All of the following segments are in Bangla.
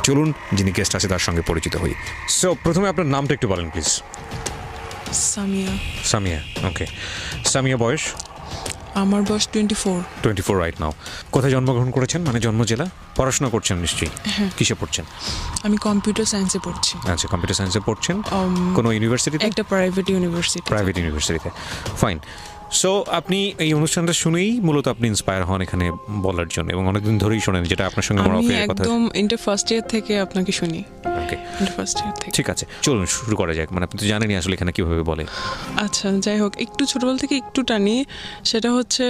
চলুন যিনি গেস্ট আছে তার সঙ্গে পরিচিত হই। সো প্রথমে আপনার নামটা একটু বলেন প্লিজ। সামিয়া। সামিয়া, ওকে। সামিয়া বয়স? আমার বয়স 24 রাইট নাও। কোথায় জন্মগ্রহণ করেছেন, মানে জন্ম জেলা? পড়াশোনা করছেন নিশ্চয়ই? কিসে পড়ছেন? আমি কম্পিউটার সায়েন্সে পড়ছি। আচ্ছা, কম্পিউটার সায়েন্সে পড়ছেন কোনো ইউনিভার্সিটিতে? একটা প্রাইভেট ইউনিভার্সিটিতে। ফাইন। সো আপনি এই অনুষ্ঠানটা শুনেই মূলত আপনি ইন্সপায়ার হন এখানে বলার জন্য, এবং অনেকদিন ধরেই শোনেন, যেটা আপনার সঙ্গে আমার আমি অফিসের কথা। একদম ইন্টার ফার্স্ট ইয়ার থেকে আপনাকে শুনি। ওকে, ইন্টার ফার্স্ট ইয়ার থেকে। ঠিক আছে, চলুন শুরু করা যাক। মানে আপনি তো জানেনই আসলে এখানে কীভাবে বলে। আচ্ছা, যাই হোক, একটু ছোটবেলা থেকে একটু টানি। সেটা হচ্ছে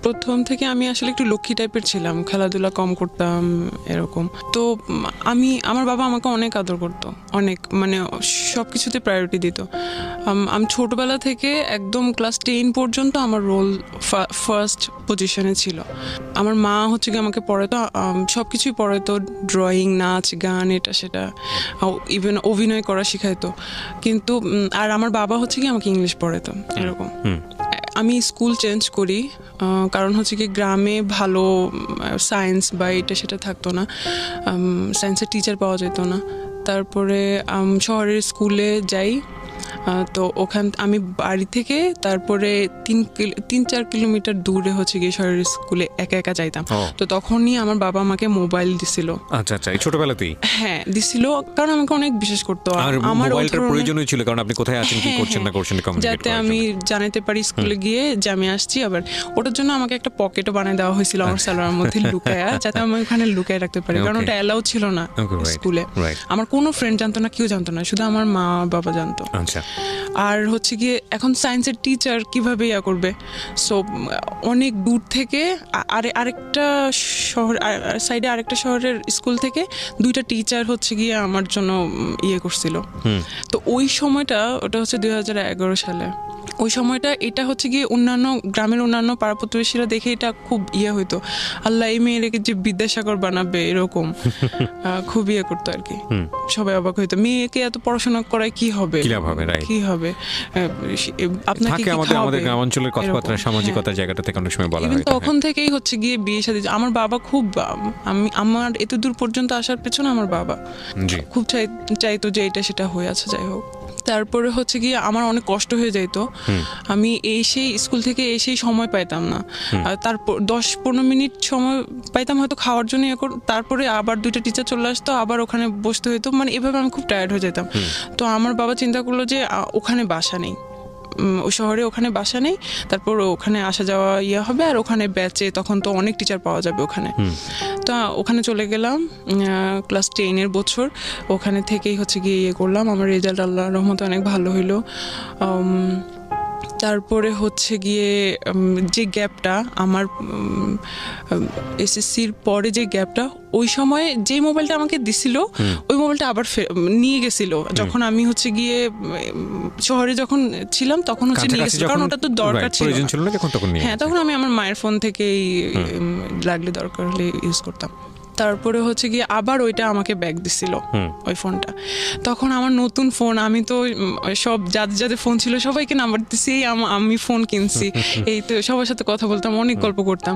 প্রথম থেকে আমি আসলে একটু লক্ষ্মী টাইপের ছিলাম, খেলাধুলা কম করতাম এরকম। তো আমার বাবা আমাকে অনেক আদর করতো, অনেক, মানে সব কিছুতে প্রায়োরিটি দিত। আমি ছোটবেলা থেকে একদম ক্লাস 10 পর্যন্ত আমার রোল ফার্স্ট পজিশনে ছিল। আমার মা হচ্ছে কি আমাকে পড়াতো, সব কিছুই পড়াতো, ড্রয়িং, নাচ, গান, এটা সেটা, ইভেন অভিনয় করা শিখাইতো। কিন্তু আর আমার বাবা হচ্ছে কি আমাকে ইংলিশ পড়াতো এরকম। আমি স্কুল চেঞ্জ করি, কারণ হচ্ছে কি গ্রামে ভালো সায়েন্স বা এটা সেটা থাকতো না, সায়েন্সের টিচার পাওয়া যেত না। তারপরে শহরের স্কুলে যাই। তো আমি বাড়ি থেকে তারপরে 3-4 কিলোমিটার দূরে হচ্ছে গিয়ে শহরের স্কুলে একা একা যাইতাম। তো তখনই আমার বাবা আমাকে মোবাইল দিছিল। আচ্ছা আচ্ছা, এই ছোটবেলাতেই? হ্যাঁ, দিছিল, কারণ আমাকে অনেক বিশেষ করতো। আমার মোবাইলটার প্রয়োজনই ছিল, কারণ আপনি কোথায় আছেন, কি করছেন না করছেন, যাতে আমি জানাতে পারি স্কুলে গিয়ে যে আমি আসছি। আবার ওটার জন্য আমাকে একটা পকেটও বানিয়ে দেওয়া হয়েছিল আমার সালোয়ারের মধ্যে লুকায়া, যাতে আমি ওখানে লুকায় রাখতে পারি, কারণ ওটা অ্যালাউ ছিল না স্কুলে। আমার কোনো ফ্রেন্ড জানতো না, কেউ জানতো না, শুধু আমার মা বাবা জানতো। আচ্ছা। আর হচ্ছে গিয়ে এখন সায়েন্সের টিচার কিভাবে করবে, সো অনেক দূর থেকে আরেকটা শহর, সাইডে আরেকটা শহরের স্কুল থেকে 2টা টিচার হচ্ছে গিয়ে আমার জন্য করছিল। তো ওই সময়টা, ওটা হচ্ছে 2011 সালে। ওই সময়টা এটা হচ্ছে গিয়ে অন্যান্য গ্রামের অন্যান্য পাড়া প্রতিবেশীরা দেখে এটা খুব হইতো, আল্লাহ এই মেয়েকে যে বিদ্যাসাগর বানাবে এরকম। খুব করতো আর কি, সবাই অবাক হইতো, মেয়েকে এত পড়াশোনা করায় কি হবে, কি হবে, আপনাকে আমাদের গ্রামাঞ্চলের কথাবার্তা, সামাজিকতার জায়গাটা থেকে অনেক সময় বলা হয়। তখন থেকেই হচ্ছে গিয়ে বিয়ে শাদী। আমার বাবা খুব, আমার এত দূর পর্যন্ত আসার পেছনে আমার বাবা খুব চাইতো যে এটা সেটা হয়ে আছে। যাই হোক, তারপরে হচ্ছে গিয়ে আমার অনেক কষ্ট হয়ে যেত। আমি স্কুল থেকে এসেই সময় পাইতাম না। তারপর 10-15 মিনিট সময় পাইতাম হয়তো খাওয়ার জন্য, তারপরে আবার 2টা টিচার চলে আসতো, আবার ওখানে বসতে হইতো, মানে এভাবে আমি খুব টায়ার্ড হয়ে যেতাম। তো আমার বাবা চিন্তা করলো যে ওখানে বাসা নেই, ওই শহরে ওখানে বাসা নেই, তারপর ওখানে আসা যাওয়া হবে, আর ওখানে ব্যাচে তখন তো অনেক টিচার পাওয়া যাবে ওখানে। তো ওখানে চলে গেলাম ক্লাস 10-এর বছর। ওখানে থেকেই হচ্ছে গিয়ে করলাম। আমার রেজাল্ট আল্লাহর রহমতে অনেক ভালো হইলো। তারপরে হচ্ছে গিয়ে যে গ্যাপটা আমার এসএসসির পরে, যে গ্যাপটা, ওই সময় যে মোবাইলটা আমাকে দিছিল ওই মোবাইলটা আবার নিয়ে গেছিল যখন আমি হচ্ছে গিয়ে শহরে যখন ছিলাম, তখন হচ্ছে নিয়ে গেছিল, কারণ ওটা তো দরকার ছিল। হ্যাঁ, তখন আমি আমার মায়ের ফোন থেকেই লাগলে দরকার হলে ইউজ করতাম। তারপরে হচ্ছে গিয়ে আবার ওইটা আমাকে ব্যাক দিছিল, ওই ফোনটা। তখন আমার নতুন ফোন, আমি তো সব যাদের ফোন ছিল সবাইকে নাম্বার দিচ্ছি, আমি ফোন কিনছি, এই তো সবার সাথে কথা বলতাম, অনেক গল্প করতাম।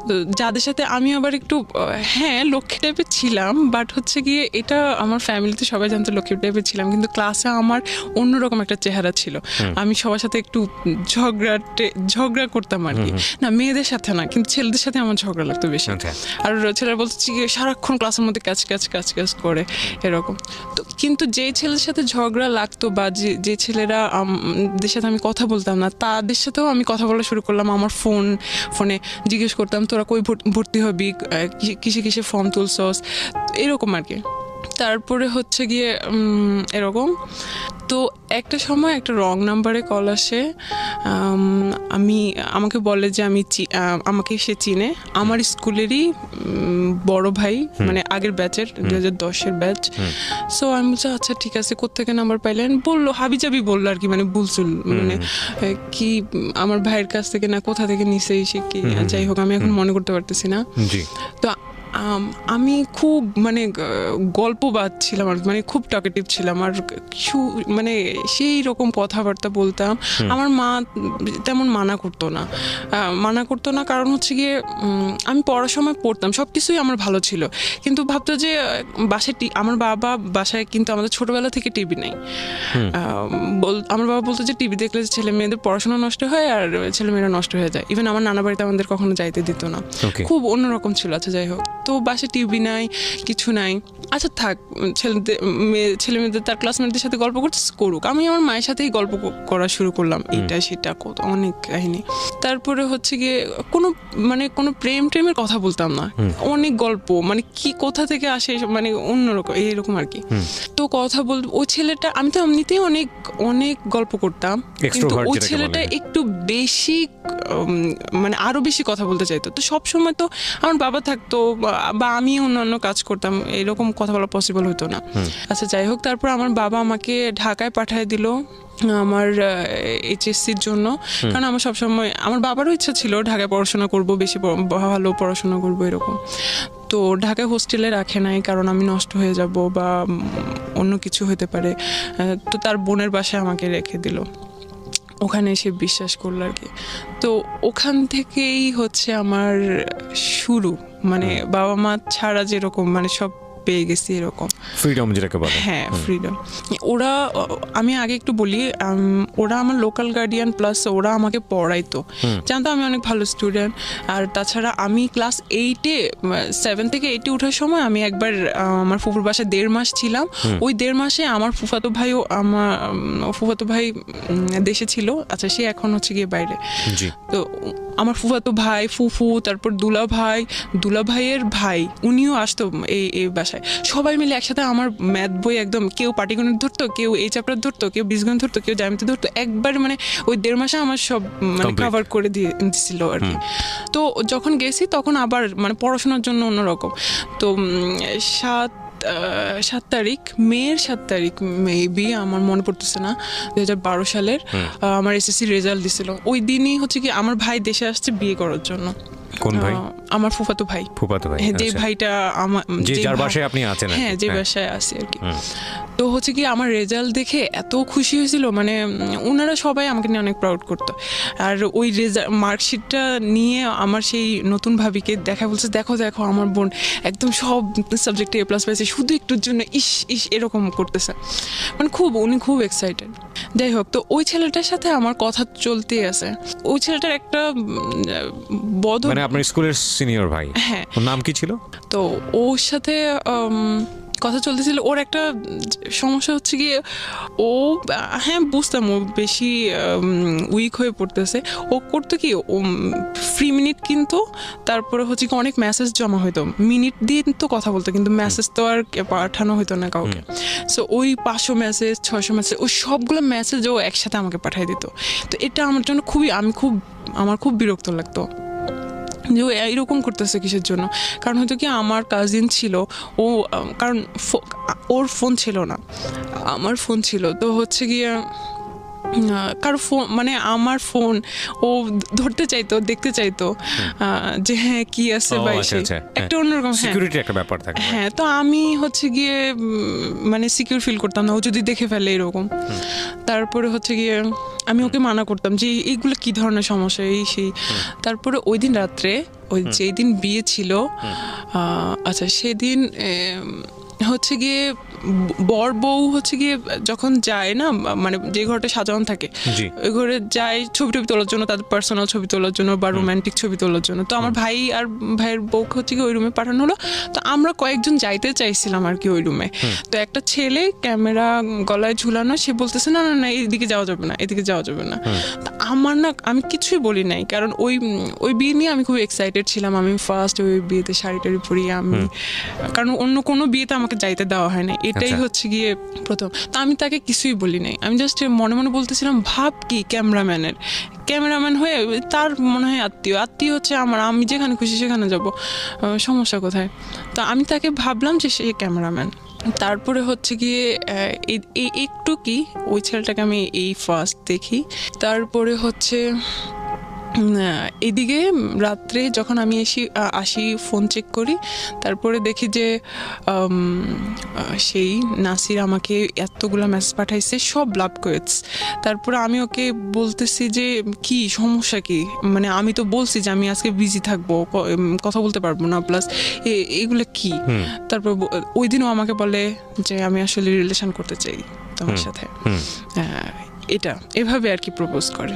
তো যাদের সাথে আমি আবার একটু লক্ষ্মী টাইপের ছিলাম, বাট হচ্ছে গিয়ে এটা আমার ফ্যামিলিতে সবাই জানতো লক্ষ্মী টাইপের ছিলাম, কিন্তু ক্লাসে আমার অন্যরকম একটা চেহারা ছিল। আমি সবার সাথে একটু ঝগড়া করতাম আর কি, না মেয়েদের সাথে না, কিন্তু ছেলেদের সাথে আমার ঝগড়া লাগতো বেশি। আর ছেলেরা বলছে সারাক্ষণ ক্লাসের মধ্যে কাজ করে এরকম। তো কিন্তু যে ছেলের সাথে ঝগড়া লাগতো বা যে ছেলেরা দের সাথে আমি কথা বলতাম না, তাদের সাথেও আমি কথা বলা শুরু করলাম। আমার ফোনে জিজ্ঞেস করতাম, তোরা কই ভর্তি হবি, কিসে ফর্ম তুলছস, এরকম আর কি। তারপরে হচ্ছে গিয়ে এরকম। তো একটা সময় একটা রং নাম্বারে কল আসে, আমাকে বলে যে আমাকে সে চিনে, আমার স্কুলেরই বড় ভাই, মানে আগের ব্যাচের, 2010-এর ব্যাচ। সো আমি বলছি আচ্ছা ঠিক আছে, কোত্থেকে নাম্বার পাইলেন, বললো হাবিজাবি বললো আর কি, মানে বুলসুল, মানে কি আমার ভাইয়ের কাছ থেকে না কোথা থেকে নিছে সে কি, যাই হোক আমি এখন মনে করতে পারতেছি না। তো আমি খুব মানে গল্পবাদ ছিলাম আর মানে খুব টকেটিভ ছিলাম আর কিছু মানে সেই রকম কথাবার্তা বলতাম। আমার মা তেমন মানা করতো না কারণ হচ্ছে গিয়ে আমি পড়ার সময় পড়তাম, সব কিছুই আমার ভালো ছিল, কিন্তু ভাবতো যে বাসায় আমার বাবা বাসায় কিন্তু আমাদের ছোটবেলা থেকে টিভি নেই। আমার বাবা বলতো যে টিভি দেখলে ছেলে মেয়েদের পড়াশোনা নষ্ট হয় আর ছেলে মেয়েরা নষ্ট হয়ে যায়। ইভেন আমার নানা বাড়িতে আমাদের কখনো যাইতে দিত না, খুব অন্যরকম ছিল। আচ্ছা যাই হোক, তো বাসায় টিভি নাই, কিছু নাই। আচ্ছা থাক, ছেলে মেয়েদের তার ক্লাসমেটদের সাথে গল্প করুক, আমি আমার মায়ের সাথেই গল্প করা শুরু করলাম, এটা সেটা কত অনেক কাহিনী। তারপরে হচ্ছে গিয়ে কোনো প্রেমের কথা বলতাম না, অনেক গল্প মানে কি কোথা থেকে আসে মানে অন্যরকম এইরকম আর কি। তো কথা ওই ছেলেটা, আমি তো এমনিতেই অনেক অনেক গল্প করতাম, কিন্তু ওই ছেলেটা একটু বেশি মানে আরো বেশি কথা বলতে চাইতো। তো সবসময় তো আমার বাবা থাকতো বা আমি অন্যান্য কাজ করতাম, এরকম কথা বলা পসিবল হতো না। আচ্ছা যাই হোক, তারপর আমার বাবা আমাকে ঢাকায় পাঠিয়ে দিল আমার এইচএসসির জন্য, কারণ আমার সবসময় আমার বাবারও ইচ্ছা ছিল ঢাকায় পড়াশোনা করব, বেশি ভালো পড়াশোনা করব এরকম। তো ঢাকায় হোস্টেলে রাখে নাই কারণ আমি নষ্ট হয়ে যাব বা অন্য কিছু হতে পারে, তো তার বোনের বাসায় আমাকে রেখে দিল, ওখানে এসে বিশ্বাস করলো আর কি। তো ওখান থেকেই হচ্ছে আমার শুরু, মানে বাবা মা ছাড়া যেরকম মানে সব পেয়ে গেছি এরকম ফ্রিডম যেটাকে বলে। হ্যাঁ ফ্রিডম। ওরা, আমি আগে একটু বলি, ওরা আমার লোকাল গার্ডিয়ান প্লাস ওরা আমাকে পড়াইতো, জানতো আমি অনেক ভালো স্টুডেন্ট। আর তাছাড়া আমি ক্লাস 7 থেকে 8 ওঠার সময় আমি একবার আমার ফুফুর বাসায় 1.5 মাস ছিলাম। ওই 1.5 মাসে আমার ফুফাতো ভাই দেশে ছিল। আচ্ছা সে এখন হচ্ছে গিয়ে বাইরে। তো আমার ফুফাতো ভাই, ফুফু, তারপর দুলা ভাইয়ের ভাই, উনিও আসতো এই বাসায়। সবাই মিলে একসাথে আমার ম্যাথ বই একদম, কেউ পাটিগণিত ধরতো, কেউ এই চ্যাপ্টার ধরতো, কেউ বীজগণিত ধরতো, কেউ জ্যামিতি ধরতো, একবার মানে ওই 1.5 মাসে আমার সব মানে কভার করে দিয়েছিল আর কি। তো যখন গেছি তখন আবার মানে পড়াশোনার জন্য অন্যরকম। তো 7 তারিখ, মের 7 তারিখ মেবি, আমার মনে পড়তেছে না, 2012 সালের আমার এসএসসি রেজাল্ট দিছিল। ওই দিনই হচ্ছে কি আমার ভাই দেশে আসছে বিয়ে করার জন্য। কোন ভাই? আমার ফুফাতো ভাই। যে ভাইটা আমার, যার বাসায় আপনি আছেন, হ্যাঁ যে বাসায় আছি আর কি। তো হচ্ছে কি আমার রেজাল্ট দেখে এত খুশি হয়েছিল, মানে ওনারা সবাই আমাকে নিয়ে অনেক প্রাউড করতো। আর ওই মার্কশিটটা নিয়ে আমার সেই নতুন ভাবিকে দেখা, বলছে দেখো আমার বোন একদম সব সাবজেক্টে A+ পাইছে, শুধু একটুর জন্য ইস এরকম করতেছে, মানে উনি খুব এক্সাইটেড। যাই হোক, তো ওই ছেলেটার সাথে আমার কথা চলতেই আছে। ওই ছেলেটার একটা মানে আপনার স্কুলের সিনিয়র ভাই, হ্যাঁ, ওর নাম কি ছিল? তো ওর সাথে কথা চলতেছিল। ওর একটা সমস্যা হচ্ছে গিয়ে, ও হ্যাঁ বুঝতাম ও বেশি উইক হয়ে পড়তেছে। ও করতো কি, ও ফ্রি মিনিট কিন্তু, তারপরে হচ্ছে কি অনেক মেসেজ জমা হইতো, মিনিট দিয়ে তো কথা বলতো, কিন্তু মেসেজ তো আর পাঠানো হইতো না কাউকে। সো ওই 500 মেসেজ 600 মেসেজ, ওই সবগুলো মেসেজ ও একসাথে আমাকে পাঠিয়ে দিত। তো এটা আমার জন্য আমার খুব বিরক্ত লাগতো যে ও এইরকম করতেছে কিসের জন্য। কারণ হয়তো কি আমার কাজিন ছিল, ও কারণ ওর ফোন ছিল না, আমার ফোন ছিল। তো হচ্ছে গিয়ে কারো ফোন মানে আমার ফোন ও ধরতে চাইতো, দেখতে চাইতো যে হ্যাঁ কি আছে বা একটা অন্যরকম সিকিউরিটির একটা ব্যাপার থাকে। হ্যাঁ, তো আমি হচ্ছে গিয়ে মানে সিকিউর ফিল করতাম না ও যদি দেখে ফেলে এরকম। তারপরে হচ্ছে গিয়ে আমি ওকে মানা করতাম যে এইগুলো কি ধরনের সমস্যা এই সেই। তারপরে ওই দিন রাত্রে, ওই যেই দিন বিয়ে ছিল, আচ্ছা সেদিন হচ্ছে গিয়ে বর বউ হচ্ছে গিয়ে যখন যায় না, মানে যে ঘরটা সাজানো থাকে ওই ঘরে যায় ছবি তোলার জন্য, তাদের পার্সোনাল ছবি তোলার জন্য বা রোমান্টিক ছবি তোলার জন্য। তো আমার ভাই আর ভাইয়ের বউকে হচ্ছে গিয়ে ওই রুমে পাঠানো হলো। তো আমরা কয়েকজন যাইতে চাইছিলাম আর কি ওই রুমে। তো একটা ছেলে ক্যামেরা গলায় ঝুলানো, সে বলতেছে না এদিকে যাওয়া যাবে না, এদিকে যাওয়া যাবে না। তো আমি কিছুই বলি নাই, কারণ ওই বিয়ে নিয়ে আমি খুব এক্সাইটেড ছিলাম। আমি ফার্স্ট ওই বিয়েতে শাড়ি টাড়ি পরিয়ে আমি, কারণ অন্য কোনো বিয়েতে আমাকে যাইতে দেওয়া হয় না, এটাই হচ্ছে গিয়ে প্রথম। তো আমি তাকে কিছুই বলি নাই, আমি জাস্ট মনে মনে বলতেছিলাম ভাব কি ক্যামেরাম্যান হয়ে তার মনে হয় আত্মীয় হচ্ছে আমার, আমি যেখানে খুশি সেখানে যাব, সমস্যা কোথায়। তো আমি তাকে ভাবলাম যে সে ক্যামেরাম্যান। তারপরে হচ্ছে গিয়ে একটু কি ওই ছেলেটাকে আমি এই ফার্স্ট দেখি। তারপরে হচ্ছে এদিকে রাত্রে যখন আমি আসি ফোন চেক করি, তারপরে দেখি যে সেই নাসির আমাকে এতগুলো মেসেজ পাঠাইছে, সব লাভ কোয়েটস। তারপরে আমি ওকে বলতেছি যে কি সমস্যা কি, মানে আমি তো বলছি যে আমি আজকে বিজি থাকবো, কথা বলতে পারবো না, প্লাস এগুলো কি। তারপর ওই দিনও আমাকে বলে যে আমি আসলে রিলেশন করতে চাই তোমার সাথে, এটা এভাবে আর কি প্রপোজ করে।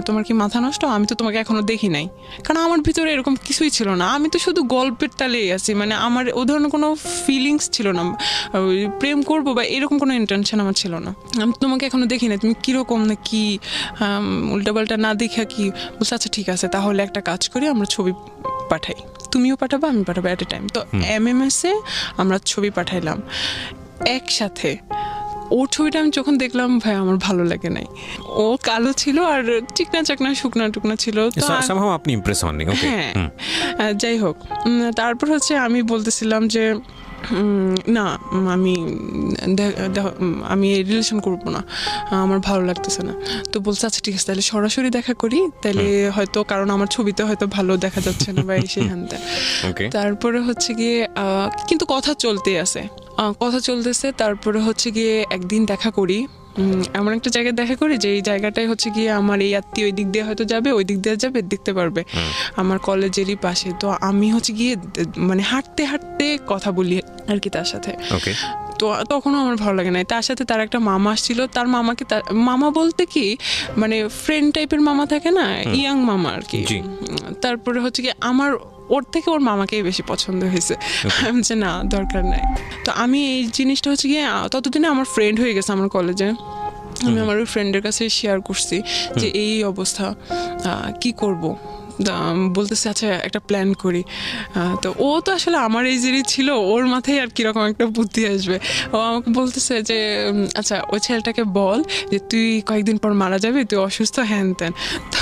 তোমার কি মাথা নষ্ট, আমি তো তোমাকে এখনো দেখি নাই। কারণ আমার ভিতরে এরকম কিছুই ছিল না, আমি তো শুধু গল্পের তালেই আছি, মানে আমার ও ধরনের কোনো ফিলিংস ছিল না, প্রেম করবো বা এরকম কোনো ইন্টেনশন আমার ছিল না। আমি তোমাকে এখনো দেখি নাই, তুমি কিরকম না কি উল্টাপাল্টা না দেখা কি বলছে। আচ্ছা ঠিক আছে, তাহলে একটা কাজ করি, আমরা ছবি পাঠাই, তুমিও পাঠাবো আমি পাঠাবো অ্যাট এ টাইম। তো MMS-এ আমরা ছবি পাঠাইলাম একসাথে। ওর ছবিটা আমি যখন দেখলাম ভাই আমার ভালো লাগে নাই, ও কালো ছিল আর চিকনা চাকনা শুকনা টুকনা ছিল, তো আপনি ইমপ্রেস হননি। হ্যাঁ, যাই হোক, তারপর হচ্ছে আমি বলতেছিলাম যে না আমি রিলেশন করবো না, আমার ভালো লাগতেছে না। তো বলছে আচ্ছা ঠিক আছে, তাহলে সরাসরি দেখা করি, তাহলে হয়তো কারণ আমার ছবিতে হয়তো ভালো দেখা যাচ্ছে না বা সেখানটা। তারপরে হচ্ছে গিয়ে কিন্তু কথা চলতেছে। তারপরে হচ্ছে গিয়ে একদিন দেখা করি, এমন একটা জায়গায় দেখা করি যে এই জায়গাটায় হচ্ছে গিয়ে আমার এই আত্মীয় ওই দিক দিয়ে হয়তো যাবে, ওই দিক দিয়ে যাবে, দেখতে পারবে, আমার কলেজেরই পাশে। তো আমি হচ্ছে গিয়ে মানে হাঁটতে হাঁটতে কথা বলি আর কি তার সাথে। তো তখনও আমার ভালো লাগে না। তার সাথে তার একটা মামা আসছিল, তার মামাকে, মামা বলতে কি মানে ফ্রেন্ড টাইপের মামা থাকে না, ইয়াং মামা আর কি। তারপরে হচ্ছে কি আমার ওর থেকে ওর মামাকেই বেশি পছন্দ হয়েছে। আমি যে না দরকার নাই। তো আমি এই জিনিসটা হচ্ছে গিয়ে ততদিনে আমার ফ্রেন্ড হয়ে গেছে আমার কলেজে, আমি আমার ওই ফ্রেন্ডের কাছে শেয়ার করছি যে এই অবস্থা, কি করব। বলতেছে আচ্ছা একটা প্ল্যান করি। তো ও তো আসলে আমার এই জিনিস ছিল, ওর মাথায় আর কিরকম একটা বুদ্ধি আসবে। ও আমাকে বলতেছে যে আচ্ছা ওই ছেলেটাকে বল যে তুই কয়েকদিন পর মারা যাবি, তুই অসুস্থ, হ্যান ত্যান। তো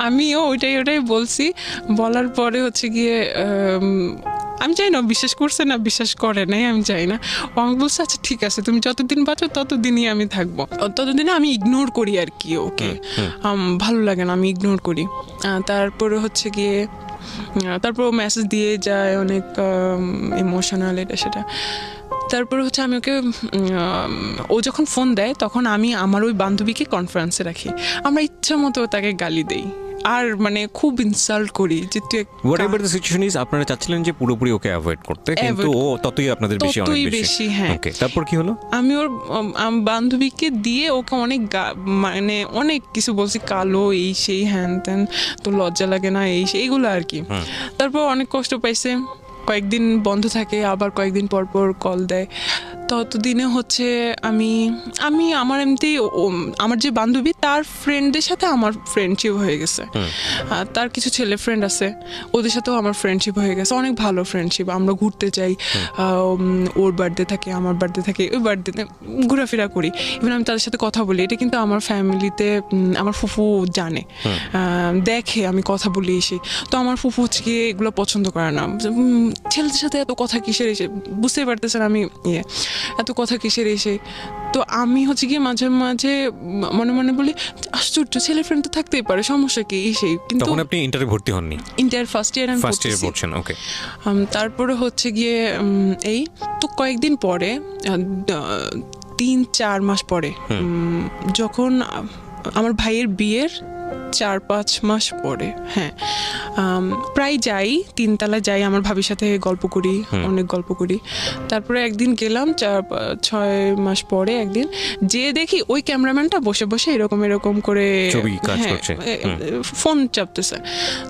আমিও ওইটাই বলছি। বলার পরে হচ্ছে গিয়ে আমি জানি না বিশ্বাস করছে না বিশ্বাস করে নাই, আমি জানি না। ও আমাকে বলছে আচ্ছা ঠিক আছে, তুমি যতদিন বাঁচো ততদিনই আমি থাকবো, ততদিনে আমি ইগনোর করি আর কি ওকে, ভালো লাগে না, আমি ইগনোর করি। তারপরে হচ্ছে গিয়ে তারপর ও মেসেজ দিয়ে যায় অনেক ইমোশনাল এটা সেটা। তারপরে হচ্ছে আমি ওকে ও যখন ফোন দেয় তখন আমি আমার ওই বান্ধবীকে কনফারেন্সে রাখি, আমরা ইচ্ছা মতো তাকে গালি দেই আর মানে খুব ইনসাল্ট করি যে তুই হোয়াটএভার দ্য সিচুয়েশন ইজ। আপনারা চাচ্ছিলেন যে পুরোপুরি ওকে অ্যাভয়েড করতে, কিন্তু ও ততই আপনাদের বেশি অনেক বেশি। হ্যাঁ, ওকে, তারপর কি হলো? আমি ওর বান্ধবীকে দিয়ে ওকে অনেক মানে অনেক কিছু বলছি, কালো এই সেই হ্যান ত্যান, তো লজ্জা লাগে না এই সেই এগুলো আর কি। তারপর অনেক কষ্ট পাইছে, কয়েকদিন বন্ধ থাকে, আবার কয়েকদিন পর পর কল দেয়। ততদিনে হচ্ছে আমি আমার এমনি আমার যে বান্ধবী তার ফ্রেন্ডদের সাথে আমার ফ্রেন্ডশিপ হয়ে গেছে, তার কিছু ছেলে ফ্রেন্ড আছে, ওদের সাথেও আমার ফ্রেন্ডশিপ হয়ে গেছে, অনেক ভালো ফ্রেন্ডশিপ। আমরা ঘুরতে যাই, ওর বার্থডে থাকে, আমার বার্থডে থাকে, ওই বার্থডেতে ঘোরাফেরা করি, ইভেন আমি তাদের সাথে কথা বলি। এটা কিন্তু আমার ফ্যামিলিতে আমার ফুফু জানে, দেখে আমি কথা বলি এসে। তো আমার ফুফু হচ্ছে গিয়ে এগুলো পছন্দ করে না, ছেলেদের সাথে এত কথা কিসের এসে, বুঝতেই পারতেছেন আমি এত কথা কিসের এসে। তো আমি হচ্ছে গিয়ে মাঝে মাঝে মনে মনে বলি আশ্চর্য, ছেলে ফ্রেন্ড তো থাকতেই পারে, সমস্যা কি এসে। কিন্তু তখন আপনি ইন্টারে ভর্তি হননি? ইন্টার ফার্স্ট ইয়ার আমি পড়ছেন। ওকে। তারপরে হচ্ছে গিয়ে এই তো কয়েকদিন পরে 3-4 মাস পরে যখন আমার ভাইয়ের বিয়ের 4-5 মাস পরে, হ্যাঁ, প্রায় যাই, 3 তলায় যাই, আমার ভাবির সাথে গল্প করি, অনেক গল্প করি। তারপরে একদিন গেলাম 4-6 মাস পরে, একদিন যে দেখি ওই ক্যামেরাম্যানটা বসে বসে এরকম করে ফোন চাপতেছে।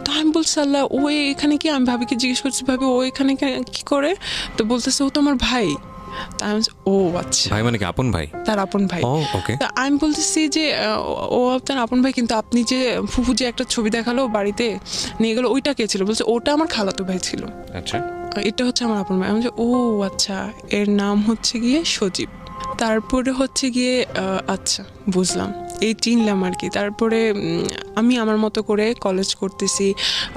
তো আমি বলছি আল্লাহ, ও এখানে কি? আমি ভাবিকে জিজ্ঞেস করছি, ভাবি ও এখানে কি করে? তো বলতেছে ও তো আমার ভাই। ও আচ্ছা, ভাই মানে কি আপন ভাই? তার আপন ভাই। আমি বলতেছি যে ও আপনার আপন ভাই, কিন্তু আপনি যে ফুফু যে একটা ছবি দেখালো বাড়িতে নিয়ে গেল, ওইটা কে ছিল? বলছে ওটা আমার খালাতো ভাই ছিল। আচ্ছা, এটা হচ্ছে আমার আপন ভাই। আমি বলছি ও আচ্ছা, এর নাম হচ্ছে গিয়ে সজীব। তারপরে হচ্ছে গিয়ে আচ্ছা বুঝলাম। এই চিনলাম আর কি। তারপরে আমি আমার মতো করে কলেজ করতেছি,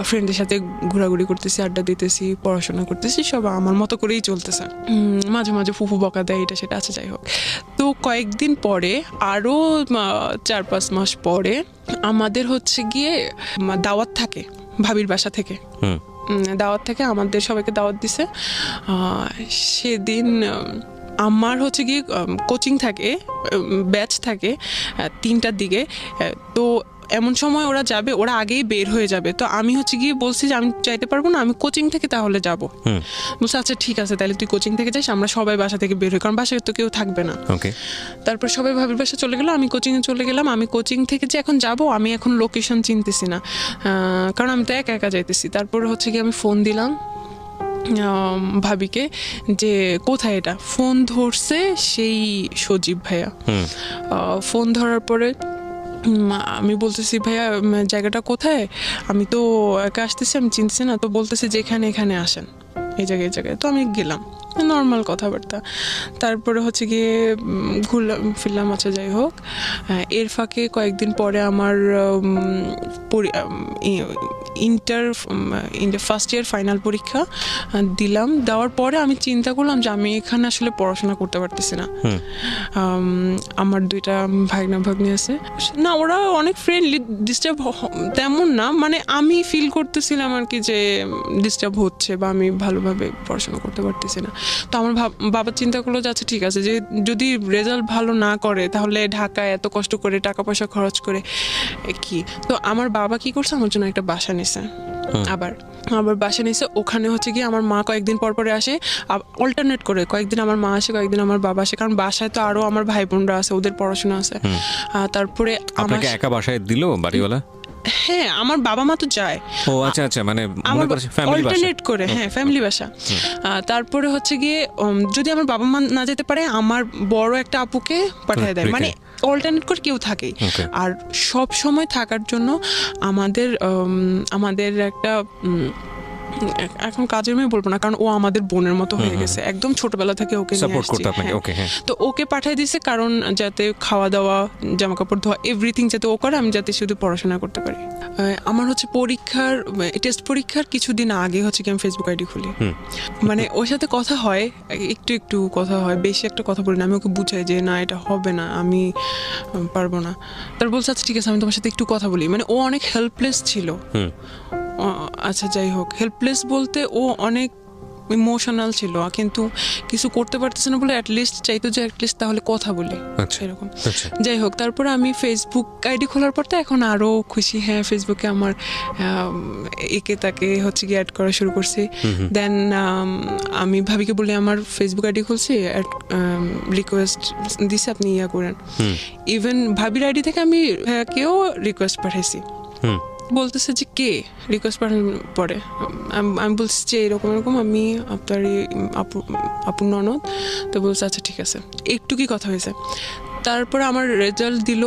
ফ্রেন্ডের সাথে ঘোরাঘুরি করতেছি, আড্ডা দিতেছি, পড়াশোনা করতেছি, সব আমার মতো করেই চলতেছে। মাঝে মাঝে ফুফু বকা দেয়, এটা সেটা আছে, যাই হোক। তো কয়েকদিন পরে, আরও 4-5 মাস পরে আমাদের হচ্ছে গিয়ে দাওয়াত থাকে ভাবির বাসা থেকে। দাওয়াত থেকে আমাদের সবাইকে দাওয়াত দিছে। সেদিন আমার হচ্ছে গিয়ে কোচিং থাকে, ব্যাচ থাকে 3টার দিকে। তো এমন সময় ওরা যাবে, ওরা আগেই বের হয়ে যাবে। তো আমি হচ্ছে গিয়ে বলছি যে আমি যাইতে পারবো না, আমি কোচিং থেকে তাহলে যাব। বলছে আচ্ছা ঠিক আছে, তাহলে তুই কোচিং থেকে যাস, আমরা সবাই বাসা থেকে বের হই, কারণ বাসায় তো কেউ থাকবে না। তারপর সবাই ভাবির বাসা চলে গেল, আমি কোচিংয়ে চলে গেলাম। আমি কোচিং থেকে যে এখন যাব, আমি এখন লোকেশন চিনতেছি না, কারণ আমি তো একা একা যাইতেছি। তারপর হচ্ছে গিয়ে আমি ফোন দিলাম ভাবিকে যে কোথায় এটা। ফোন ধরছে সেই সজীব ভাইয়া। ফোন ধরার পরে আমি বলতেছি ভাইয়া জায়গাটা কোথায়, আমি তো একা আসতেছি, আমি চিনতেছি না। তো বলতেছে যে এখানে আসেন, এই জায়গায়। তো আমি গেলাম, নর্মাল কথাবার্তা। তারপরে হচ্ছে গিয়ে ঘুরলাম ফিরলাম, আচ্ছা যাই হোক। এর ফাঁকে কয়েকদিন পরে আমার ইন্টার ফার্স্ট ইয়ার ফাইনাল পরীক্ষা দিলাম। দেওয়ার পরে আমি চিন্তা করলাম যে আমি এখানে আসলে পড়াশোনা করতে পারতেছি না। আমার 2টা ভাগ্নি আছে না, ওরা অনেক ফ্রেন্ডলি, ডিস্টার্ব তেমন না, মানে আমি ফিল করতেছিলাম আর কি যে ডিস্টার্ব হচ্ছে বা আমি ভালোভাবে পড়াশোনা করতে পারতেছি না। তো আমার বাবা চিন্তা করলো যে আচ্ছা ঠিক আছে, যে যদি রেজাল্ট ভালো না করে তাহলে ঢাকায় এত কষ্ট করে টাকা পয়সা খরচ করে কি। তো আমার বাবা কি করছে, আমার জন্য একটা বাসা নিছে। আবার বাসা নিছে, ওখানে হচ্ছে গিয়ে আমার মা কয়েকদিন পর পরে আসে, অল্টারনেট করে, কয়েকদিন আমার মা আসে, কয়েকদিন আমার বাবা আসে, কারণ বাসায় তো আরো আমার ভাই বোনরা আছে, ওদের পড়াশোনা আছে। তারপরে আপনাকে একা বাসায় দিল বাড়িওয়ালা? হ্যাঁ, আমার বাবা মা তো যায়। ও আচ্ছা, মানে অল্টারনেট করে, হ্যাঁ ফ্যামিলি বাসা। তারপরে হচ্ছে গিয়ে যদি আমার বাবা মা না যেতে পারে, আমার বড় একটা আপুকে পাঠিয়ে দেয়, মানে অল্টারনেট করে কেউ থাকেই। আর সব সময় থাকার জন্য আমাদের একটা এখন কাজের মেয়ে বলবো না, কারণ ও আমাদের বোনের মতো হয়ে গেছে, একদম ছোটবেলা থেকে ওকে নিয়ে আসছি। তো ওকে পাঠিয়ে দিছে, কারণ যাতে খাওয়া দাওয়া, জামা কাপড় ধোয়া, এভরিথিং যাতে ও করে, আমি যাতে শুধু পড়াশোনা করতে পারি। আমার হচ্ছে টেস্ট পরীক্ষার কিছুদিন আগে হচ্ছে কি আমি ফেসবুক আইডি খুলি, মানে ওর সাথে কথা হয়, একটু কথা হয়, বেশি একটা কথা বলি না। আমি ওকে বুঝাই যে না এটা হবে না, আমি পারবো না। তার বলছে আচ্ছা ঠিক আছে, আমি তোমার সাথে একটু কথা বলি। মানে ও অনেক হেল্পলেস ছিল। আচ্ছা যাই হোক, হেল্পলেস বলতে ও অনেক ইমোশনাল ছিল, কিন্তু কিছু করতে পারতেছে না বলে অ্যাটলিস্ট চাইতো যে অ্যাটলিস্ট তাহলে কথা বলি, এরকম। যাই হোক, তারপরে আমি ফেসবুক আইডি খোলার পর তো এখন আরো খুশি। হ্যাঁ, ফেসবুকে আমার একে তাকে হচ্ছে গিয়ে অ্যাড করা শুরু করছি। দেন আমি ভাবিকে বলি আমার ফেসবুক আইডি খুলছি, রিকোয়েস্ট দিছে, আপনি ইয়া করেন। ইভেন ভাবির আইডি থেকে আমি কেউ রিকোয়েস্ট পাঠাইছি। বলতেছে যে কে রিকোয়েস্ট পাঠানোর পরে আমি বলছি যে এরকম আমি আপনার আপুর ননদ। তো বলছে আচ্ছা ঠিক আছে, একটু কি কথা হয়েছে। তারপরে আমার রেজাল্ট দিল,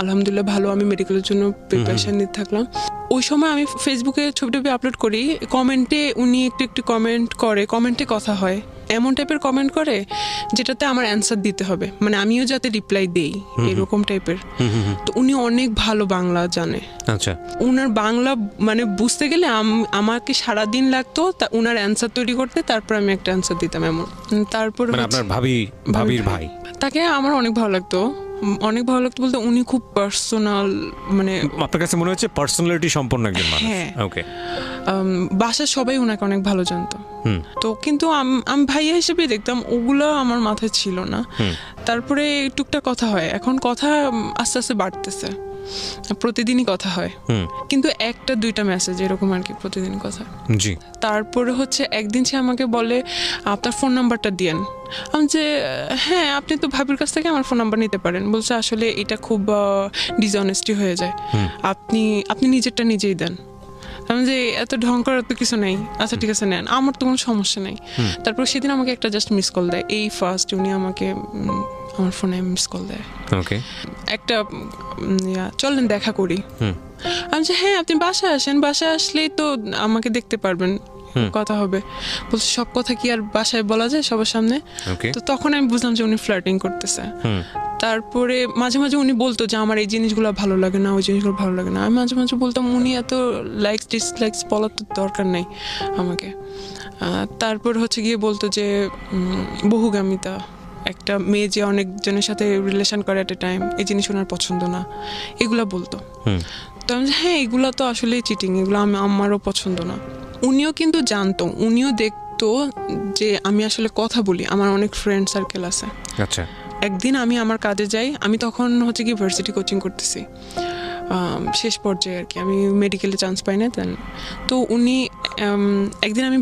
আলহামদুলিল্লাহ ভালো। আমি মেডিকেলের জন্য প্রিপারেশন নিতে থাকলাম। ওই সময় আমি ফেসবুকে ছবি আপলোড করি, কমেন্টে উনি একটু কমেন্ট করে, কমেন্টে কথা হয়, এমন টাইপের কমেন্ট করে যেটাতে আমার অ্যান্সার দিতে হবে, মানে আমিও যাতে রিপ্লাই দেই, এরকম টাইপের। তো উনি অনেক ভালো বাংলা জানে। আচ্ছা, উনার বাংলা মানে বুঝতে গেলে আমাকে সারাদিন লাগতো উনার অ্যান্সার তৈরি করতে, তারপর আমি একটা অ্যান্সার দিতাম এমন। তারপর আপনার ভাবির ভাই, তাকে আমার অনেক ভালো লাগতো বলতে উনি খুব পার্সোনাল, মানে আপনার কাছে মনে হচ্ছে পার্সোনালিটি সম্পন্ন একজন মানুষ। হ্যাঁ, ওকে। বাসার সবাই ওনাকে অনেক ভালো জানতো। তো কিন্তু আমি ভাইয়া হিসেবে দেখতাম, ওগুলো আমার মাথায় ছিল না। তারপরে টুকটাক কথা হয়, এখন কথা আস্তে আস্তে বাড়তেছে, প্রতিদিনই কথা হয়, কিন্তু 1-2টা মেসেজ এরকম আর কি, প্রতিদিন কথা। জি। তারপরে হচ্ছে একদিন সে আমাকে বলে আপনার ফোন নাম্বারটা দিয়েন। আমি যে হ্যাঁ, আপনি তো ভাবির কাছ থেকে আমার ফোন নাম্বার নিতে পারেন। বলছে আসলে এটা খুব ডিসঅনেস্টি হয়ে যায়, আপনি নিজেরটা নিজেই দেন। আমি যে এত ঢং করার তো কিছু নেই, আচ্ছা ঠিক আছে নেন, আমার তো কোনো সমস্যা নেই। তারপর সেদিন আমাকে একটা জাস্ট মিস কল দেয়, এই ফার্স্ট উনি আমাকে আমার ফোনে মিস কল দেয়। ওকে, একটা চলেন দেখা করি। আমি যে হ্যাঁ, আপনি বাসায় আসেন, বাসায় আসলেই তো আমাকে দেখতে পারবেন, কথা হবে। বলছে সব কথা কি আর বাসায় বলা যায় সবার সামনে? ওকে, তো তখন আমি বুঝলাম যে উনি ফ্লার্টিং করতেছে। তারপরে মাঝে মাঝে উনি বলতো যে আমার এই জিনিসগুলো ভালো লাগে না, ওই জিনিসগুলো ভালো লাগে না। আমি মাঝে মাঝে বলতাম উনি এত লাইকস ডিসলাইকস বলার তো দরকার নেই আমাকে। তারপর হচ্ছে গিয়ে বলতো যে বহুগামিতা, একটা মেয়ে যে অনেকজনের সাথে রিলেশন করে এট এ টাইম, এই জিনিস ওনার পছন্দ না, এগুলা বলতো। তো আমি হ্যাঁ এগুলো তো আসলে চিটিং, এগুলো আমারও পছন্দ না। উনিও কিন্তু জানতো, উনিও দেখতো যে আমি আসলে কথা বলি, আমার অনেক ফ্রেন্ড সার্কেল আছে। আচ্ছা, একদিন আমি আমার কাজে যাই, আমি তখন হচ্ছে কি ভার্সিটি কোচিং করতেছি, শেষ পর্যায়ে আর কি, আমি মেডিকেলে চান্স পাই না দেন। তো উনি একদিন আমি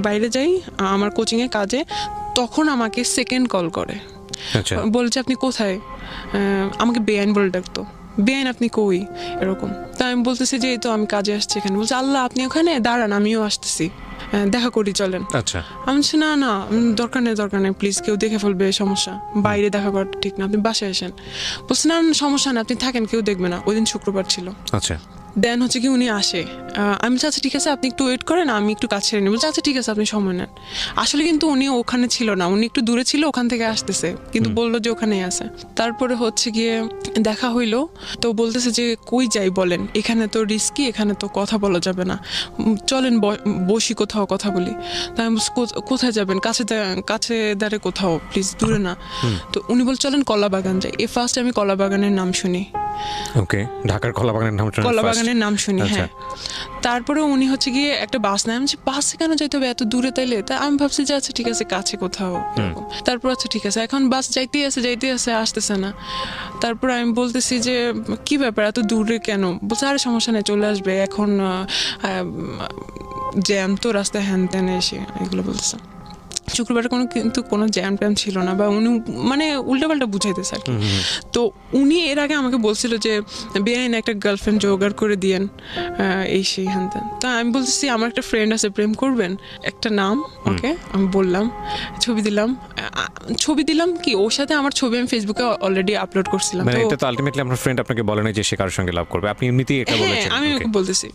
বাইরে যাই আমার কোচিংয়ে কাজে, তখন আমাকে সেকেন্ড কল করে, বলছে আপনি কোথায়? আমাকে বেআইন বলে ডাকতো, বেআইন আপনি কই, এরকম। তা আমি বলতেছি যে এই তো আমি কাজে আসছি এখানে। বলছে আল্লাহ আপনি ওখানে দাঁড়ান, আমিও আসতেছি, দেখা করি চলেন। আচ্ছা, আমি বলছি না না দরকার নেই প্লিজ, কেউ দেখে ফেলবে, সমস্যা, বাইরে দেখা করাটা ঠিক না, আপনি বাসায় আসেন। বলছে না সমস্যা না, আপনি থাকেন, কেউ দেখবে না। ওই দিন শুক্রবার ছিল। আচ্ছা, দেন হচ্ছে কি উনি আসে, আমি আচ্ছা ঠিক আছে আপনি একটু ওয়েট করেন, আমি একটু কাছে নিয়ে বলছি আচ্ছা ঠিক আছে আপনি সময় নেন। আসলে কিন্তু উনি ওখানে ছিল না, উনি একটু দূরে ছিল, ওখান থেকে আসতেছে, কিন্তু বললো যে ওখানেই আছে। তারপরে হচ্ছে গিয়ে দেখা হইলো, তো বলতেছে যে কই যাই বলেন, এখানে তো রিস্কি, এখানে তো কথা বলা যাবে না, চলেন বসি কোথাও কথা বলি। তাই আমি কোথায় যাবেন? কাছে দাঁড়ে কোথাও, প্লিজ দূরে না। তো উনি বল চলেন কলাবাগান যাই। ফার্স্ট আমি কলাবাগানের নাম শুনি। ওকে, ঢাকার কলাবাগানের নাম শুনি। হ্যাঁ, তারপরে উনি হচ্ছে গিয়ে একটা বাস নেয়। আমি বাসে কেন যাইতে হবে এত দূরে? তাইলে তা আমি ভাবছি যে আচ্ছা ঠিক আছে কাছে কোথাও, তারপর আচ্ছা ঠিক আছে, এখন বাস যাইতেই আছে আসতেছে না। তারপর আমি বলতেছি যে কি ব্যাপার এত দূরে কেন? বলছে আরে সমস্যা নেই চলে আসবে, এখন জ্যাম তো রাস্তায়, হ্যান ত্যান এসে এগুলো বলতেছে। শুক্রবার কিন্তু কোনো জ্যাম ট্যাম ছিল না, বা উনি মানে উল্টাপাল্টা বুঝাইতেছে আর কি। তো উনি এর আগে আমাকে বলছিল যে বেআইন একটা গার্লফ্রেন্ড জোগাড় করে দিয়েন, এই সেই হ্যান ত্যান। তা আমি বলতেছি আমার একটা ফ্রেন্ড আছে, প্রেম করবেন, একটা নাম, ওকে আমি বললাম, ছবি দিলাম কি ওর সাথে আমার ছবি আমি ফেসবুকে অলরেডি আপলোড করছিলাম। মানে এটা তো আলটিমেটলি আপনার ফ্রেন্ড আপনাকে বলে না যে সে কারোর সঙ্গে লাভ করবে, আপনি এমনিতেই এটা বলেছেন? আমি ওকে বলতেছি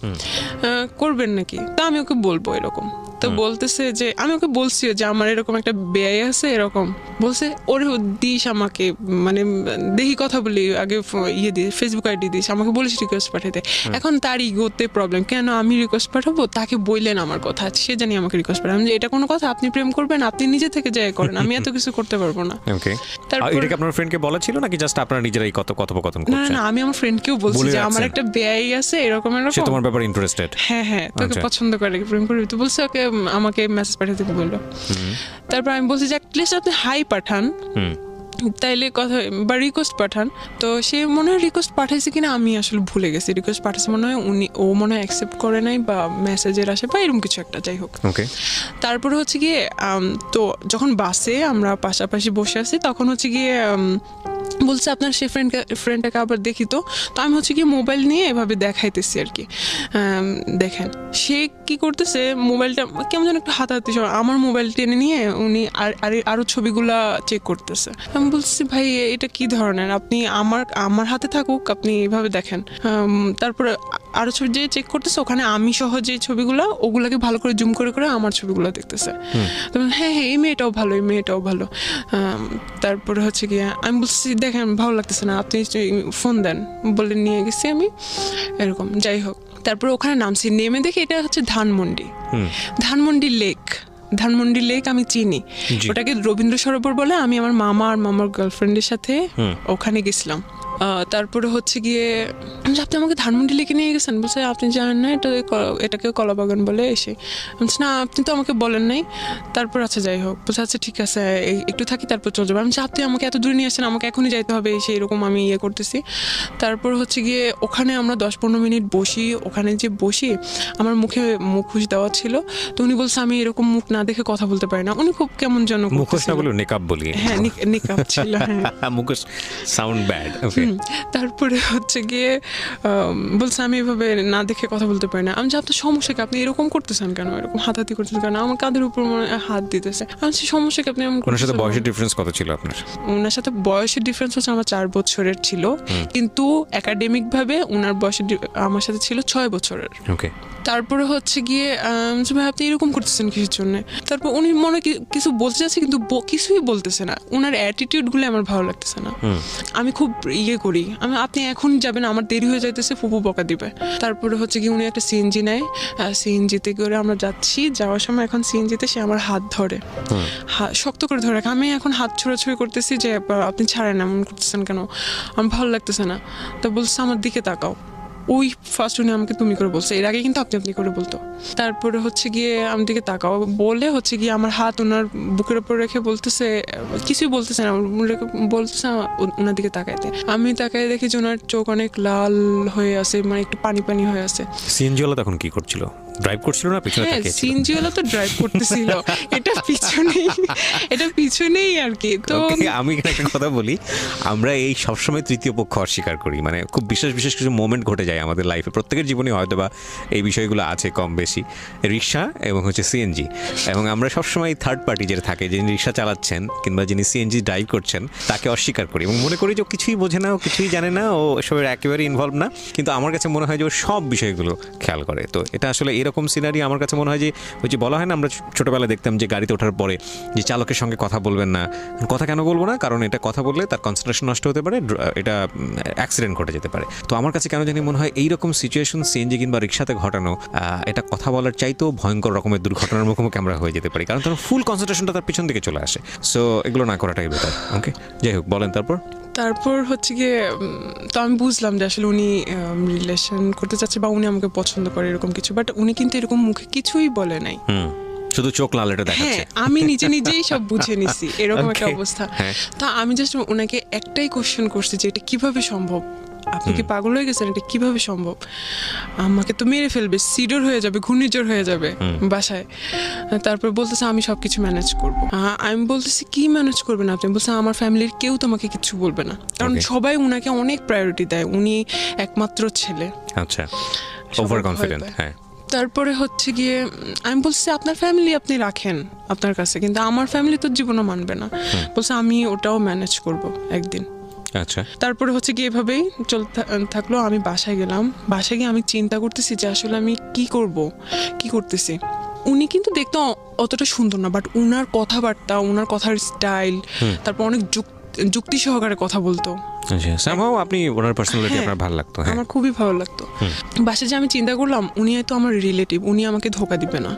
করবেন নাকি, তা আমি ওকে বলবো এরকম। তো বলতেছে যে আমি ওকে বলছি যে আমার এরকম একটা বেআই আছে, এরকম বলছে, ওরে দিস আমাকে, মানে দেখি কথা বলি আগে, ইয়ে দিস ফেসবুক আইডি দিস, আমাকে বলিস রিকোয়েস্ট পাঠাতে। এখন তার ইগোতে প্রবলেম, কেন আমি রিকোয়েস্ট পাঠাবো? তাকে বললেন আমার কথা, সে জানি আমাকে রিকোয়েস্ট পাঠাবো, যে এটা কোনো কথা? আপনি প্রেম করবেন আপনি নিজে থেকে যাই করেন, আমি এত কিছু করতে পারবো না। ওকে, এটা কি আপনার ফ্রেন্ডকে বলা ছিল নাকি জাস্ট আপনারা নিজেরাই কথোপকথন করছেন? না, আমি আমার ফ্রেন্ডকেও বলছি যে আমার একটা বেআই আছে, এরকম এরকম, সে তোমার ব্যাপারে ইন্টারেস্টেড। হ্যাঁ, তোকে পছন্দ করে, প্রেম করবি। তো বলছে ওকে আমাকে মেসেজ পাঠাতে বললো। তারপর আমি বলছি যে অ্যাটলিস্ট আপনি হাই পাঠান, তাইলে কথা বা রিকোয়েস্ট পাঠান। তো সে মনে হয় রিকোয়েস্ট পাঠাইছে কিনা আমি আসলে ভুলে গেছি, রিকোয়েস্ট পাঠাইছে মনে হয়, ও মনে হয় অ্যাকসেপ্ট করে নাই, বা মেসেজের আসে বা এরকম কিছু একটা, যাই হোক। তারপরে হচ্ছে গিয়ে তো যখন বাসে আমরা পাশাপাশি বসে আছি, তখন হচ্ছে গিয়ে বলছে আপনার সে ফ্রেন্ডটাকে আবার দেখি। তো আমি হচ্ছে গিয়ে মোবাইল নিয়ে এভাবে দেখাইতেছি আর কি, দেখেন সে কি করতেছে, মোবাইলটা কেমন যেন একটু হাতাহাতি, আমার মোবাইল টেনে নিয়ে উনি আরো ছবিগুলা চেক করতেছে। আমি বলছি ভাই এটা কি ধরনের, আপনি আমার হাতে থাকুক, আপনি এইভাবে দেখেন। তারপরে আরো ছবি যে চেক করতেছে, ওখানে আমি সহ যে ছবিগুলো, ওগুলাকে ভালো করে জুম করে আমার ছবিগুলো দেখতেছে। হ্যাঁ এই মেয়েটাও ভালো। তারপরে হচ্ছে গিয়ে আমি বলছি দেখেন ভালো লাগতেছে না, আপনি ফোন দেন, বলে নিয়ে গেছি আমি, এরকম, যাই হোক। তারপরে ওখানে নামছি, নেমে দেখি এটা হচ্ছে ধানমন্ডি লেক আমি চিনি, ওটাকে রবীন্দ্র সরোবর বলে। আমি আমার মামা আর মামার গার্লফ্রেন্ডের সাথে ওখানে গেছিলাম। তারপরে হচ্ছে গিয়ে আপনি আমাকে ধানমন্ডি লেকে নিয়ে গেছেন, বলছে আপনি জানেন না এটাকে কলাবাগান বলে। এসে বলছি না আপনি তো আমাকে বলেন নাই। তারপর আচ্ছা যাই হোক, বলছে আচ্ছা ঠিক আছে একটু থাকি তারপর চলে যাবো। আমি আপনি আমাকে এত দূরে নিয়ে আসেন, আমাকে এখনই যাইতে হবে, এসে এরকম আমি ইয়ে করতেছি। তারপর হচ্ছে গিয়ে ওখানে আমরা 10-15 মিনিট বসি। ওখানে যে বসি আমার মুখে মুখোশ দেওয়া ছিল, তো উনি বলছে আমি এরকম মুখ না দেখে কথা বলতে পারি না। উনি খুব কেমন যেন, মুখোশ না বলে নেকাব বলি। হ্যাঁ নেকাব ছিল, মুখোশ সাউন্ড ব্যাড। তারপরে হচ্ছে গিয়ে বলছে আমি এভাবে না দেখে কথা বলতে পারি না। আমি যে আপনার সমস্যা কি, আপনি এরকম করতেছেন কেন, এরকম হাতাহাতি করতেছেন কেন, আমার কাঁধের উপর হাত দিতেছে। আমি সমস্যা কি, আপনি এমন করতেছেন। ওনার সাথে বয়সের ডিফারেন্স কত ছিল আপনার? ওনার সাথে বয়সের ডিফারেন্স হচ্ছে আমার 4 বছরের ছিল, কিন্তু একাডেমিক ভাবে ওনার বয়সের আমার সাথে ছিল 6 বছরের। ওকে। তারপরে হচ্ছে গিয়ে যে ভাই আপনি এরকম করতেছেন কিসের জন্য। তারপর উনি মনে কিছু বলতে চাচ্ছে কিন্তু কিছুই বলতেছে না, ওনার অ্যাটিটিউডগুলো আমার ভালো লাগতেছে না। আমি খুব করি, আপনি এখন যাবেন, আমার দেরি হয়ে যাইতেছে, ফুপু বকা দিবে। তারপরে হচ্ছে কি উনি একটা সিএনজি নেয়, সিএনজিতে করে আমরা যাচ্ছি, যাওয়ার সময় এখন সিএনজিতে সে আমার হাত ধরে, শক্ত করে ধরে রাখে। আমি এখন হাত ছোড়াছুড়ি করতেছি যে আপনি ছাড়েন, এমন করতেছেন কেন, আমার ভালো লাগতেছে না। তো বলছে আমার দিকে তাকাও। ওই ফার্স্ট উনি আমাকে তুমি করে বলছে, এর আগে কিন্তু আপনি করে বলতো। তারপরে হচ্ছে গিয়ে আমার দিকে তাকাও বলে হচ্ছে গিয়ে আমার হাত ওনার বুকের উপর রেখে বলতেছে, কিছুই বলতেছে না, বলতেছে ওনার দিকে তাকাইতে। আমি তাকাই দেখি যে ওনার চোখ অনেক লাল হয়ে আছে, মানে একটু পানি পানি হয়ে আছে। সিএনজিওয়ালা তখন কি করছিল, ড্রাইভ করছিল না পিছনে তাকিয়ে ছিল? সিএনজিওয়ালা তো ড্রাইভ করতেছিল, এটা পিছনেই আর কি। তো আমি একটা কথা বলি, আমরা এই সবসময় তৃতীয় পক্ষ অস্বীকার করি, মানে খুব বিশেষ কিছু মোমেন্ট ঘটে যায় আমাদের লাইফে, প্রত্যেকের জীবনে হয়তো বা এই বিষয়গুলো আছে কম বেশি, রিক্সা এবং হচ্ছে সিএনজি, এবং আমরা সবসময় থার্ড পার্টি যেটা থাকে, যিনি রিক্সা চালাচ্ছেন কিংবা যিনি সিএনজি ড্রাইভ করছেন তাকে অস্বীকার করি এবং মনে করি যে ও কিছুই বোঝে না, ও কিছুই জানে না, ও এসবের একেবারে ইনভলভ না। কিন্তু আমার কাছে মনে হয় যে ও সব বিষয়গুলো খেয়াল করে। তো এটা আসলে এরকম সিনারি আমার কাছে মনে হয় যে ওই যে বলা হয় না, আমরা ছোটবেলায় দেখতাম যে গাড়িতে ওঠার পরে যে চালকের সঙ্গে কথা বলবেন না। কথা কেন বলবো না? কারণ এটা কথা বললে তার কনসেন্ট্রেশন নষ্ট হতে পারে, এটা অ্যাক্সিডেন্ট ঘটে যেতে পারে। তো আমার কাছে কেন জানি মনে হয় এইরকম সিচুয়েশন সিএনজি কিংবা রিক্সাতে ঘটানো, এটা কথা বলার চাইতেও ভয়ঙ্কর রকমের দুর্ঘটনার মুখোমুখি আমরা হয়ে যেতে পারি, কারণ তখন ফুল কনসেন্ট্রেশনটা তার পিছন দিকে চলে আসে। সো এগুলো না করাটাই বেটার। ওকে, যাই হোক, বলেন তারপর হচ্ছে গিয়ে তো আমি বুঝলাম যে আসলে উনি রিলেশন করতে চাচ্ছে বা উনি আমাকে পছন্দ করে এরকম কিছু, বাট উনি কিন্তু এরকম মুখে কিছুই বলে নাই, শুধু চোখ লাল এটা দেখাচ্ছে। আমি নিজেই সব বুঝে নিছি এরকম একটা অবস্থা। তা আমি জাস্ট ওনাকে একটাই কোশ্চেন করছি যে এটা কিভাবে সম্ভব, আপনি কি পাগল হয়ে গেছেন, এটা কিভাবে সম্ভব, আমাকে তো মেরে ফেলবে, সিডর হয়ে যাবে, ঘূর্ণিঝড় হয়ে যাবে বাসায়। তারপর বলতেছে আমি সবকিছু ম্যানেজ করবো। আমি বলতেছি কি ম্যানেজ করবেন আপনি? বলছে আমার ফ্যামিলির কেউ তোমাকে কিছু বলবে না, কারণ সবাই উনাকে অনেক প্রায়োরিটি দেয়, উনি একমাত্র ছেলে। আচ্ছা, ওভার কনফিডেন্ট। হ্যাঁ। তারপরে হচ্ছে গিয়ে আমি বলছি আপনার ফ্যামিলি আপনি রাখেন আপনার কাছে, কিন্তু আমার ফ্যামিলি তো জীবনও মানবে না। বলছে আমি ওটাও ম্যানেজ করব একদিন। আচ্ছা, তারপরে হচ্ছে গিয়ে এভাবেই চলতে থাকলো। আমি বাসায় গেলাম, বাসায় গিয়ে আমি চিন্তা করতেছি যে আসলে আমি কি করতেছি। উনি কিন্তু দেখতে অতটা সুন্দর না, বাট উনার কথাবার্তা, উনার কথার স্টাইল, তারপর অনেক যুক্তি সহকারে কথা বলতো। আপনি ওনার পার্সোনালিটি আপনার ভালো লাগতো? আমার খুবই ভালো লাগতো। বাসায় যে আমি চিন্তা করলাম উনি হয়তো আমার রিলেটিভ, উনি আমাকে ধোকা দিবে না,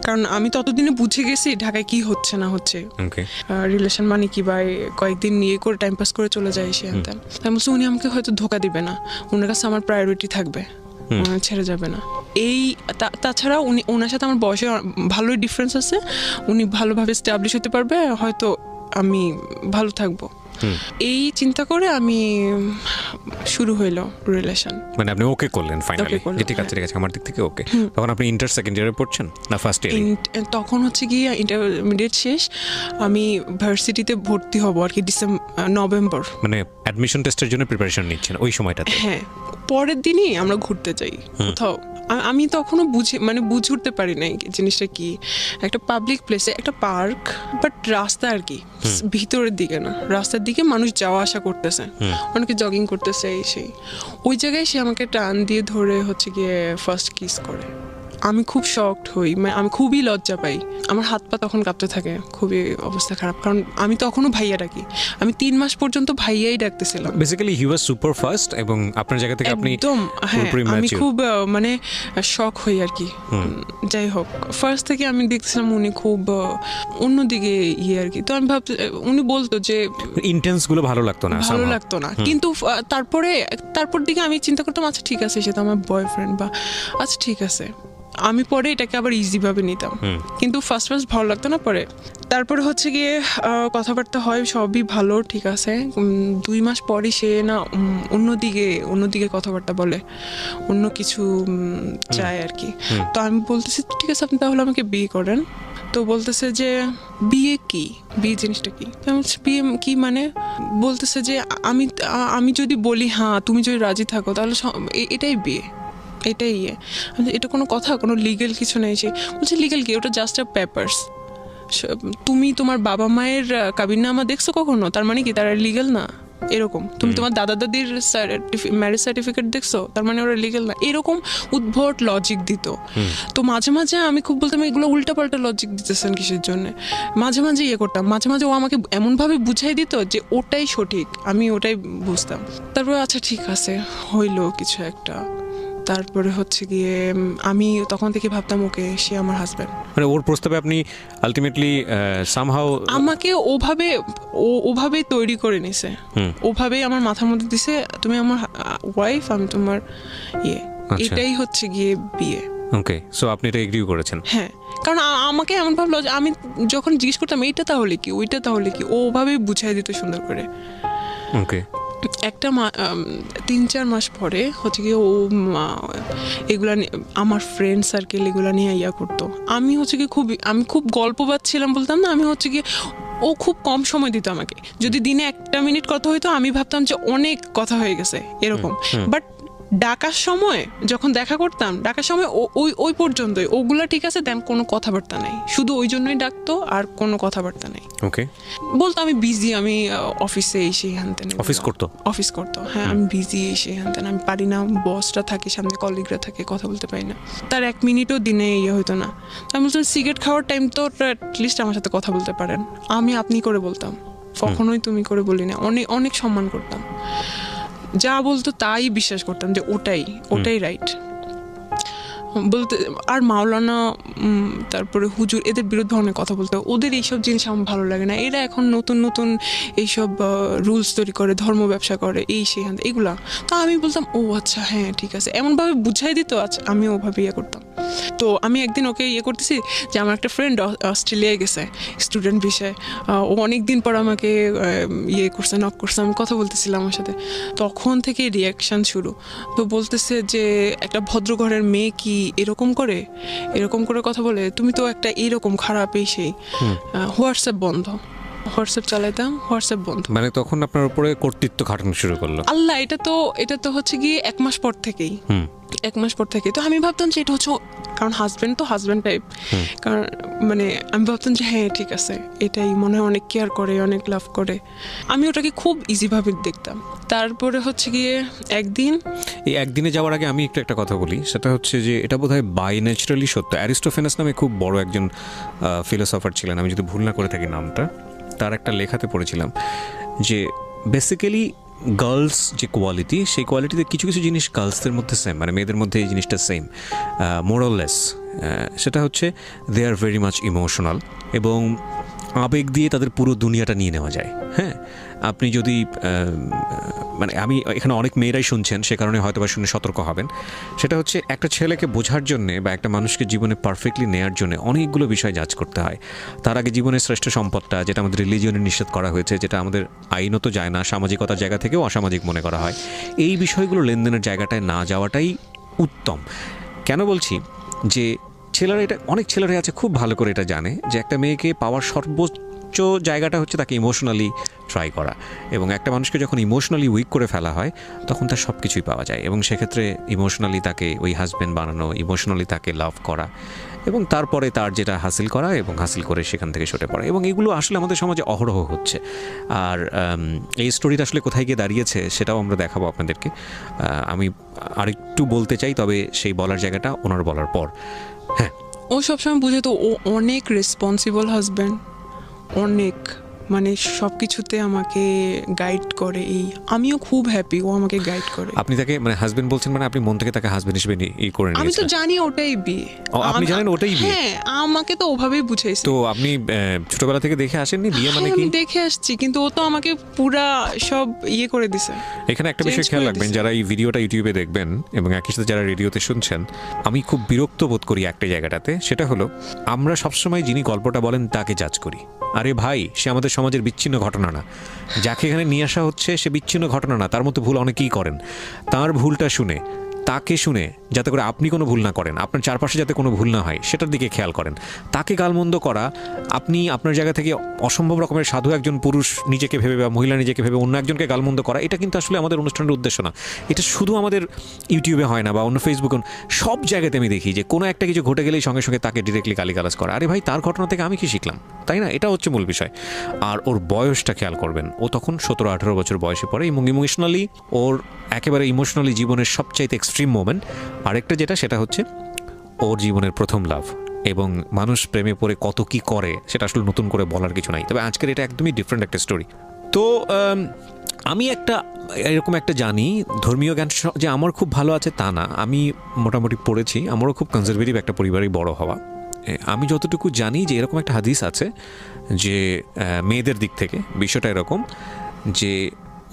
কারণ আমি ততদিনে বুঝে গেছি ঢাকায় কি হচ্ছে না হচ্ছে, রিলেশন মানে কি, বা কয়েকদিন নিয়ে করে টাইম পাস করে চলে যায় এসে। আমি বলছি উনি আমাকে হয়তো ধোকা দিবে না, ওনার কাছে আমার প্রায়োরিটি থাকবে, ছেড়ে যাবে না। এই তাছাড়া ওনার সাথে আমার বয়সে ভালোই ডিফারেন্স আছে, উনি ভালোভাবে এস্টাবলিশ হতে পারবে, হয়তো আমি ভালো থাকবো। এই চিন্তা করে আমি শুরু হইলো রিলেশন। মানে আপনি ওকে করলেন ফাইনালি? ঠিক আছে আমার দিক থেকে ওকে। তখন আপনি ইন্টার সেকেন্ড ইয়ারে পড়ছেন না ফার্স্ট ইয়ারে? তখন হচ্ছে গিয়ে ইন্টারমিডিয়েট শেষ, আমি ভার্সিটিতে ভর্তি হব আর কি নভেম্বর। মানে অ্যাডমিশন টেস্টের জন্য প্রিপারেশন নিচ্ছেন ওই সময়টাতে? হ্যাঁ, পরের দিনই আমরা ঘুরতে যাই কোথাও। আমি তখনও বুঝে উঠতে পারি নাই জিনিসটা কি, একটা পাবলিক প্লেসে, একটা পার্ক, বাট রাস্তা আর কি, ভিতরের দিকে না, রাস্তার দিকে মানুষ যাওয়া আসা করতেছে, অনেকে জগিং করতেছে, সেই ওই জায়গায় সে আমাকে টান দিয়ে ধরে হচ্ছে গিয়ে ফার্স্ট কিস করে। আমি খুব শকড হই, মানে আমি খুবই লজ্জা পাই, আমার হাত পা তখন কাঁপতে থাকে, খুবই অবস্থা খারাপ, কারণ আমি তখনও ভাইয়া ডাকি, আমি 3 মাস পর্যন্ত ভাইয়াই ডাকতেছিলাম। Basically he was super fast, এবং আপনার জায়গা থেকে আপনি একদম, হ্যাঁ, আমি খুব মানে শক হই আর কি। যাই হোক, ফার্স্ট থেকে আমি দেখছিলাম উনি খুব অন্যদিকে আর কি, তো আমি ভাবছি উনি বলতো যে ইন্টেন্স গুলো ভালো লাগতো না, কিন্তু তারপর দিকে আমি চিন্তা করতাম আচ্ছা ঠিক আছে, সে তো আমার বয়ফ্রেন্ড, বা আচ্ছা ঠিক আছে, আমি পরে এটাকে আবার ইজি ভাবে নিতাম, কিন্তু ফার্স্ট ভালো লাগতো না। তারপরে হচ্ছে গিয়ে কথাবার্তা হয়, সবই ভালো ঠিক আছে। 2 মাস পরে সে না অন্যদিকে কথাবার্তা বলে, অন্য কিছু চায় আর কি। তো আমি বলতেছি ঠিক আছে আপনি তাহলে আমাকে বিয়ে করেন। তো বলতেছে যে বিয়ে জিনিসটা কি? বিয়ে কি মানে? বলতেছে যে আমি যদি বলি হ্যাঁ, তুমি যদি রাজি থাকো, তাহলে এটাই বিয়ে, এটাই এটা কোনো কথা, কোনো লিগেল কিছু নেই। সে বলছে লিগেল কি, ওটা জাস্ট আ পেপারস। তুমি তোমার বাবা মায়ের কাবিননামা দেখছো কখনো? তার মানে কি তারা লিগেল না? এরকম, তুমি তোমার দাদা দাদির ম্যারেজ সার্টিফিকেট দেখছো, তার মানে ওরা লিগেল না, এরকম উদ্ভট লজিক দিত। তো মাঝে মাঝে আমি খুব বলতাম এগুলো উল্টাপাল্টা লজিক দিতেছেন কিসের জন্য, মাঝে মাঝে ইয়ে করতাম, মাঝে মাঝে ও আমাকে এমনভাবে বুঝাই দিত যে ওটাই সঠিক, আমি ওটাই বুঝতাম। তারপরে আচ্ছা ঠিক আছে, হইলো কিছু একটা। তারপরে হচ্ছে গিয়ে আমি তখন থেকে ভাবতাম ওকে, সে আমার হাজব্যান্ড। মানে ওর প্রস্তাবে আপনি আলটিমেটলি সামহাউ আমাকে ওভাবেই তৈরি করে নিছে, ওভাবেই আমার মাথার মধ্যে দিছে তুমি আমার ওয়াইফ, আমি তোমার ইয়ে, এটাই হচ্ছে গিয়ে বিয়ে। ওকে, সো আপনি এটা এগ্রিও করেছেন? হ্যাঁ, কারণ আমাকে এমন ভাবলো যে আমি যখন জিজ্ঞেস করতাম এইটা তাহলে কি, ওইটা তাহলে কি, ও ওভাবেই বুঝাই দিত সুন্দর করে। ওকে, একটা 3-4 মাস পরে হচ্ছে গিয়ে ও এগুলা আমার ফ্রেন্ড সার্কেল এগুলা নিয়ে ইয়া করতো। আমি হচ্ছে কি আমি খুব গল্প পাচ্ছিলাম, বলতাম না, আমি হচ্ছে গিয়ে ও খুব কম সময় দিত আমাকে। যদি দিনে 1 মিনিট কথা হইতো আমি ভাবতাম যে অনেক কথা হয়ে গেছে এরকম, বাট ডাকার সময় যখন দেখা করতাম, ডাকার সময় ওই পর্যন্তই, ওগুলা ঠিক আছে, দেন কোনো কথাবার্তা নাই, শুধু ওই জন্যই ডাকতো আর কোনো কথাবার্তা নাই। ওকে, বলতো আমি বিজি, আমি অফিসে এসে হ্যানতেন, অফিস করতো, হ্যাঁ আমি বিজি এসে হ্যানতেন, আমি পারি না, বসরা থাকে সামনে, কলিগরা থাকে, কথা বলতে পারি না। তার 1 মিনিটও দিনে ইয়ে হইতো না। আমি বলতাম সিগারেট খাওয়ার টাইম তো অ্যাটলিস্ট আমার সাথে কথা বলতে পারেন, আমি আপনি করে বলতাম, কখনোই তুমি করে বলি না, অনেক অনেক সম্মান করতাম, যা বলতো তাই বিশ্বাস করতাম যে ওটাই রাইট বলতে। আর মাওলানা তারপরে হুজুর এদের বিরুদ্ধে অনেক কথা বলতে, ওদের এইসব জিনিস আমার ভালো লাগে না। এরা এখন নতুন নতুন এইসব রুলস তৈরি করে, ধর্ম ব্যবসা করে, এই সেখান এগুলা। তো আমি বলতাম ও আচ্ছা হ্যাঁ ঠিক আছে, এমনভাবে বুঝাই দিত, আচ্ছা আমি ওভাবে ইয়ে করতাম। তো আমি একদিন ওকে ইয়ে করতেছি যে আমার একটা ফ্রেন্ড অস্ট্রেলিয়ায় গেছে স্টুডেন্ট বিষয়ে, ও অনেক দিন পর আমাকে ইয়ে করছে, নক করছে, আমি কথা বলতেছিলাম আমার সাথে, তখন থেকে রিয়াকশান শুরু। তো বলতেছে যে একটা ভদ্রঘরের মেয়ে কি এরকম করে কথা বলে, তুমি তো একটা এরকম খারাপ, এই সেই। হোয়াটসঅ্যাপ বন্ধ, হোয়াটসঅ্যাপ চালাইতাম, হোয়াটসঅ্যাপ বন্ধ। মানে তখন আপনার উপরে কর্তৃত্ব খাটানো শুরু করলো? আল্লাহ, এটা তো হচ্ছে গিয়ে 1 মাস পর থেকেই, 1 মাস পর থেকে। তো আমি ভাবতাম যে এটা হচ্ছে, কারণ হাজব্যান্ড টাইপ, কারণ মানে আমি ভাবতাম যে হ্যাঁ ঠিক আছে, এটাই মনে হয় অনেক কেয়ার করে, অনেক লাভ করে, আমি ওটাকে খুব ইজিভাবে দেখতাম। তারপরে হচ্ছে গিয়ে একদিনে যাওয়ার আগে আমি একটা কথা বলি, সেটা হচ্ছে যে এটা বোধহয় বাই ন্যাচারালি সত্য। অ্যারিস্টোফেনাস নামে খুব বড় একজন ফিলোসফার ছিলেন, আমি যদি ভুল না করে থাকি নামটা, তার একটা লেখাতে পড়েছিলাম যে বেসিক্যালি গার্লস যে কোয়ালিটি, সেই কোয়ালিটিতে কিছু কিছু জিনিস গার্লসদের মধ্যে সেম, মানে মেয়েদের মধ্যে এই জিনিসটা সেম, মোরাললেস। সেটা হচ্ছে দে আর ভেরি মাচ ইমোশনাল, এবং আবেগ দিয়ে তাদের পুরো দুনিয়াটা নিয়ে নেওয়া যায়। হ্যাঁ, আপনি যদি মানে আমি এখানে অনেক মেয়েরাই শুনছেন, সে কারণে হয়তো বা শুনে সতর্ক হবেন। সেটা হচ্ছে একটা ছেলেকে বোঝার জন্যে বা একটা মানুষকে জীবনে পারফেক্টলি নেওয়ার জন্য অনেকগুলো বিষয় যাচ করতে হয়। তার আগে জীবনের শ্রেষ্ঠ সম্পদটা, যেটা আমাদের রিলিজিয়নে নিষেধ করা হয়েছে, যেটা আমাদের আইনত যায় না, সামাজিকতার জায়গা থেকেও অসামাজিক মনে করা হয়, এই বিষয়গুলো লেনদেনের জায়গাটায় না যাওয়াটাই উত্তম। কেন বলছি যে অনেক ছেলেরা আছে খুব ভালো করে এটা জানে যে একটা মেয়েকে পাওয়ার সর্বোচ্চ জায়গাটা হচ্ছে তাকে ইমোশনালি ট্রাই করা, এবং একটা মানুষকে যখন ইমোশনালি উইক করে ফেলা হয় তখন তার সব কিছুই পাওয়া যায়, এবং সেক্ষেত্রে ইমোশনালি তাকে ওই হাজব্যান্ড বানানো, ইমোশনালি তাকে লাভ করা, এবং তারপরে তার যেটা হাসিল করা, এবং হাসিল করে সেখান থেকে সরে পড়া, এবং এগুলো আসলে আমাদের সমাজে অহরহ হচ্ছে। আর এই স্টোরিটা আসলে কোথায় গিয়ে দাঁড়িয়েছে সেটাও আমরা দেখাবো আপনাদেরকে। আমি আরেকটু বলতে চাই, তবে সেই বলার জায়গাটা ওনার বলার পর। হ্যাঁ, ও সবসময় বুঝে তো, ও অনেক রেসপন্সিবল হাজব্যান্ড, অনেক, মানে সব কিছুতে আমাকে গাইড করে। আমিও খুব হ্যাপি ও আমাকে গাইড করে। আপনি তাকে মানে হাজবেন্ড বলছেন, মানে আপনি মন থেকে তাকে হাজবেন্ড হিসেবে করে নিয়েছেন? আমি তো জানি ওটাই বিয়ে। আপনি জানেন ওটাই বিয়ে? হ্যাঁ, আমাকে তো ওভাবেই বুঝাইছে। তো আপনি ছোটবেলা থেকে দেখে আসেননি বিয়ে মানে কি? আমি দেখে আসছি, কিন্তু ও তো আমাকে পুরা সব করে দিছে। এখানে একটা বিষয় খেয়াল রাখবেন, যারা এই ভিডিওটা ইউটিউবে দেখবেন এবং একই সাথে যারা রেডিওতে শুনছেন, আমি খুব বিরক্ত বোধ করি একটা জায়গাটাতে, সেটা হলো আমরা সবসময় যিনি গল্পটা বলেন তাকে জাজ করি। আরে ভাই, সে আমাদের সমাজের বিচ্ছিন্ন ঘটনা না, যাকে এখানে নিয়ে আসা হচ্ছে সে বিচ্ছিন্ন ঘটনা না, তার মতো ভুল অনেকেই করেন। তার ভুলটা শুনে তাকে শুনে যাতে করে আপনি কোনো ভুল না করেন, আপনার চারপাশে যাতে কোনো ভুল না হয় সেটার দিকে খেয়াল করেন। তাকে গালমন্দ করা, আপনি আপনার জায়গা থেকে অসম্ভব রকমের সাধু একজন পুরুষ নিজেকে ভেবে বা মহিলা নিজেকে ভেবে অন্য একজনকে গালমন্দ করা, এটা কিন্তু আসলে আমাদের অনুষ্ঠানের উদ্দেশ্য না। এটা শুধু আমাদের ইউটিউবে হয় না বা অন্য ফেসবুকে, সব জায়গাতে আমি দেখি যে কোনো একটা কিছু ঘটে গেলেই সঙ্গে সঙ্গে তাকে ডিরেক্টলি গালিগালাজ করা। আরে ভাই, তার ঘটনা থেকে আমি কি শিখলাম, তাই না? এটা হচ্ছে মূল বিষয়। আর ওর বয়সটা খেয়াল করবেন, ও তখন 17-18 বছর বয়সে পড়ে এবং ইমোশনালি ওর একেবারে ইমোশনালি জীবনের সবচাইতে এক্সট্রিম মোমেন্ট। আরেকটা যেটা, সেটা হচ্ছে ওর জীবনের প্রথম লাভ, এবং মানুষ প্রেমে পড়ে কত কি করে সেটা আসলে নতুন করে বলার কিছু নাই। তবে আজকের এটা একদমই ডিফারেন্ট একটা স্টোরি। তো আমি এরকম একটা জানি, ধর্মীয় জ্ঞান যে আমার খুব ভালো আছে তা না, আমি মোটামুটি পড়েছি, আমারও খুব কনজারভেটিভ একটা পরিবারেই বড় হওয়া। আমি যতটুকু জানি যে এরকম একটা হাদিস আছে যে মেয়েদের দিক থেকে বিষয়টা এরকম যে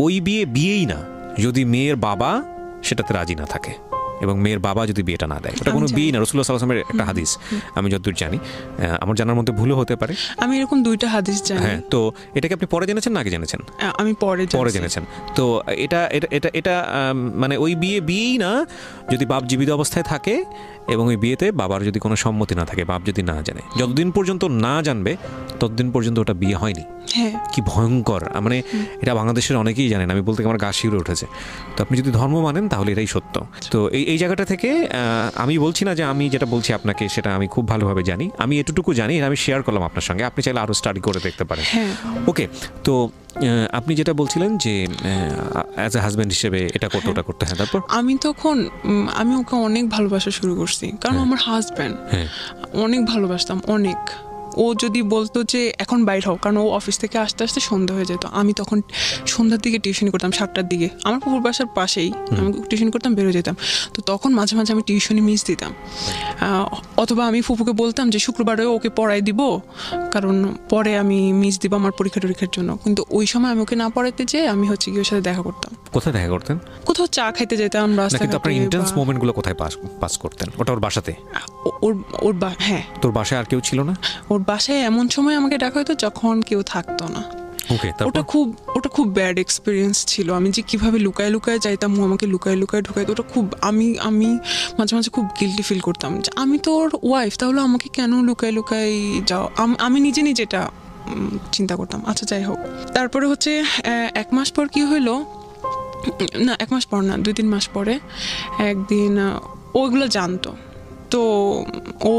ওই বিয়েই না যদি মেয়ের বাবা সেটাতে রাজি না থাকে এবং মেয়ের বাবা যদি বিয়েটা না দেয়, ওটা কোনো বিয়ে না। রাসূলুল্লাহ সাল্লাল্লাহু আলাইহি ওয়াসাল্লামের একটা হাদিস, আমি যতদূর জানি, আমার জানার মধ্যে ভুলও হতে পারে। আমি এরকম 2টা হাদিস জানি। হ্যাঁ, তো এটাকে আপনি পরে জেনেছেন না আগে জেনেছেন? আমি পরে জেনেছেন। তো এটা মানে ওই বিয়েই না যদি বাপ জীবিত অবস্থায় থাকে এবং ওই বিয়েতে বাবার যদি কোনো সম্মতি না থাকে, বাপ যদি না জানে, যতদিন পর্যন্ত না জানবে ততদিন পর্যন্ত ওটা বিয়ে হয়নি। হ্যাঁ, কি ভয়ঙ্কর! মানে এটা বাংলাদেশের অনেকেই জানেন, আমি বলতে আমার গা শিউরে উঠেছে। তো আপনি যদি ধর্ম মানেন তাহলে এটাই সত্য। তো এই জায়গাটা থেকে আমি বলছি না যে আমি যেটা বলছি আপনাকে সেটা আমি খুব ভালোভাবে জানি, আমি এতটুকু জানি, আমি শেয়ার করলাম আপনার সঙ্গে, আপনি চাইলে আরও স্টাডি করে দেখতে পারেন। ওকে, তো আপনি যেটা বলছিলেন যে অ্যাজ এ হাজব্যান্ড হিসেবে এটা করতে ওটা করতে, হ্যাঁ, তারপর আমি ওকে অনেক ভালোবাসা শুরু করছি, কারণ আমার হাজব্যান্ড, অনেক ভালোবাসতাম, অনেক। ও যদি বলতো যে এখন বাইর হও, কারণ ও অফিস থেকে আসতে আসতে সন্ধ্যা হয়ে যেত, আমি তখন সন্ধ্যার দিকে টিউশন করতাম, 7টার দিকে, আমার পুকুর বাসার পাশেই, আমি টিউশন করতাম, বেরো যেতাম। তো তখন মাঝে মাঝে আমি টিউশনি মিস দিতাম, অথবা আমি ফুপুকে বলতাম যে শুক্রবারে ওকে পড়াই দিব, কারণ পরে আমি মিস দিব আমার পরীক্ষার জন্য। কিন্তু ওই সময় আমি ওকে না পড়াইতে যেয়ে আমি হচ্ছে কি ওর সাথে দেখা করতাম। কোথায় দেখা করতেন? কোথাও চা খাইতে যেতাম রাস্তাঘাটে। আপনার ইন্টেন্স মোমেন্টগুলো কোথায় পাস করতেন? ওটা ওর বাসাতে? হ্যাঁ। তোর বাসায় আর কেউ ছিল না? ওর বাসায় এমন সময় আমাকে ডাকা হতো যখন কেউ থাকতো না। ওটা খুব ব্যাড এক্সপিরিয়েন্স ছিল। আমি যে কিভাবে লুকায় লুকায় যাইতাম, ও আমাকে লুকায় লুকায় ঢুকাইতো, ওটা খুব আমি মাঝে মাঝে খুব গিল্টি ফিল করতাম যে আমি তো ওর ওয়াইফ, তাহলে আমাকে কেন লুকায় লুকায় যাও। আমি নিজে এটা চিন্তা করতাম। আচ্ছা, যাই হোক, তারপরে হচ্ছে 1 মাস পর কি হইলো, না 1 মাস পর না, 2-3 মাস পরে একদিন ওইগুলো জানতো। তো ও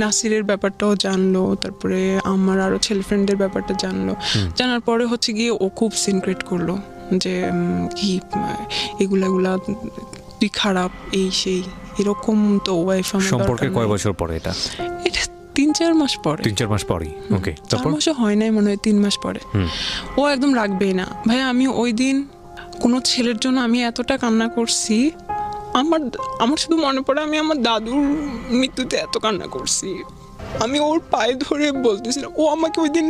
নাসিরের ব্যাপারটাও জানলো, তারপরে আমার আরও ছেলে ফ্রেন্ডদের ব্যাপারটা জানলো। জানার পরে হচ্ছে গিয়ে ও খুব সিনক্রেট করলো যে কি এগুলা তুই খারাপ, এই সেই এরকম। তো ওয়াইফ আমার সম্পর্কে কয় বছর পরে? এটা 3-4 মাস পরে। 3-4 মাস পরেই? ওকে, 4 মাসও হয় নাই মনে হয়, 3 মাস পরে। ও একদম রাখবেই না ভাই। আমি ওই দিন কোনো ছেলের জন্য আমি এতটা কান্না করছি, আমার শুধু মনে পড়ে আমি আমার দাদুর মৃত্যুতে এত কান্না করছি। আমি ওর পায়ে ধরে বলতেছিলাম, ও আমাকে ওই দিন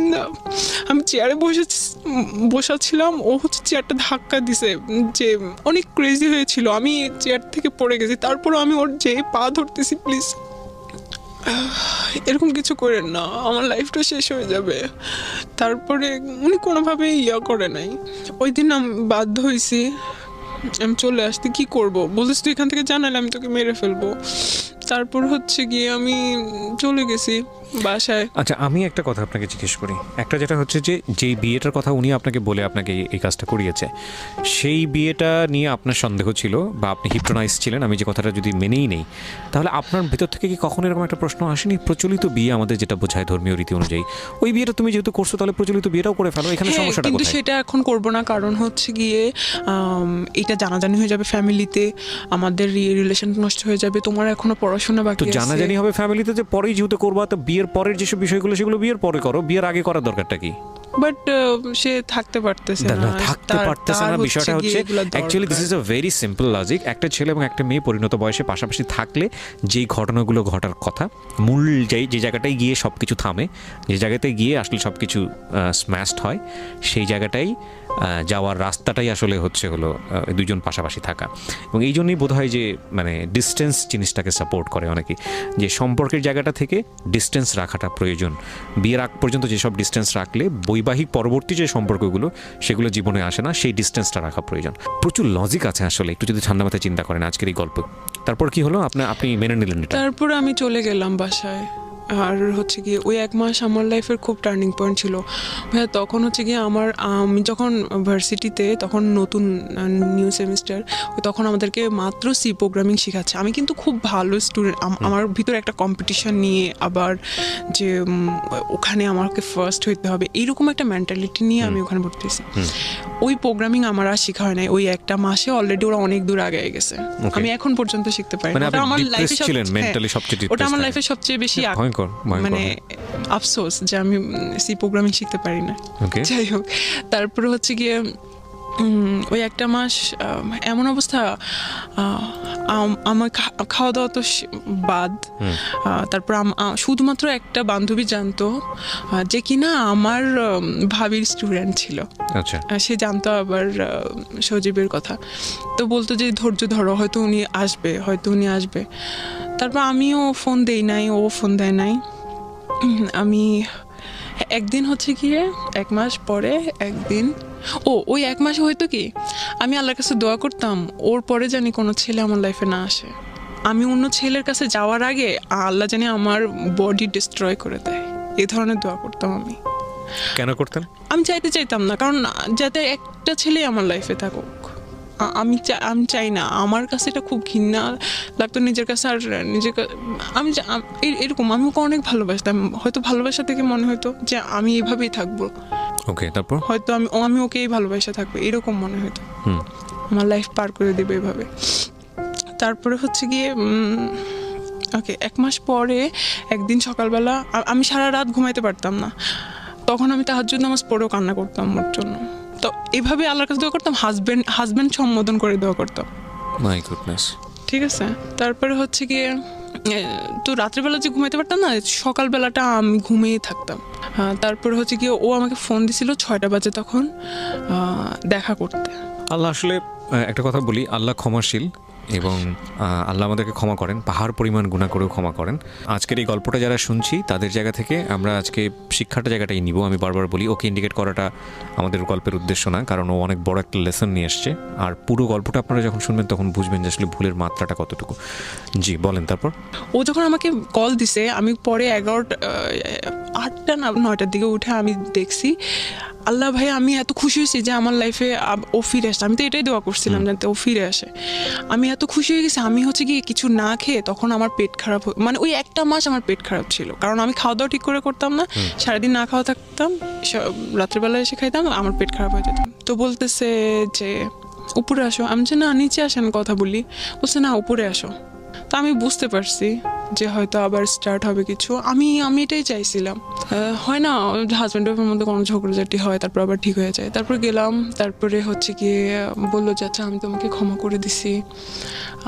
আমি চেয়ারে বসাছিলাম, ও হচ্ছে চেয়ারটা ধাক্কা দিছে, যে অনেক ক্রেজি হয়েছিল, আমি চেয়ার থেকে পড়ে গেছি। তারপরে আমি ওর যে পা ধরতেছি, প্লিজ এরকম কিছু করেন না, আমার লাইফটা শেষ হয়ে যাবে। তারপরে উনি কোনোভাবেই করে নাই। ওই দিন আমি বাধ্য হয়েছি, আমি চলে আসতে। কি করবো, বলতেছি তুই এখান থেকে জানালে আমি তোকে মেরে ফেলবো। তারপর হচ্ছে গিয়ে আমি চলে গেছি বাসায়। আচ্ছা, আমি একটা কথা আপনাকে জিজ্ঞেস করি। একটা যেটা হচ্ছে যে যেই বিয়েটার কথা উনি আপনাকে বলে আপনাকে এই কাজটা করিয়েছে, সেই বিয়েটা নিয়ে আপনার সন্দেহ ছিল বা আপনি হিপনোটাইজ ছিলেন, আমি যে কথাটা যদি মেনেই নেই, তাহলে আপনার ভেতর থেকে কি কখনো এরকম একটা প্রশ্ন আসেনি, প্রচলিত বিয়ে আমাদের যেটা বোঝায় ধর্মীয় রীতি অনুযায়ী, ওই বিয়েটা তুমি যেহেতু করছো তাহলে প্রচলিত বিয়েটাও করে ফেলো, এখানে সমস্যাটা কিন্তু কোথায়? সেটা এখন করবো না, কারণ হচ্ছে গিয়ে এটা জানাজানি হয়ে যাবে ফ্যামিলিতে, আমাদের রিলেশন নষ্ট হয়ে যাবে। তোমার এখনো পড়াশোনা বাকি আছে। তো জানাজানি হবে ফ্যামিলিতে, যে পরেই যেহেতু করবা, তো বিয়ের পরের যেসব বিষয়গুলো সেগুলো বিয়ের পরে করো, বিয়ের আগে করার দরকারটা কি? বাট সে থাকতে পারতেছে না। বিষয়টা হচ্ছে actually this is a very simple logic. একটা ছেলে এবং একটা মেয়ে পরিণত বয়সে পাশাপাশি থাকলে যেই ঘটনাগুলো ঘটার কথা, মূল যে জায়গাটায় গিয়ে সব কিছু থামে, যে জায়গাতে গিয়ে আসলে সব কিছু স্ম্যাশড হয়, সেই জায়গাটাই যাওয়ার রাস্তাটাই আসলে হলো দুজন পাশাপাশি থাকা। এবং এই জন্যই বোধ হয় যে মানে ডিস্টেন্স জিনিসটাকে সাপোর্ট করে অনেকে, যে সম্পর্কের জায়গাটা থেকে ডিস্টেন্স রাখাটা প্রয়োজন। বিয়ের আগ পর্যন্ত যেসব ডিস্টেন্স রাখলে বৈবাহিক পরবর্তী যে সম্পর্কগুলো সেগুলো জীবনে আসে না, সেই ডিস্টেন্সটা রাখা প্রয়োজন। প্রচুর লজিক আছে আসলে, একটু যদি ঠান্ডা মাথায় চিন্তা করেন আজকের এই গল্প। তারপর কি হলো, আপনি মেনে নিলেন এটা? তারপরে আমি চলে গেলাম বাসায়। আর হচ্ছে গিয়ে ওই 1 মাস আমার লাইফের খুব টার্নিং পয়েন্ট ছিল ভাইয়া। তখন হচ্ছে গিয়ে আমি যখন ভার্সিটিতে, তখন নতুন নিউ সেমিস্টার, তখন আমাদেরকে মাত্র সি প্রোগ্রামিং শেখাচ্ছে। আমি কিন্তু খুব ভালো স্টুডেন্ট, আমার ভিতরে একটা কম্পিটিশন নিয়ে, আবার যে ওখানে আমাকে ফার্স্ট হইতে হবে, এইরকম একটা মেন্টালিটি নিয়ে আমি ওখানে ভর্তি হয়েছি। ওই প্রোগ্রামিং আমার আর শেখা হয় নাই। ওই 1 মাসে অলরেডি ওরা অনেক দূর আগে গেছে, আমি এখন পর্যন্ত শিখতে পারি। ওটা আমার লাইফে সবচেয়ে বেশি মানে আফসোস যে আমি সি প্রোগ্রামিং শিখতে পারি না। যাই হোক, তারপরে হচ্ছে গিয়ে ওই 1 মাস এমন অবস্থা, আমার খাওয়া দাওয়া তো বাদ। তারপর শুধুমাত্র একটা বান্ধবী জানতো যে কিনা আমার ভাবির স্টুডেন্ট ছিল। সে জানতো আবার সজীবের কথা, তো বলতো যে ধৈর্য ধরো, হয়তো উনি আসবে। তারপর আমিও ফোন দেই নাই, ও ফোন দেয় নাই। আমি একদিন হচ্ছে গিয়ে 1 মাস পরে একদিন, ওই 1 মাসে হয়তো কি আমি আল্লাহর কাছে দোয়া করতাম ওর পরে জানি কোনো ছেলে আমার লাইফে না আসে। আমি অন্য ছেলের কাছে যাওয়ার আগে আল্লাহ জানি আমার বডি ডিস্ট্রয় করে দেয়, এই ধরনের দোয়া করতাম আমি। কেন করতেন? আমি চাইতাম না, কারণ যাতে একটা ছেলে আমার লাইফে থাকুক, আমি চাই না। আমার কাছে এটা খুব ঘৃণা লাগতো নিজের কাছে। আর আমি এরকম আমি ওকে অনেক ভালোবাসতাম, হয়তো ভালোবাসা থেকে মনে হতো যে আমি এইভাবেই থাকবো। তারপর হয়তো আমি ওকেই ভালোবাসা থাকবো, এরকম মনে হতো। আমার লাইফ পার করে দেবে এভাবে। তারপরে হচ্ছে গিয়ে 1 মাস পরে একদিন সকালবেলা আমি সারা রাত ঘুমাইতে পারতাম না। তখন আমি তাহাজ্জুদ নামাজ পড়েও কান্না করতাম ওর জন্য। তো এভাবে আল্লাহর কাছে দোয়া করতাম, হাজবেন্ড সম্বোধন করে দোয়া করতাম। My goodness. ঠিক আছে, তারপরে হচ্ছে গিয়ে তো রাত্রিবেলা যে ঘুমাইতে পারতাম না, সকালবেলাটা আমি ঘুমিয়েই থাকতাম। তারপরে হচ্ছে গিয়ে ও আমাকে ফোন দিছিল 6টা বাজে, তখন দেখা করতে। আল্লাহ আসলে একটা কথা বলি, আল্লাহ ক্ষমাশীল এবং আল্লাহ আমাদেরকে ক্ষমা করেন, পাহাড় পরিমাণ গুনাহ করেও ক্ষমা করেন। আজকের এই গল্পটা যারা শুনছি তাদের জায়গা থেকে আমরা আজকে শিক্ষাটা জায়গাটাই নিব। আমি বারবার বলি, ওকে ইন্ডিকেট করাটা আমাদের গল্পের উদ্দেশ্য না, কারণ ও অনেক বড় একটা লেসন নিয়ে আসছে। আর পুরো গল্পটা আপনারা যখন শুনবেন তখন বুঝবেন যে আসলে ভুলের মাত্রাটা কতটুকু। জি বলেন। তারপর ও যখন আমাকে কল দিছে, আমি পরে 8টা না 9টার দিকে উঠে আমি দেখছি, আল্লাহ ভাই আমি এত খুশি হয়েছি যে আমার লাইফে ও ফিরে আসছে। আমি তো এটাই দোয়া করছিলাম যাতে ও ফিরে আসে। আমি এত খুশি হয়ে গেছি। আমি হচ্ছে গিয়ে কিছু না খেয়ে, তখন আমার পেট খারাপ, মানে ওই 1 মাস আমার পেট খারাপ ছিল, কারণ আমি খাওয়া দাওয়া ঠিক করে করতাম না, সারাদিন না খাওয়া থাকতাম, রাত্রিবেলা এসে খাইতাম, আমার পেট খারাপ হয়ে যেত। তো বলতেছে যে উপরে আসো। আমি যে না, নিচে আসেন কথা বলি। বলছে না, উপরে আসো। তো আমি বুঝতে পারছি যে হয়তো আবার স্টার্ট হবে কিছু। আমি এটাই চাইছিলাম। হয় না, হাজব্যান্ড ওয়াইফের মধ্যে কোনো ঝগড়াঝাটি হয়, তারপর আবার ঠিক হয়ে যায়। তারপর গেলাম, তারপরে হচ্ছে গিয়ে বললো যে আচ্ছা আমি তোমাকে ক্ষমা করে দিছি,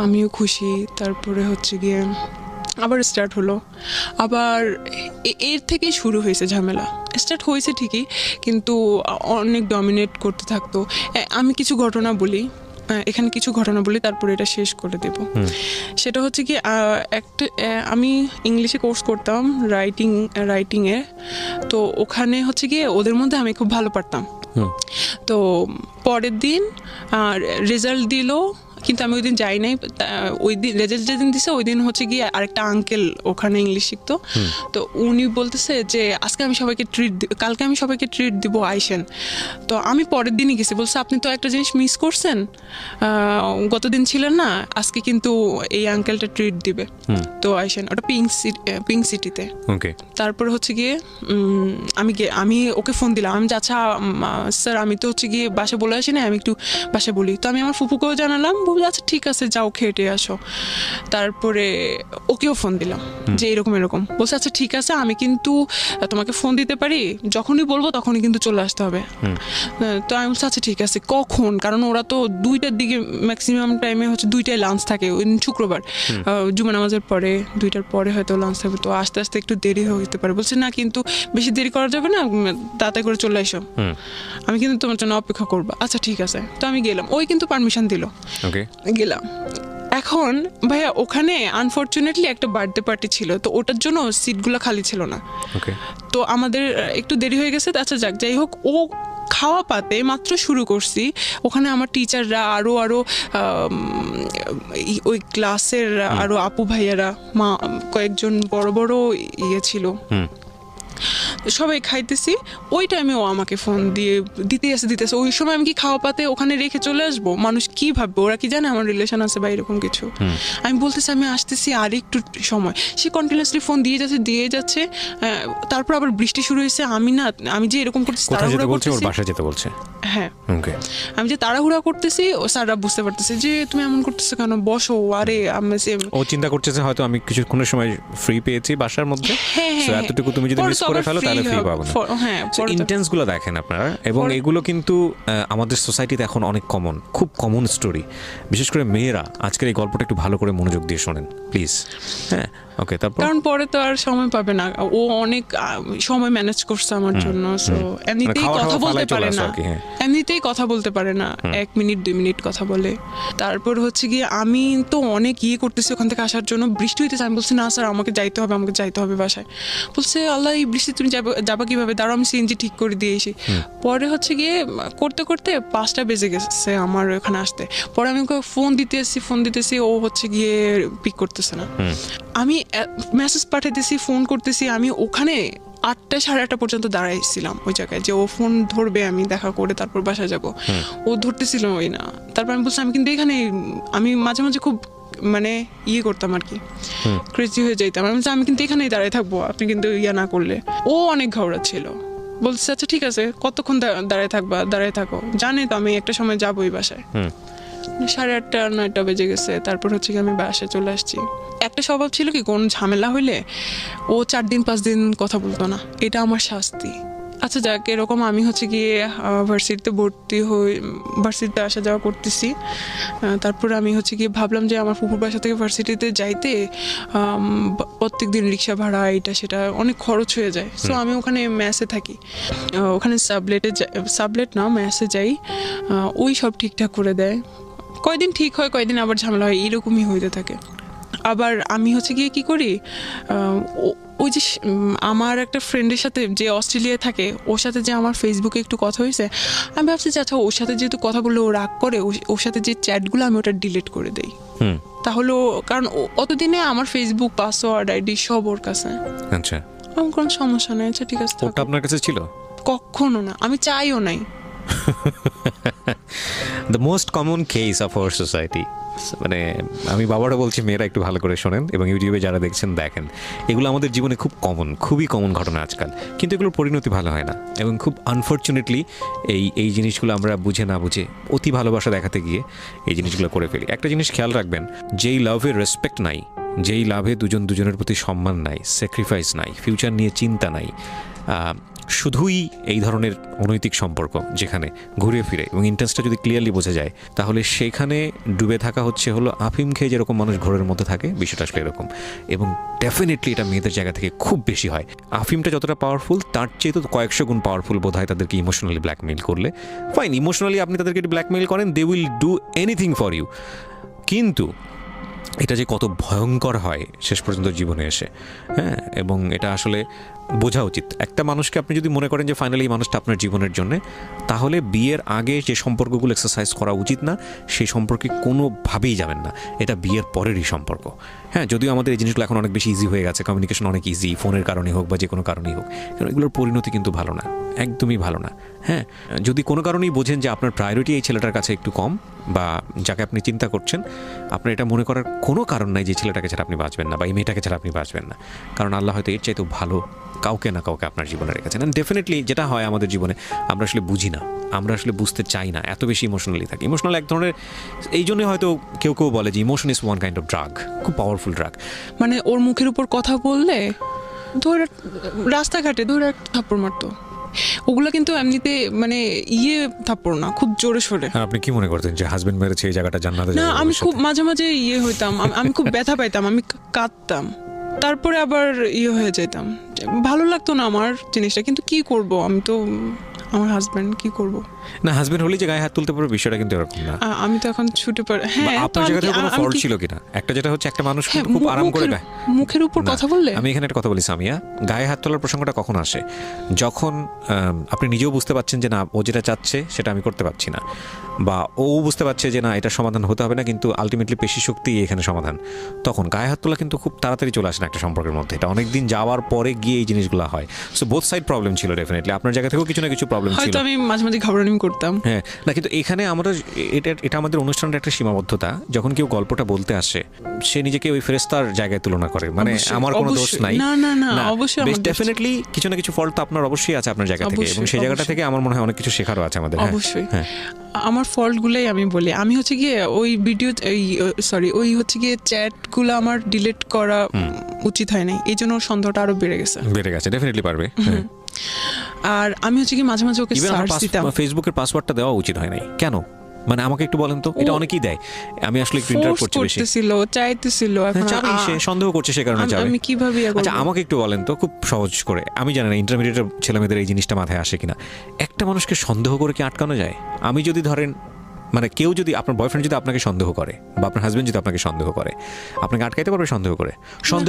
আমিও খুশি। তারপরে হচ্ছে গিয়ে আবার স্টার্ট হলো। আবার এর থেকেই শুরু হয়েছে ঝামেলা। স্টার্ট হয়েছে ঠিকই, কিন্তু অনেক ডমিনেট করতে থাকতো। আমি কিছু ঘটনা বলি, এখানে কিছু ঘটনা বলি, তারপরে এটা শেষ করে দেব। সেটা হচ্ছে কি, আমি ইংলিশে কোর্স করতাম রাইটিংয়ে। তো ওখানে হচ্ছে গিয়ে ওদের মধ্যে আমি খুব ভালো পারতাম। তো পরের দিন রেজাল্ট দিল, কিন্তু আমি ওই দিন যাই নাই। ওই দিন রেজাল্ট যেদিন দিছে ওই দিন হচ্ছে গিয়ে আরেকটা আঙ্কেল ওখানে ইংলিশ শিখতো। তো উনি বলতেছে যে কালকে আমি সবাইকে ট্রিট দিব, আইসেন। তো আমি পরের দিনই গেছি। বলছে আপনি তো একটা জিনিস মিস করছেন, গতদিন ছিলেন না, আজকে কিন্তু এই আঙ্কেলটা ট্রিট দিবে, তো আইসেন। ওটা পিঙ্ক সিটিতে। তারপর হচ্ছে গিয়ে আমি ওকে ফোন দিলাম। আমি আচ্ছা স্যার, আমি তো হচ্ছে গিয়ে বাসা বলে আসি না, আমি একটু বাসা বলি। তো আমি আমার ফুপুকেও জানালাম, বলছি আচ্ছা ঠিক আছে, যাও খেটে আসো। তারপরে ওকেও ফোন দিলাম যে এরকম বলছে আচ্ছা ঠিক আছে, আমি কিন্তু তোমাকে ফোন দিতে পারি, যখনই বলবো তখনই কিন্তু চলে আসতে হবে। তো আমি বলছি আচ্ছা ঠিক আছে, কখন? কারণ ওরা তো 2টার দিকে ম্যাক্সিমাম টাইমে হচ্ছে 2টায় লাঞ্চ থাকে, শুক্রবার জুমা নামাজের পরে 2টার পরে হয়তো লাঞ্চ থাকবে, তো আস্তে আস্তে একটু দেরি হতে পারে। বলছে না, কিন্তু বেশি দেরি করা যাবে না, তাড়াতাড়ি করে চলে এসো, আমি কিন্তু তোমার জন্য অপেক্ষা করবো। আচ্ছা ঠিক আছে। তো আমি গেলাম, ওই কিন্তু পারমিশন দিল, গেলাম। এখন ভাইয়া ওখানে আনফরচুনেটলি একটা বার্থডে পার্টি ছিল, তো ওটার জন্য সিটগুলো খালি ছিল না। ওকে, তো আমাদের একটু দেরি হয়ে গেছে। আচ্ছা যাক, যাই হোক, ও খাওয়া পাতে মাত্র শুরু করছি, ওখানে আমার টিচাররা আরো ওই ক্লাসের আরো আপু ভাইয়ারা, মা কয়েকজন বড় বড় ইয়ে ছিল, সবাই খাইতেছি। ওই টাইমে ও আমাকে ফোন দিতে আসে। ওই সময় আমি কি খাওয়া পাতে ওখানে রেখে চলে আসবো? মানুষ কি ভাববে? ওরা কি জানে আমার রিলেশন আছে বা এরকম কিছু? আমি বলতেছি আমি আসতেছি আর একটু সময়। সে কন্টিনিউয়াসলি ফোন দিয়ে যাচ্ছে। তারপর আবার বৃষ্টি শুরু হয়েছে। আমি যে এরকম করতেছি, তাড়াহুড়া করতেছি, বাসায় যেতে বলছে। হ্যাঁ, ওকে, আমি যে তাড়াহুড়া করতেছি, ও স্যাররা বুঝতে পারতেছে যে তুমি এমন করতেছো কেন, বসো। আরে ও চিন্তা করতেছে হয়তো আমি কিছুক্ষণের সময় ফ্রি পেয়েছি বাসার মধ্যে, সো এতটুকু তুমি যদি মিস করে ফেলো তাহলে ফ্রি পাবো না। হ্যাঁ, ইন্টেন্স গুলো দেখেন আপনারা, এবং এগুলো কিন্তু আমাদের সোসাইটিতে এখন অনেক খুব কমন স্টোরি। বিশেষ করে মেয়েরা আজকের এই গল্পটা একটু ভালো করে মনোযোগ দিয়ে শোনেন প্লিজ। হ্যাঁ, ওকে, তারপর কারণ পরে তো আর সময় পাবে না। ও অনেক সময় ম্যানেজ করছে আমার জন্য, সো এমনিতেই কথা বলতে পারে না, এমনিতেই কথা বলতে পারে না, 1 মিনিট 2 মিনিট কথা বলে। তারপর হচ্ছে গিয়ে আমি তো অনেক করতেছি ওখান থেকে আসার জন্য, বৃষ্টি হইতেছে। আমি বলছি না স্যার, আমাকে যাইতে হবে বাসায়। বলছে আল্লাহ, এই বৃষ্টি তুমি যাবা কিভাবে? দাঁড়াও, আমি সিএনজি ঠিক করে দিয়ে এসি। পরে হচ্ছে গিয়ে করতে 5টা বেজে গেছে আমার ওখানে আসতে। পরে আমি ওকে ফোন দিতেছি, ও হচ্ছে গিয়ে পিক করতেছে না। আমি মেসেজ পাঠাইতেছি, ফোন করতেছি। আমি ওখানে 8টা 8:30 পর্যন্ত দাঁড়াইছিলাম ওই জায়গায়, যে ও ফোন ধরবে, আমি দেখা করে তারপর বাসায় যাব। ও ধরতেছিল ওই না। তারপর আমি বলছি আমি কিন্তু এখানে, আমি মাঝে মাঝে খুব করতাম আর কি, ক্রেজি হয়ে যাইতাম। আমি কিন্তু এখানেই দাঁড়ায় থাকবো, আপনি কিন্তু না করলে। ও অনেক ঘাওড়া ছিল। বলছে আচ্ছা ঠিক আছে, কতক্ষণ দাঁড়ায় থাকো, জানে তো আমি একটা সময় যাবোই বাসায়। 8:30 9টা বেজে গেছে। তারপর হচ্ছে কি আমি বাসায় চলে আসছি। একটা স্বভাব ছিল কি, কোন ঝামেলা হইলে ও 4 দিন 5 দিন কথা বলতো না, এটা আমার শাস্তি। আচ্ছা যাক, এরকম আমি হচ্ছে গিয়ে ভার্সিটিতে ভর্তি হই, ভার্সিটিতে আসা যাওয়া করতেছি। তারপর আমি হচ্ছে গিয়ে ভাবলাম যে আমার ফুপুর বাসা থেকে ভার্সিটিতে যাইতে প্রত্যেক দিন রিক্সা ভাড়া এটা সেটা অনেক খরচ হয়ে যায়। সো আমি ওখানে মেসে থাকি, ওখানে সাবলেট না মেসে যাই। ওই সব ঠিকঠাক করে দেয়, কয়দিন ঠিক হয়, কয়দিন আবার ঝামেলা হয়, এরকমই হইতে থাকে। আবার আমি হচ্ছে গিয়ে কি করি, ওই যে আমার একটা ফ্রেন্ডের সাথে যে অস্ট্রেলিয়ায় থাকে, ওর সাথে যে আমার ফেসবুকে একটু কথা হয়েছে, আমি ভাবছি যে আচ্ছা ওর সাথে যেহেতু কথা বললে ও রাগ করে, ওর সাথে যে চ্যাটগুলো আমি ওটা ডিলিট করে দেই। তাহলে কারণ অতদিনে আমার ফেসবুক পাসওয়ার্ড আইডি সব ওর কাছে। আচ্ছা, আমার কোনো সমস্যা নেই। আচ্ছা ঠিক আছে, ওটা আপনার কাছে ছিল? কখনো না, আমি চাইও নাই। The most common case of our society. মানে আমি বাবারা বলছি, মেয়েরা একটু ভালো করে শোনেন, এবং ইউটিউবে যারা দেখছেন দেখেন, এগুলো আমাদের জীবনে খুবই কমন ঘটনা আজকাল। কিন্তু এগুলোর পরিণতি ভালো হয় না, এবং খুব আনফর্চুনেটলি এই জিনিসগুলো আমরা বুঝে না বুঝে অতি ভালোবাসা দেখাতে গিয়ে এই জিনিসগুলো করে ফেলি। একটা জিনিস খেয়াল রাখবেন, যেই লাভের রেসপেক্ট নাই, যেই লাভে দুজনের প্রতি সম্মান নাই, স্যাক্রিফাইস নাই, ফিউচার নিয়ে চিন্তা নাই, শুধুই এই ধরনের অনৈতিক সম্পর্ক যেখানে ঘুরে ফিরে এবং ইন্টারেস্টটা যদি ক্লিয়ারলি বোঝা যায়, তাহলে সেখানে ডুবে থাকা হলো আফিম খেয়ে যেরকম মানুষ ঘোরের মধ্যে থাকে, বিষয়টা আসলে এরকম। এবং ডেফিনেটলি এটা মেয়েদের জায়গা থেকে খুব বেশি হয়। আফিমটা যতটা পাওয়ারফুল, তার চেয়ে তো কয়েকশো গুণ পাওয়ারফুল বোধ হয় তাদেরকে ইমোশনালি ব্ল্যাকমেইল করলে। ফাইন, ইমোশনালি আপনি তাদেরকে ব্ল্যাকমেইল করেন, they will do anything for you. কিন্তু এটা যে কত ভয়ঙ্কর হয় শেষ পর্যন্ত জীবনে এসে, হ্যাঁ, এবং এটা আসলে বোঝা উচিত। একটা মানুষকে আপনি যদি মনে করেন যে ফাইনালি এই মানুষটা আপনার জীবনের জন্য, তাহলে বিয়ের আগে যে সম্পর্কগুলো এক্সারসাইজ করা উচিত না, সেই সম্পর্কে কোনোভাবেই যাবেন না। এটা বিয়ের পরেরই সম্পর্ক। হ্যাঁ, যদিও আমাদের এই জিনিসগুলো এখন অনেক বেশি ইজি হয়ে গেছে, কমিউনিকেশন অনেক ইজি, ফোনের কারণে হোক বা যে কোনো কারণেই হোক, কারণ এগুলোর পরিণতি কিন্তু ভালো না, একদমই ভালো না। হ্যাঁ, যদি কোনো কারণেই বোঝেন যে আপনার প্রায়োরিটি এই ছেলেটার কাছে একটু কম, বা যাকে আপনি চিন্তা করছেন, আপনার এটা মনে করার কোনো কারণ নাই যে ছেলেটাকে ছাড়া আপনি বাঁচবেন না, বা এই মেয়েটাকে ছাড়া আপনি বাঁচবেন না। কারণ আল্লাহ হয়তো এর চাইতেও ভালো কাউকে না কাউকে আপনার জীবনে রেখেছেন। অ্যান্ড ডেফিনেটলি যেটা হয় আমাদের জীবনে, আমরা আসলে বুঝি না, আমরা আসলে বুঝতে চাই না, এত বেশি ইমোশনালি থাকি। ইমোশনাল এক ধরনের, এই জন্য হয়তো কেউ বলে যে emotion is one kind of drug, খুব পাওয়ারফুল ড্রাগ। মানে ওর মুখের উপর কথা বললে ধরে রাস্তাঘাটে ধরে একটা থাপ্পড় মারতো, ওগুলো কিন্তু এমনিতে মানে থাপ্পড় না, খুব জোরে সোরে। আপনি কি মনে করতেন যে হাজবেন্ড মেরেছে এই জায়গাটা জান্নাতে? না, আমি খুব মাঝে মাঝে হইতাম, আমি খুব ব্যথা পাইতাম, আমি কাঁদতাম, তারপরে আবার হয়ে যেতাম, ভালো লাগতো না আমার জিনিসটা। কিন্তু কি করব, আমি তো আমার হাজব্যান্ড, কি করব। না হাজবেন্ড হলেই যে গায়ে হাত তুলতে পারবে বিষয়টা কিন্তু এরকম না। আমি তো এখন ছুটে পড়ে হ্যাঁ, আপনার জায়গা থেকে কোনো ফল্ট ছিল কিনা, একটা যেটা হচ্ছে একটা মানুষ হ্যাঁ, খুব আরাম করে মুখের উপর কথা বললে। আমি এখানে একটা কথা বলি সামিয়া, গায়ে হাত তোলার প্রসঙ্গটা কখন আসে? যখন আপনি নিজেও বুঝতে পারছেন যে না ও যেটা চাচ্ছে সেটা আমি করতে পারছি না, বা ও বুঝতে পারছে যে না এটা সমাধান হতে হবে না, কিন্তু আলটিমেটলি পেশি শক্তি এখানে সমাধান, তখন গায়ে হাত তোলা কিন্তু খুব তাড়াতাড়ি চলে আসে না একটা সম্পর্কের মধ্যে। এটা অনেক দিন যাওয়ার পরে গিয়ে এই জিনিসগুলো হয়। সো বোথ সাইড প্রবলেম ছিল ডেফিনেটলি, আপনার জায়গা থেকেও কিছু না কিছু প্রবলেম ছিল। হয়তো আমি মাঝে মাঝে ঘাবড়ানি করতাম। হ্যাঁ না, কিন্তু এখানে আমরা এটা আমাদের অনুষ্ঠানের একটা সীমাবদ্ধতা। যখন কেউ গল্পটা বলতে আসে সে নিজেকে ওই ফেরেশতার জায়গায় তুলনা করে, মানে আমার কোনো দোষ নাই। না না না, অবশ্যই ডেফিনেটলি কিছু না কিছু ফল্ট তো আপনার অবশ্যই আছে আপনার জায়গা থেকে, এবং সেই জায়গাটা থেকে আমার মনে হয় অনেক কিছু শেখারও আছে আমাদের। অবশ্যই আমার ফল্টগুলোই আমি বলি। আমি হচ্ছে গিয়ে ওই ভিডিও ওই হচ্ছে গিয়ে চ্যাটগুলো আমার ডিলিট করা উচিত হয় নাই, এই জন্য সন্দেহটা আরো বেড়ে গেছে। ডেফিনেটলি পারবে। আর আমি হচ্ছে কি মাঝে মাঝে ওকে সার্চ দিতাম। ফেসবুকের পাসওয়ার্ডটা দেওয়া উচিত হয় নাই কেন? মানে আমাকে একটু বলেন তো, এটা অনেকেই দেয়। আমি আসলে একটু ইন্টারাপ্ট করছি বেশি। চাইতেছিল, এখন সে সন্দেহ করছে, সে কারণে যাবে। আমি কিভাবে আচ্ছা আমাকে একটু বলেন তো খুব সহজ করে, আমি জানি না ইন্টারমিডিয়েটের ছেলেমেয়েদের এই জিনিসটা মাথায় আসে কিনা, একটা মানুষকে সন্দেহ করে কি আটকানো যায়? আমি যদি ধরেন মানে কেউ যদি আপনার বয়ফ্রেন্ড যদি আপনাকে সন্দেহ করে, বা আপনার হাজবেন্ড যদি আপনাকে সন্দেহ করে, আপনাকে আটকাইতে পারবে? সন্দেহ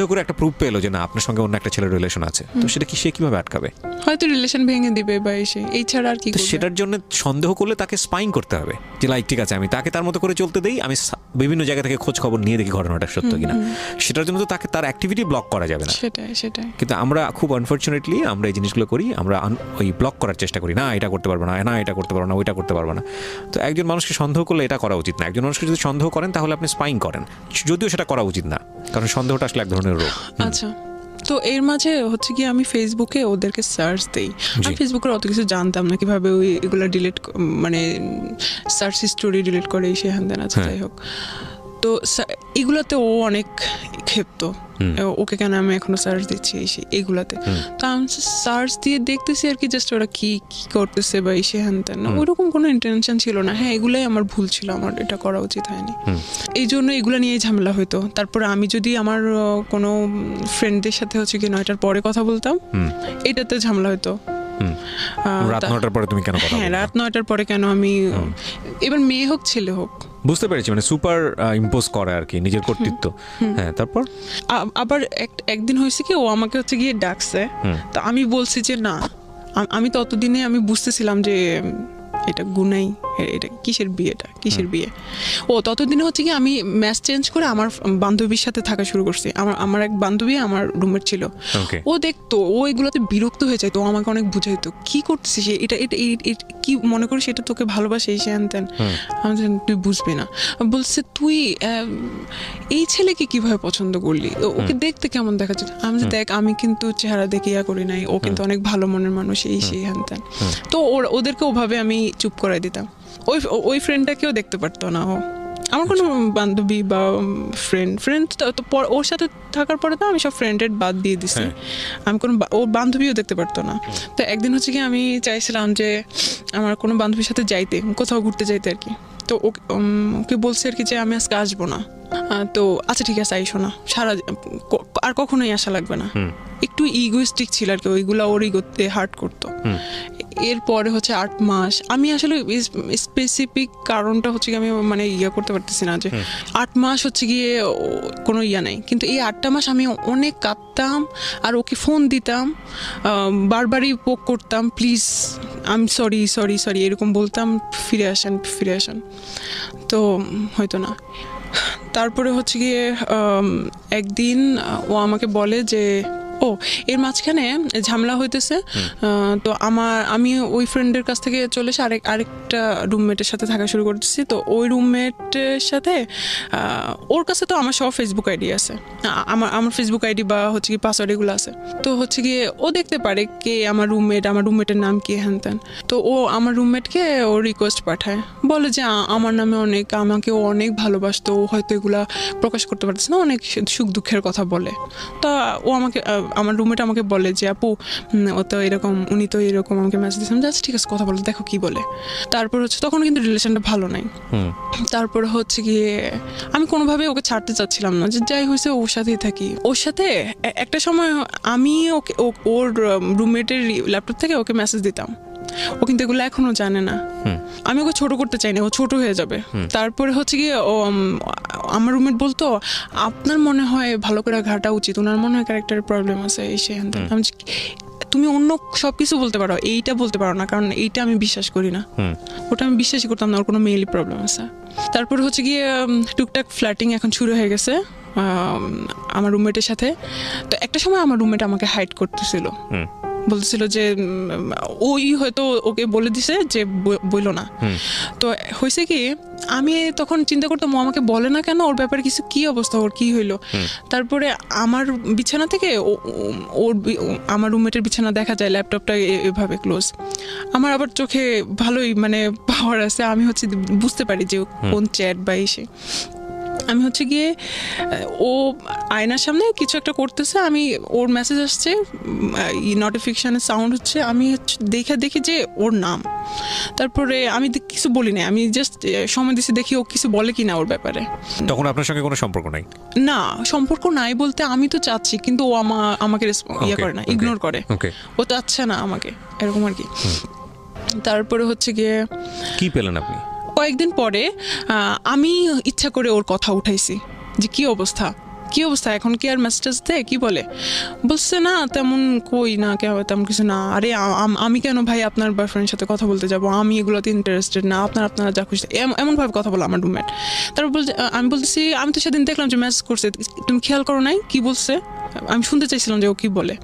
করে একটা প্রুফ পেলো যে না আপনার সঙ্গে অন্য একটা ছেলের রিলেশন আছে, তো সেটা কি সে কিভাবে আটকাবে? হয়তো রিলেশন ভেঙে দিবে বা এসে, এই ছাড়া আর কি করবে? সেটার জন্য সন্দেহ করলে তাকে স্পাইং করতে হবে যে লাইক ঠিক আছে আমি তাকে তার মতো করে চলতে দেই, আমি বিভিন্ন জায়গা থেকে খোঁজ খবর নিয়ে দেখি ঘটনাটা সত্য কিনা। সেটার জন্য তো তাকে তার অ্যাক্টিভিটি ব্লক করা যাবে না। সেটাই কিন্তু আমরা খুব আনফরচুনেটলি আমরা এই জিনিসগুলো করি, আমরা ওই ব্লক করার চেষ্টা করি, না এটা করতে পারবো না, না এটা করতে পারবো না, ওইটা করতে পারবো না। তো একজন মানুষকে সন্দেহ করলে এটা করা উচিত না। একজন মানুষকে যদি সন্দেহ করেন তাহলে আপনি স্পাইং করেন, যদিও সেটা করা উচিত না, কারণ সন্দেহটা আসলে এক ধরনের রোগ। আচ্ছা, তো এর মাঝে হচ্ছে কি আমি ফেসবুকে ওদেরকে সার্চ দেই। আমি ফেসবুকের অত কিছু জানতাম না, কিভাবে ওই এগুলো ডিলিট মানে সার্চ হিস্টোরি ডিলিট করে সে হ্যান দেন আছে, যাই হোক। তো এগুলাতে ও অনেক ক্ষেপ্ত, ওকে কেন আমি এখনো সার্চ দিচ্ছি এইগুলাতে। তো আমি সার্চ দিয়ে দেখতেছি আর কি, জাস্ট ওরা কি করতেছে বা এসে হ্যান তেন, ওইরকম কোনো ইন্টেনশন ছিল না। হ্যাঁ এগুলাই আমার ভুল ছিল, আমার এটা করা উচিত হয়নি, এই জন্য এগুলো নিয়েই ঝামেলা হইতো। তারপরে আমি যদি আমার কোনো ফ্রেন্ডদের সাথে হচ্ছে কি 9টার পরে কথা বলতাম, এটাতে ঝামেলা হইতো। রাত 9টার পরে তুমি কেন কথা বলছো? হ্যাঁ রাত 9টার পরে কেন আমি, এবার মেয়ে হোক ছেলে হোক। বুঝতে পেরেছি, মানে সুপার ইম্পোজ করে আর কি নিজের কর্তৃত্ব। হ্যাঁ তারপর আবার একদিন হয়েছে কি ও আমাকে হচ্ছে গিয়ে ডাকছে, তো আমি বলছি যে না, আমি তো অতদিনে আমি বুঝতেছিলাম যে এটা গুনাই, এটা কিসের বিয়ে। ও ততদিনে হচ্ছে কি আমি ম্যাচ চেঞ্জ করে আমার বান্ধবীর সাথে থাকা শুরু করছি। আমার এক বান্ধবী আমার রুমমেট ছিল, ও দেখতো, ও এগুলোতে বিরক্ত হয়ে যায়, তো আমাকে অনেক বুঝাইতো কি করতেছিস, এটা কি মনে করিস এটা তোকে ভালোবাসে এই সে আনতেন। আমি তুই বুঝবি না, বলছে তুই এই ছেলেকে কিভাবে পছন্দ করলি, ওকে দেখতে কেমন দেখা যায়। আমি দেখ আমি কিন্তু চেহারা দেখে ইয়া করি নাই, ও কিন্তু অনেক ভালো মনের মানুষ, এই সেই আনতেন। তো ওদেরকে ওভাবে আমি চুপ করাই দিতাম। ওই ফ্রেন্ডটাকেও দেখতে পারতো না ও, আমার কোনো বান্ধবী বা ফ্রেন্ড তো ওর সাথে থাকার পরে তো আমি সব ফ্রেন্ডের বাদ দিয়ে দিছি, আমি কোনো ও বান্ধবীও দেখতে পারতো না। তো একদিন হচ্ছে কি আমি চাইছিলাম যে আমার কোনো বান্ধবীর সাথে যাইতে, কোথাও ঘুরতে যাইতে আর কি। তো ওকে বলছে আর কি যে আমি আজকে আসবো না। তো আচ্ছা ঠিক আছে আইসো না, আর কখনোই আসা লাগবে না। একটু ইগোইস্টিক ছিল আর কি, ওইগুলো ওর ইগোতে হার্ট করতো। এরপরে হচ্ছে 8 মাস আমি আসলে স্পেসিফিক কারণটা হচ্ছে আমি মানে করতে পারতেছি না, যে 8 মাস হচ্ছে গিয়ে কোনো নাই, কিন্তু এই 8টা মাস আমি অনেক কাঁদতাম আর ওকে ফোন দিতাম, বারবারই পোক করতাম, প্লিজ আমি সরি এরকম বলতাম, ফিরে আসেন, তো হয়তো না। তারপরে হচ্ছে গিয়ে একদিন ও আমাকে বলে যে এর মাঝখানে ঝামেলা হইতেছে, তো আমি ওই ফ্রেন্ডের কাছ থেকে চলে এসে আরেকটা রুমমেটের সাথে থাকা শুরু করতেছি। তো ওই রুমমেটের সাথে ওর কাছে তো আমার সব ফেসবুক আইডি আছে, আমার ফেসবুক আইডি বা হচ্ছে কি পাসওয়ার্ড এগুলো আছে। তো হচ্ছে গিয়ে ও দেখতে পারে কে আমার রুমমেটের নাম কি হ্যান ত্যান। তো ও আমার রুমমেটকে ও রিকোয়েস্ট পাঠায়, বলে যে আমার নামে আমাকে ও অনেক ভালোবাসতো, ও হয়তো এগুলা প্রকাশ করতে পারতেছে না, অনেক সুখ দুঃখের কথা বলে। তা ও আমার রুমমেট আমাকে বলে যে আপু উনি তো এরকম আমাকে মেসেজ দিয়েছেন, জাস্ট ঠিক আছে কথা বলে দেখো কি বলে। তারপর হচ্ছে তখন কিন্তু রিলেশনটা ভালো নাই। তারপর হচ্ছে গিয়ে আমি কোনোভাবে ওকে ছাড়তে চাচ্ছিলাম না, যে যাই হয়েছে ওর সাথেই থাকি। ওর সাথে একটা সময় আমি ওর রুমমেটের ল্যাপটপ থেকে ওকে মেসেজ দিতাম ও কিন্তু এগুলো এখনো জানে না। আমি ওকে ছোট করতে চাই না, ও ছোট হয়ে যাবে। তারপরে হচ্ছে গিয়ে ও আমার রুমমেট বলতো আপনার মনে হয় ভালো করে ঘাটা উচিত, ওনার মনে হয় ক্যারেক্টারের প্রবলেম আছে এই সে। আমি তুমি অন্য সব কিছু বলতে পারো, এইটা বলতে পারো না, কারণ এইটা আমি বিশ্বাস করি না। ওটা আমি বিশ্বাসই করতাম না ওর কোনো মেইলি প্রবলেম আছে। তারপর হচ্ছে গিয়ে টুকটাক ফ্ল্যাটিং এখন শুরু হয়ে গেছে আমার রুমমেটের সাথে। তো একটা সময় আমার রুমমেট আমাকে হাইড করতেছিল, বলতেছিল যে ওই হয়তো ওকে বলে দিছে যে বইলো না। তো হয়েছে কি, আমি তখন চিন্তা করতাম ও আমাকে বলে না কেন, ওর ব্যাপারে কিছু কি অবস্থা, ওর কি হইলো। তারপরে আমার বিছানা থেকে ওর আমার রুমমেটের বিছানা দেখা যায়, ল্যাপটপটা এভাবে ক্লোজ। আমার আবার চোখে ভালোই মানে পাওয়ার আছে, আমি হচ্ছে বুঝতে পারি যে কোন চ্যাট বা এসে। আমি হচ্ছে গিয়ে ও আয়নার সামনে কিছু একটা করতেছে, আমি ওর মেসেজ আসছে, নোটিফিকেশনের সাউন্ড হচ্ছে, আমি দেখি যে ওর নাম। তারপরে আমি কিছু বলি না, আমি জাস্ট সময় দিচ্ছি দেখি ও কিছু বলে কি না ওর ব্যাপারে। তখন আপনার সঙ্গে কোনো সম্পর্ক নাই? না, সম্পর্ক নাই বলতে আমি তো চাচ্ছি, কিন্তু ও আমাকে ইয়ে করে না, ইগনোর করে। ও চাচ্ছে না আমাকে, এরকম আর কি। তারপরে হচ্ছে গিয়ে কি পেলেন আপনি? কয়েকদিন পরে আমি ইচ্ছা করে ওর কথা উঠাইছি যে কি অবস্থা এখন কি আর মেসেজ দেয়, কি বলছে না তেমন, কই না তেমন কিছু না। আরে আমি কেন ভাই আপনার বয়ফ্রেন্ডের সাথে কথা বলতে যাবো, আমি এগুলোতে ইন্টারেস্টেড না, আপনারা যা খুশি, এমনভাবে কথা বলো আমার রুমমেট। তারপর বলছে, আমি বলতেছি আমি তো সেদিন দেখলাম যে মেসেজ করছে, তুমি খেয়াল করো নাই কি বলছে? আমি শুনতে চাইছিলাম যে ও কি বলে।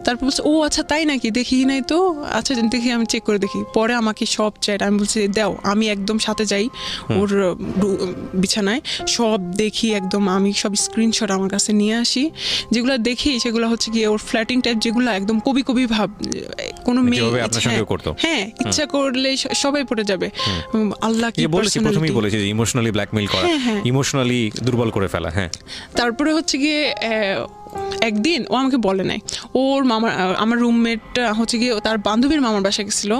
তারপর বলছে ও আচ্ছা তাই নাকি, দেখি নাই তো, আচ্ছা দেখি আমি চেক করে দেখি। পরে আমাকে সব চ্যাট, আমি বলছি দাও, আমি একদম সাথে যাই ওর বিছানায়, সব দেখি একদম, আমি সব স্ক্রিনশট আমার কাছে নিয়ে আসি। যেগুলো দেখি সেগুলো হচ্ছে গিয়ে ওর ফ্ল্যাটিং টাইপ, যেগুলো একদম কবি ভাব, কোনো মেয়ে হ্যাঁ ইচ্ছা করলে সবাই পড়ে যাবে। আল্লাহ কি বলেছি, প্রথমেই বলেছি যে ইমোশনালি ব্ল্যাকমেইল করা, ইমোশনালি দুর্বল করে ফেলা। হ্যাঁ, তারপরে হচ্ছে গিয়ে একদিন ও আমাকে বলে নাই, ওর আমার রুমমেট হচ্ছে গিয়ে তার বান্ধবীর মামার বাসায় গেছিল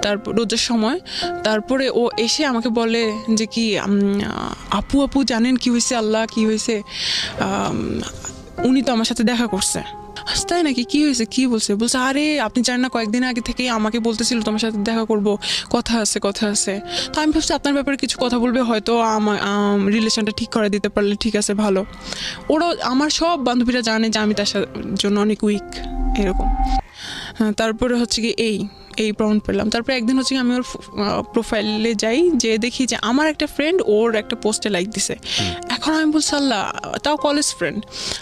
তারপর রোজার সময়। তারপরে ও এসে আমাকে বলে যে কি আপু জানেন কি হয়েছে, আল্লাহ কি হয়েছে, উনি তো আমার সাথে দেখা করছে। তাই নাকি, কি হয়েছে, কি বলছে? আরে আপনি জানেন না, কয়েকদিন আগে থেকে আমাকে বলতেছিল তোমার সাথে দেখা করব, কথা আছে। তো আমি ভাবছি আপনার ব্যাপারে কিছু কথা বলবে, হয়তো আমার রিলেশনটা ঠিক করে দিতে পারলে ঠিক আছে, ভালো। ওরাও আমার সব বান্ধবীরা জানে যে আমি তার জন্য অনেক উইক, এরকম। তারপরে হচ্ছে কি এই প্রমাণ পেলাম। তারপরে একদিন হচ্ছে আমি ওর প্রোফাইলে যাই, যে দেখি যে আমার একটা ফ্রেন্ড ওর একটা পোস্টে লাইক দিছে। এখন আমি বলছি আল্লাহ, তাও কলেজ ফ্রেন্ড,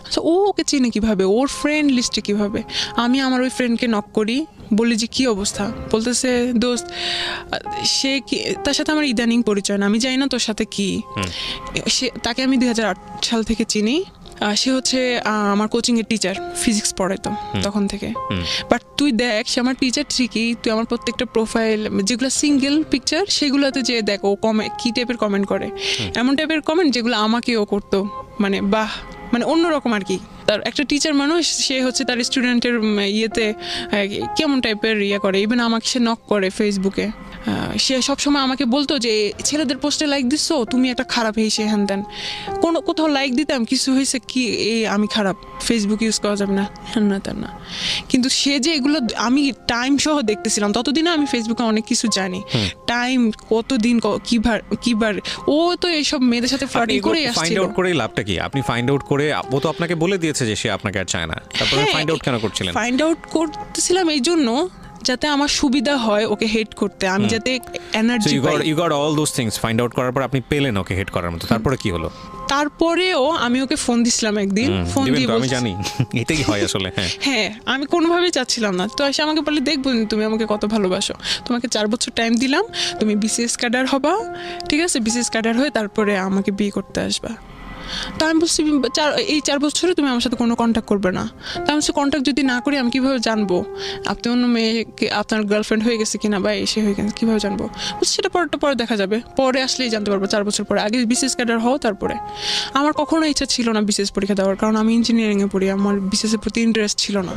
আচ্ছা ও ওকে চিনে কিভাবে, ওর ফ্রেন্ড লিস্টে কিভাবে? আমি আমার ওই ফ্রেন্ডকে নক করি, বলি যে কি অবস্থা, বলতেছে দোস্ত সে কি, তার সাথে আমার ইদানিং পরিচয় না, আমি জানি না তোর সাথে কি। তাকে আমি 2008 সাল থেকে চিনি। সে হচ্ছে আমার কোচিংয়ের টিচার, ফিজিক্স পড়াইতো তখন থেকে। বাট তুই দেখ, সে আমার টিচার ঠিকই, তুই আমার প্রত্যেকটা প্রোফাইল যেগুলো সিঙ্গেল পিকচার সেগুলোতে যে দেখ ও কি টাইপের কমেন্ট করে, এমন টাইপের কমেন্ট যেগুলো আমাকেও করতো, মানে বাহ, মানে অন্যরকম আর কি। তার একটা টিচার মানুষ, সে হচ্ছে তার স্টুডেন্টের ইয়েতে কেমন টাইপের করে, ইভেন আমাকে সে নক করে ফেসবুকে। সে সবসময় আমাকে বলতো যে ছেলেদের পোস্টে লাইক দিচ্ছ, তুমি একটা খারাপ হয়েছে হ্যান ত্যান। কোথাও লাইক দিতাম, কিছু হয়েছে কি, আমি খারাপ, ফেসবুক ইউজ করা যাবে না, হ্যান না তেন না। কিন্তু সে যে এগুলো আমি টাইম সহ দেখতেছিলাম, ততদিনে আমি ফেসবুকে অনেক কিছু জানি, টাইম কতদিন কিবার ও তো এইসব মেয়েদের সাথে ফ্লার্টিং করে আসছিল। ফাইন্ড আউট করে লাভটা কি? আপনি ফাইন্ড আউট করে, ও তো আপনাকে বলে দিয়েছে যে সে আপনাকে আর চায় না, তারপরে ফাইন্ড আউট কেন করছিলেন? ফাইন্ড আউট করতেছিলাম এই জন্য যাতে আমার সুবিধা হয় ওকে হেট করতে, আমি যাতে এনার্জি পাই। You got all those things. Find out করার পর আপনি পেলেন ওকে হেট করার মতো, তারপরে কি হলো? তারপরেও আমি ওকে ফোন দিছিলাম একদিন, ফোন দিয়ে আমি জানি এটাই হয় আসলে। হ্যাঁ, আমি কোনোভাবেই চাচ্ছিলাম না। তো এসে আমাকে বলে, দেখবো তুমি আমাকে কত ভালোবাসো, তোমাকে 4 বছর টাইম দিলাম, তুমি বিসিএস ক্যাডার হবা, ঠিক আছে, বিসিএস ক্যাডার হয়ে তারপরে আমাকে বিয়ে করতে আসবা। তা আমি বলছি এই 4 বছরে তুমি আমার সাথে কোনো কন্ট্যাক্ট করবে না। তা আমি কন্ট্যাক্ট যদি না করি আমি কীভাবে জানবো আপনি অন্য মেয়েকে, আপনার গার্লফ্রেন্ড হয়ে গেছে কিনা বা এসে হয়ে গেছে, কীভাবে জানবো? বলছি সেটা পরে দেখা যাবে, পরে আসলেই জানতে পারবো, 4 বছর পরে। আগে বিসিএস ক্যাডার হও, তারপরে। আমার কখনো ইচ্ছা ছিল না বিসিএস পরীক্ষা দেওয়ার, কারণ আমি ইঞ্জিনিয়ারিংয়ে পড়ি, আমার বিসিএসের প্রতি ইন্টারেস্ট ছিল না।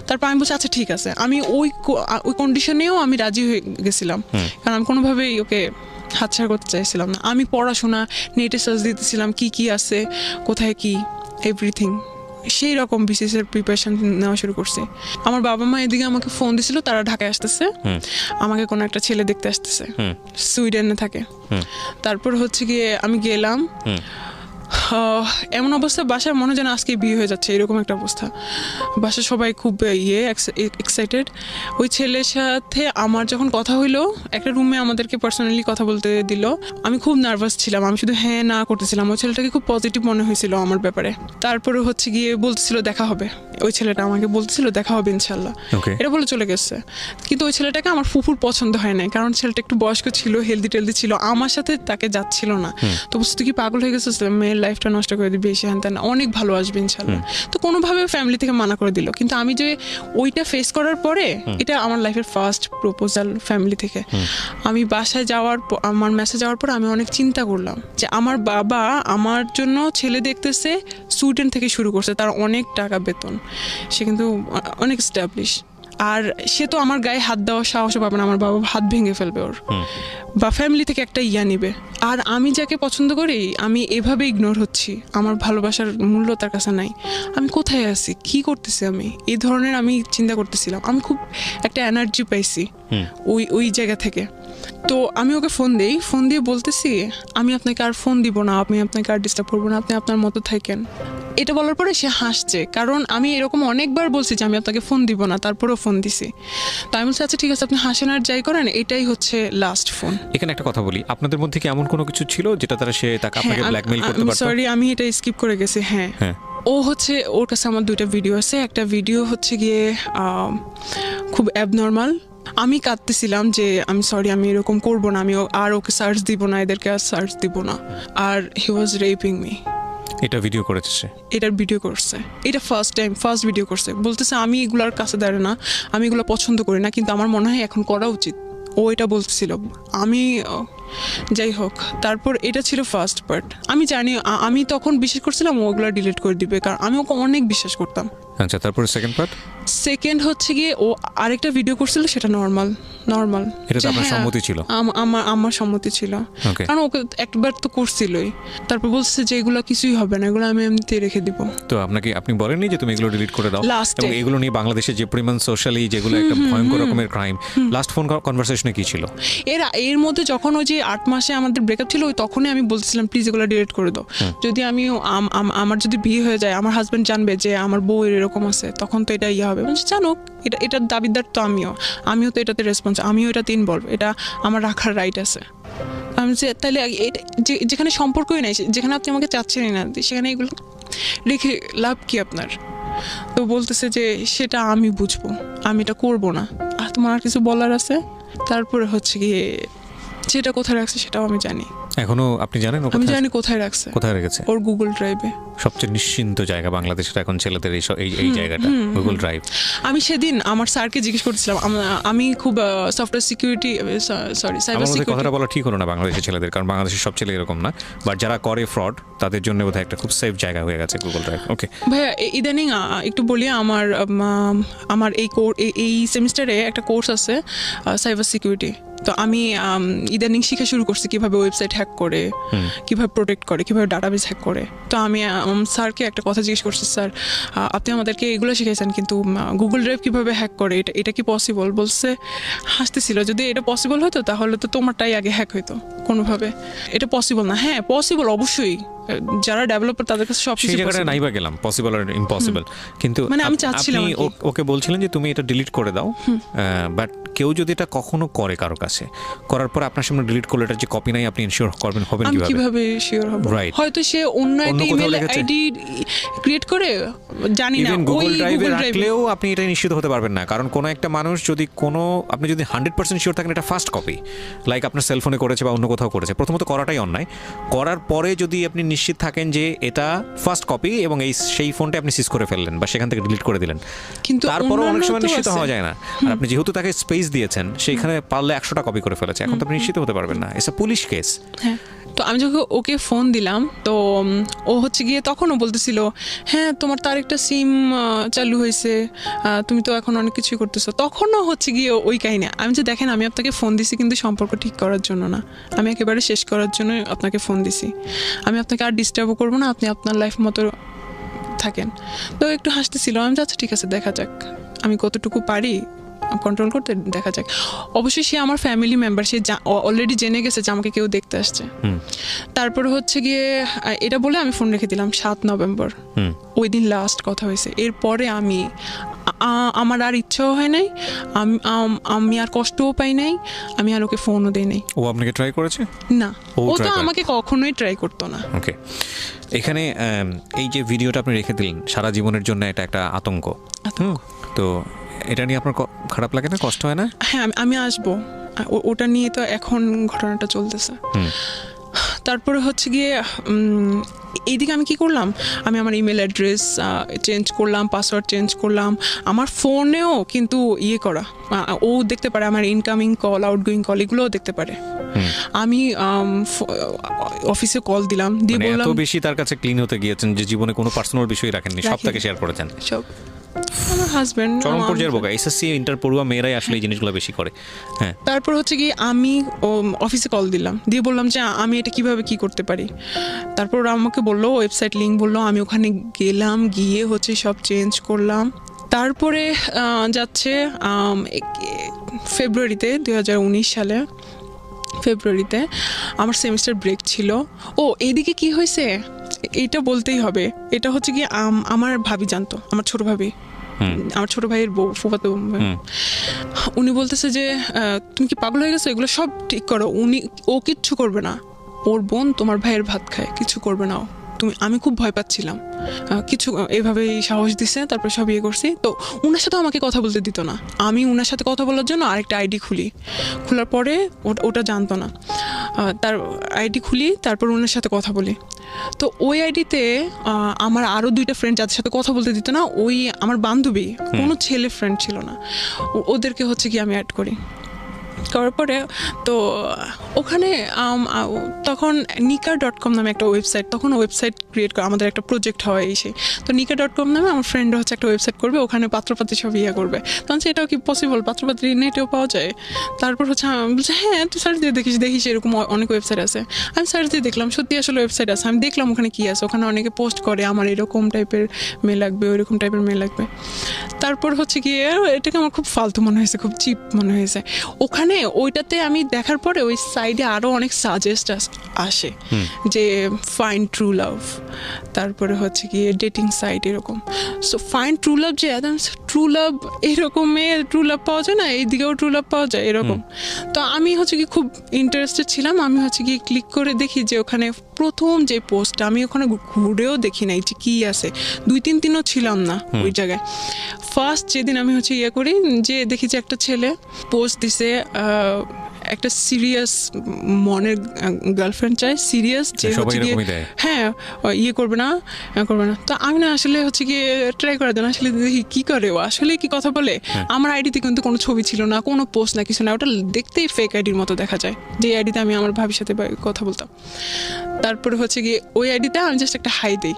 তারপর আমি বলছি আচ্ছা ঠিক আছে, আমি ওই কন্ডিশনেও আমি রাজি হয়ে গেছিলাম, কারণ আমি কোনোভাবেই ওকে হাতছাড়া করতে চাইছিলাম না। আমি পড়াশোনা নেটে সার্চ দিতেছিলাম কি আছে, কোথায় কি, এভরিথিং সেই রকম বিসিএস এর প্রিপারেশন নেওয়া শুরু করছি। আমার বাবা মা এদিকে আমাকে ফোন দিছিল, তারা ঢাকায় আসতেছে, আমাকে কোনো একটা ছেলে দেখতে আসতেছে, সুইডেনে থাকে। তারপর হচ্ছে গিয়ে আমি গেলাম, এমন অবস্থা বাসায় মনে হয় যেন আজকে বিয়ে হয়ে যাচ্ছে, এরকম একটা অবস্থা। বাসায় সবাই খুব এক্সাইটেড। ওই ছেলের সাথে আমার যখন কথা হইলো, একটা রুমে আমাদেরকে পার্সোনালি কথা বলতে দিল। আমি খুব নার্ভাস ছিলাম, আমি শুধু হ্যাঁ না করতেছিলাম। ওই ছেলেটাকে খুব পজিটিভ মনে হয়েছিল আমার ব্যাপারে। তারপরে হচ্ছে গিয়ে বলতেছিল দেখা হবে, ওই ছেলেটা আমাকে বলতেছিল দেখা হবে ইনশাল্লাহ, এটা বলে চলে গেছে। কিন্তু ওই ছেলেটাকে আমার ফুফুর পছন্দ হয় নাই, কারণ ছেলেটা একটু বয়স্ক ছিল, হেলদি টেলদি ছিল, আমার সাথে তাকে যাচ্ছিল না। তো বুঝতে কি পাগল হয়ে গেছে, মেয়ের লাইফটা নষ্ট করে দিবে, এসে হ্যান তেন, অনেক ভালো আসবে ইনশাল্লাহ। তো কোনোভাবে ফ্যামিলি থেকে মানা করে দিল। কিন্তু আমি যে ওইটা ফেস করার পরে, এটা আমার লাইফের ফার্স্ট প্রপোজাল ফ্যামিলি থেকে। আমি বাসায় যাওয়ার আমার মেসেজ যাওয়ার পর আমি অনেক চিন্তা করলাম যে আমার বাবা আমার জন্য ছেলে দেখতেছে, সুইডেন থেকে শুরু করছে, তার অনেক টাকা বেতন, সে কিন্তু অনেক এস্টাবলিশ। আর সে তো আমার গায়ে হাত দেওয়ার সাহস পাবে না, আমার বাবা হাত ভেঙে ফেলবে ওর, বা ফ্যামিলি থেকে একটা ইয়া নিবে। আর আমি যাকে পছন্দ করি, আমি এভাবে ইগনোর হচ্ছি, আমার ভালোবাসার মূল্য তার কাছে নাই। আমি কোথায় আছি, কি করতেছি আমি, এই ধরনের আমি চিন্তা করতেছিলাম। আমি খুব একটা এনার্জি পাইছি ওই জায়গা থেকে। তো আমি ওকে ফোন দিই, ফোন দিয়ে বলতেছি আমি আপনাকে আর ফোন দিব না, আমি আপনাকে আর ডিস্টার্ব করবো না, আপনি আপনার মতো থাকেন। এটা বলার পরে সে হাসছে, কারণ আমি এরকম অনেকবার বলছি যে আমি আপনাকে ফোন দিব না, তারপরেও ফোন দিছি। তো আমি বলছি আচ্ছা ঠিক আছে, আপনি হাসেন আর যাই করেন, এটাই হচ্ছে লাস্ট ফোন। এখানে একটা কথা বলি, আপনাদের মধ্যে কি এমন কোনো কিছু ছিল যেটা তারা সে তাকে আপনাকে ব্ল্যাকমেইল করতে পারতো? সরি, আমি এটা স্কিপ করে গেছি। হ্যাঁ, ও হচ্ছে, ওর কাছে আমার 2টা ভিডিও আছে। একটা ভিডিও হচ্ছে গিয়ে খুব অ্যাবনর্মাল, আমি কাঁদতেছিলাম যে আমি সরি, আমি এরকম করবো না, আমি আর ওকে সার্চ দিব না, এদেরকে আর সার্চ দিব না। আর হি ওয়াজ রেপিং মি। এটা ভিডিও করেছে সে? এটার ভিডিও করছে, এটা ফার্স্ট ভিডিও করছে। বলতেছে আমি এগুলার কাছে দাঁড়ায় না, আমি এগুলো পছন্দ করি না, কিন্তু আমার মনে হয় এখন করা উচিত। ও এটা বলতেছিল। আমি যাই হোক, তারপর এটা ছিল ফার্স্ট পার্ট। আমি জানি, আমি তখন বিশ্বাস করছিলাম ওগুলো ডিলিট করে দিবে, কারণ আমি ওকে অনেক বিশ্বাস করতাম। আচ্ছা, তারপর সেকেন্ড পার্ট? সেকেন্ড হচ্ছে গিয়ে ও আরেকটা ভিডিও করছিল, সেটা নর্মাল। এটা তো আপনার সম্মতি ছিল? আমার সম্মতি ছিল, কারণ ওকে একবার তো করছিলই। তারপর বলছে যে এগুলো কিছুই হবে না, এগুলো আমি এমনিতেই রেখে দিব। তো আপনি বলেননি যে তুমি এগুলো ডিলিট করে দাও? এবং এগুলো নিয়ে বাংলাদেশে যে পরিমাণ সোশ্যালি যেগুলো একটা ভয়ঙ্কর রকমের ক্রাইম, লাস্ট ফোন কনভারসেশনে কি ছিল? এর মধ্যে যখন ওই যে 8 মাসে আমাদের ব্রেকআপ ছিল, ওই তখনই আমি বলছিলাম প্লিজ এগুলো ডিলিট করে দাও। যদি আমি আমার যদি বিয়ে হয়ে যায়, আমার হাজবেন্ড জানবে যে আমার বউ এরকম আছে, তখন তো এটা ইয়ে হবে। জানুক, এটার দাবিদার তো আমিও তো এটাতে রেসপন্স, আমিও এটাতে ইনভলভ, এটা আমার রাখার রাইট আছে। আমি যে তাহলে যেখানে সম্পর্কই নাই, যেখানে আপনি আমাকে চাচ্ছেনই না, সেখানে এগুলো রেখে লাভ কি আপনার? তো বলতেছে যে সেটা আমি বুঝবো, আমি এটা করবো না। আর তোমার আর কিছু বলার আছে? তারপরে হচ্ছে গিয়ে যেটা কোথায় রাখছে সেটাও আমি জানি। এখনো আপনি জানেন? আমি জানি কোথায় রাখছে। কোথায় রেখেছে? ওর গুগল ড্রাইভে। সবচেয়ে নিশ্চিন্ত জায়গা বাংলাদেশের এখন ছেলেদের এই জায়গাটা, গুগল ড্রাইভ। আমি সেদিন আমার স্যারকে জিজ্ঞেস করছিলাম, আমি খুব software security, sorry cyber security. কথাটা বলা ঠিক হলো না বাংলাদেশের ছেলেদের, কারণ বাংলাদেশের সব ছেলে এরকম না, বাট যারা করে ফ্রড তাদের জন্য বোধহয় একটা খুব সেফ জায়গা হয়ে গেছে গুগল ড্রাইভ। ওকে ভাইয়া, ইদানিং একটু বলি, আমার এই সেমিস্টারে একটা কোর্স আছে সাইবার সিকিউরিটি। তো আমি ইদানিং শিখা শুরু করছি কিভাবে ওয়েবসাইট হ্যাক করে, কিভাবে প্রোটেক্ট করে, কিভাবে ডাটাবেস হ্যাক করে। তো আমি স্যারকে একটা কথা জিজ্ঞেস করছি, স্যার আপনি আমাদেরকে এগুলো শিখেছেন, কিন্তু গুগল ড্রাইভ কিভাবে হ্যাক করে, এটা কি পসিবল? বলছে, হাসতেছিল, যদি এটা পসিবল হতো তাহলে তো তোমারটাই আগে হ্যাক হইতো কোনোভাবে। এটা পসিবল না। হ্যাঁ পসিবল, অবশ্যই, যারা ডেভেলপার তাদের কাছে সব কিছু জায়গাটা নাইবা গেলাম, পসিবল আর ইম্পসিবল। কিন্তু মানে আমি চাচ্ছিলাম, আপনি ওকে বলছিলেন যে তুমি এটা ডিলিট করে দাও, বাট কেউ যদি এটা কখনো করে কারো কাছে, করার পর আপনার সামনে ডিলিট করলে এটা যে কপি নাই, আপনি ইনশিওর হবেন কিভাবে শিওর হব? হয়তো সে অন্য একটা ইমেল আইডি ক্রিয়েট করে, জানি না, গুগল ড্রাইভে রাখলেও আপনি এটা নিশ্চিত হতে পারবেন না, কারণ কোনো একটা মানুষ যদি আপনি যদি 100% শিওর থাকেন এটা ফার্স্ট কপি, লাইক আপনার সেলফোনে করেছে বা অন্য কোথাও করেছে, প্রথমত করাটাই অন্যায়। করার পরে যদি আপনি নিশ্চিত থাকেন যে এটা ফার্স্ট কপি এবং সেই ফোনটা আপনি সিজ করে ফেললেন বা সেখান থেকে ডিলিট করে দিলেন, কিন্তু তারপরও অনেক সময় নিশ্চিত হওয়া যায় না। আর আপনি যেহেতু তাকে স্পেস দিয়েছেন, সেইখানে পারলে 100টা কপি করে ফেলেছে, এখন তো আপনি নিশ্চিত হতে পারবেন না, এটা পুলিশ কেস। হ্যাঁ, তো আমি যখন ওকে ফোন দিলাম, তো ও হচ্ছে গিয়ে তখনও বলতেছিল হ্যাঁ তোমার তার একটা সিম চালু হয়েছে, তুমি তো এখন অনেক কিছুই করতেছো। তখনও হচ্ছে গিয়ে ওই কাহিনী। আমি যে দেখেন, আমি আপনাকে ফোন দিছি কিন্তু সম্পর্ক ঠিক করার জন্য না, আমি একেবারে শেষ করার জন্য আপনাকে ফোন দিছি। আমি আপনাকে আর ডিস্টার্বও করবো না, আপনি আপনার লাইফ মতো থাকেন। তো একটু হাসতেছিল, আমি আচ্ছা ঠিক আছে দেখা যাক আমি কতটুকু পারি কন্ট্রোল করতে, দেখা যাক। অবশ্যই সে আমার ফ্যামিলি মেম্বার, সে অলরেডি জেনে গেছে যে আমাকে কেউ দেখতে আসছে। তারপরে হচ্ছে গিয়ে এটা বলে আমি ফোন রেখে দিলাম 7 নভেম্বর, ওই দিন লাস্ট কথা হয়েছে। এরপরে আমার আর ইচ্ছাও হয় নাই, আমি আর কষ্টও পাই নাই, আমি আর ওকে ফোনও দিই নাই। ও আপনাকে ট্রাই করেছে? না, ও তো আমাকে কখনোই ট্রাই করতো না। ওকে, এখানে এই যে ভিডিওটা আপনি রেখে দিলেন, সারা জীবনের জন্য এটা একটা আতঙ্ক। তো এটা নিয়ে আপনার খারাপ লাগে না, কষ্ট হয় না? হ্যাঁ, আমি আসবো, ওটা নিয়ে তো এখন ঘটনাটা চলতেছে। তারপরে হচ্ছে গিয়ে এইদিকে আমি কি করলাম, আমি আমার ইমেল অ্যাড্রেস চেঞ্জ করলাম, পাসওয়ার্ড চেঞ্জ করলাম, আমার ফোনেও কিন্তু করা, ও দেখতে পারে আমার ইনকামিং কল, আউটগোয়িং কল, এগুলোও দেখতে পারে। আমি অফিসে কল দিলাম, দিয়ে বললাম, এত বেশি তার কাছে ক্লিন হতে গিয়েছেন যে জীবনে কোনো পার্সোনাল বিষয় রাখেননি, সব তাকে শেয়ার করেছেন। সব আমার হাজবেন্ড। চরম পর্যায়ের বোকা, এসএসসি ইন্টার পড়ুয়া মেয়েরাই আসলে এই জিনিসগুলো বেশি করে। হ্যাঁ, তারপর হচ্ছে কি আমি অফিসে কল দিলাম, দিয়ে বললাম যে আমি এটা কিভাবে কি করতে পারি। তারপর ওরা আমাকে বললো, ওয়েবসাইট লিঙ্ক বললো, আমি ওখানে গেলাম, গিয়ে হচ্ছে সব চেঞ্জ করলাম। তারপরে যাচ্ছে ফেব্রুয়ারিতে 2019 সালে ফেব্রুয়ারিতে আমার সেমিস্টার ব্রেক ছিল। ও এইদিকে কি হয়েছে এটা বলতেই হবে, এটা হচ্ছে কি আমার ভাবি জানতো, আমার ছোট ভাবি, আমার ছোট ভাইয়ের বউ, ফুফাতো। উনি বলতেছে যে তুমি কি পাগল হয়ে গেছো, এগুলো সব ঠিক করো। ও কিচ্ছু করবে না, ওর বোন তোমার ভাইয়ের ভাত খায়, কিছু করবে না ও। আমি খুব ভয় পাচ্ছিলাম, কিছু এভাবেই সাহস দিছে। তারপর সব করছি। তো উনার সাথে আমাকে কথা বলতে দিত না, আমি উনার সাথে কথা বলার জন্য আরেকটা আইডি খোলার পরে ওটা জানতো না, তার আইডি খুলি, তারপর ওনার সাথে কথা বলি। তো ওই আইডিতে আমার আরও 2টা ফ্রেন্ড যাদের সাথে কথা বলতে দিত না, ওই আমার বান্ধবী, কোনো ছেলে ফ্রেন্ড ছিল না, ওদেরকে হচ্ছে কি আমি অ্যাড করার পরে তো ওখানে তখন nika.com নামে একটা ওয়েবসাইট, তখন ওয়েবসাইট ক্রিয়েট করা আমাদের একটা প্রজেক্ট হয় সেই। তো nika.com নামে আমার ফ্রেন্ড হচ্ছে একটা ওয়েবসাইট করবে, ওখানে পাত্রপাত্রী সব করবে। তখন এটাও কি পসিবল, পাত্রপাত্রী নেটেও পাওয়া যায়? তারপর হচ্ছে আমি বলছি হ্যাঁ তুই সার্চ দিয়ে দেখিস এরকম অনেক ওয়েবসাইট আছে। আমি সার্চ দিয়ে দেখলাম সত্যি আসলে ওয়েবসাইট আছে। আমি দেখলাম ওখানে কি আছে, ওখানে অনেকে পোস্ট করে আমার এরকম টাইপের মেয়ে লাগবে, ওইরকম টাইপের মেয়ে লাগবে। তারপর হচ্ছে কি এটাকে আমার খুব ফালতু মনে হয়েছে, খুব চিপ মনে হয়েছে। ওখানে ওইটাতে আমি দেখার পরে ওই সাইডে আরো অনেক সাজেস্ট আসে যে ফাইন্ড ট্রু লাভ, তারপরে হচ্ছে কি ডেটিং সাইট এরকম। সো ফাইন্ড ট্রু লাভ, যে ট্রু লাভ এরকম ট্রু লাভ পাওয়া যায় না, এইদিকেও ট্রু লাভ পাওয়া যায় এরকম। তো আমি হচ্ছে কি খুব ইন্টারেস্টেড ছিলাম, আমি হচ্ছে কি ক্লিক করে দেখি যে ওখানে প্রথম যে পোস্টটা, আমি ওখানে ঘুরেও দেখি নাই যে কি আছে, 2-3 দিনও ছিলাম না ওই জায়গায়। ফার্স্ট যেদিন আমি হচ্ছে করি, যে দেখি যে একটা ছেলে পোস্ট দিছে, একটা সিরিয়াস মনের গার্লফ্রেন্ড চাই, সিরিয়াস, যে হচ্ছে গিয়ে হ্যাঁ করবে না। তো আমি না আসলে হচ্ছে গিয়ে ট্রাই করার জন্য আসলে দেখি কি করে ও, আসলে কি কথা বলে। আমার আইডিতে কিন্তু কোনো ছবি ছিল না, কোনো পোস্ট না, কিছু না, ওটা দেখতেই ফেক আইডির মতো দেখা যায়, যে আইডিতে আমি আমার ভাবির সাথে কথা বলতাম। তারপরে হচ্ছে গিয়ে ওই আইডিতে আমি জাস্ট একটা হাই দিই,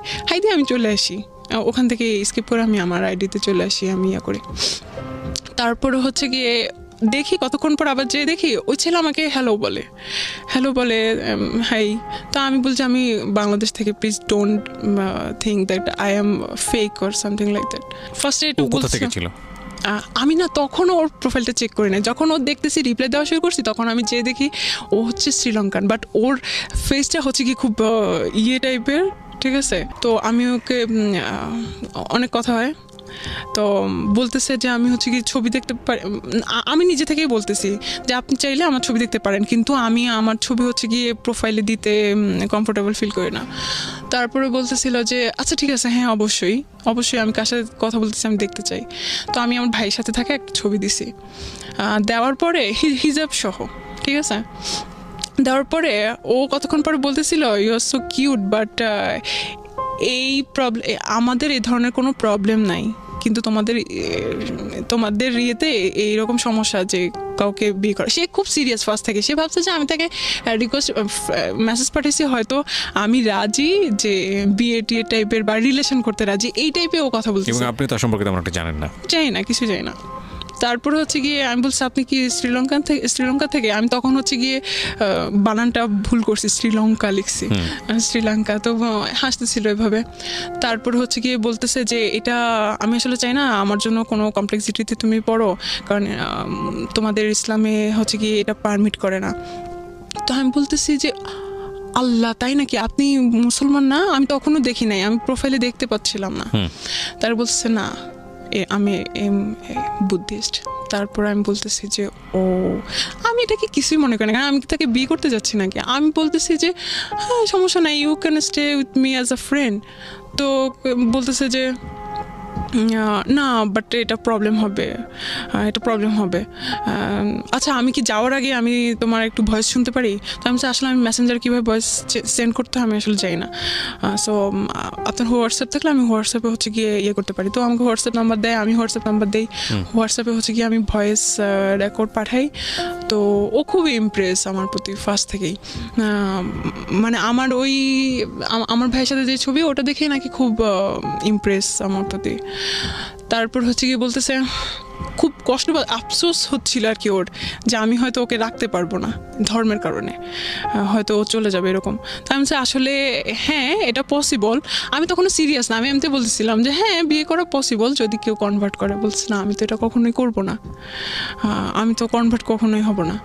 আমি চলে আসি, ওখান থেকে স্কিপ করে আমি আমার আইডিতে চলে আসি, আমি করি। তারপরে হচ্ছে গিয়ে দেখি কতক্ষণ পর আবার যেয়ে দেখি ওই ছেলে আমাকে হ্যালো বলে হাই। তো আমি বলছি আমি বাংলাদেশ থেকে, please don't think that I am fake or something like that. ফার্স্টে একটু ছিল, আমি না তখন ওর প্রোফাইলটা চেক করি না, যখন ওর দেখতেছি রিপ্লাই দেওয়া শুরু করছি তখন আমি যেয়ে দেখি ও হচ্ছে শ্রীলঙ্কান, বাট ওর ফেসটা হচ্ছে কি খুব টাইপের, ঠিক আছে। তো আমি ওকে অনেক কথা হয়, তো বলতেছে যে আমি হচ্ছে কি ছবি দেখতে পারি, আমি নিজে থেকেই বলতেছি যে আপনি চাইলে আমার ছবি দেখতে পারেন, কিন্তু আমি আমার ছবি হচ্ছে গিয়ে প্রোফাইলে দিতে কমফোর্টেবল ফিল করি না। তারপরে বলতেছিল যে আচ্ছা ঠিক আছে, হ্যাঁ অবশ্যই আমি কার সাথে কথা বলতেছি আমি দেখতে চাই। তো আমি আমার ভাইয়ের সাথে থাকে একটা ছবি দিছি, দেওয়ার পরে হিজাব সহ, ঠিক আছে, দেওয়ার পরে ও কতক্ষণ পরে বলতেছিল you are so cute, but এই প্রবলেম, আমাদের এই ধরনের কোনো প্রবলেম নাই, কিন্তু তোমাদের ইয়েতে এইরকম সমস্যা যে কাউকে বিয়ে করা। সে খুব সিরিয়াস ফার্স্ট থেকে, সে ভাবছে যে আমি তাকে রিকোয়েস্ট মেসেজ পাঠিয়েছি, হয়তো আমি রাজি যে বিয়ে টিয়ে টাইপের বা রিলেশন করতে রাজি, এই টাইপের ও কথা বলছে। এবং আপনি তার সম্পর্কে তেমন একটা জানেন না? জানি না, কিছু জানি না। তারপরে হচ্ছে গিয়ে আমি বলছি আপনি কি শ্রীলঙ্কা থেকে আমি তখন হচ্ছে গিয়ে বানানটা ভুল করছি, শ্রীলঙ্কা লিখছি, শ্রীলঙ্কা। তো হাসতেছিল এভাবে। তারপর হচ্ছে গিয়ে বলতেছে যে এটা আমি আসলে চাই না আমার জন্য কোনো কমপ্লেক্সিটিতে তুমি পড়ো, কারণ তোমাদের ইসলামে হচ্ছে গিয়ে এটা পারমিট করে না। তো আমি বলতেছি যে আল্লাহ, তাই নাকি? আপনি মুসলমান না? আমি তখনও দেখি নাই, আমি প্রোফাইলে দেখতে পাচ্ছিলাম না। তার বলছে না আমি বুদ্ধিস্ট। তারপর আমি বলতেছি যে ও, আমি এটাকে কিছুই মনে করি না, কারণ আমি কি তাকে বিয়ে করতে যাচ্ছি নাকি। আমি বলতেছি যে হ্যাঁ সমস্যা নাই, you can stay with me as a friend. তো বলতেছে যে না বাট এটা প্রবলেম হবে, আচ্ছা আমি কি যাওয়ার আগে আমি তোমার একটু ভয়েস শুনতে পারি? তো আমি আসলে আমি মেসেঞ্জার কীভাবে ভয়েস সেন্ড করতে হয় আমি আসলে যাই না। সো আপনার হোয়াটসঅ্যাপ থাকলে আমি হোয়াটসঅ্যাপে হচ্ছে গিয়ে ইয়ে করতে পারি। তো আমাকে হোয়াটসঅ্যাপ নাম্বার দেয়, আমি হোয়াটসঅ্যাপ নাম্বার দিই, হোয়াটসঅ্যাপে হচ্ছে গিয়ে আমি ভয়েস রেকর্ড পাঠাই। তো ও খুবই ইমপ্রেস আমার প্রতি ফার্স্ট থেকেই, মানে আমার আমার ভাইয়ের সাথে যে ছবি ওটা দেখেই নাকি খুব ইমপ্রেস আমার প্রতি। তারপর হচ্ছে কি বলতেছে খুব কষ্ট বা আফসোস হচ্ছিল আর কি ওর, যে আমি হয়তো ওকে রাখতে পারবো না ধর্মের কারণে, হয়তো ও চলে যাবে এরকম। তাই আমি আসলে হ্যাঁ এটা পসিবল। আমি তখনও সিরিয়াস না, আমি এমনি বলতেছিলাম যে হ্যাঁ বিয়ে করা পসিবল যদি কেউ কনভার্ট করে। বলছে না আমি তো এটা কখনোই করবো না, আমি তো কনভার্ট কখনোই হব না।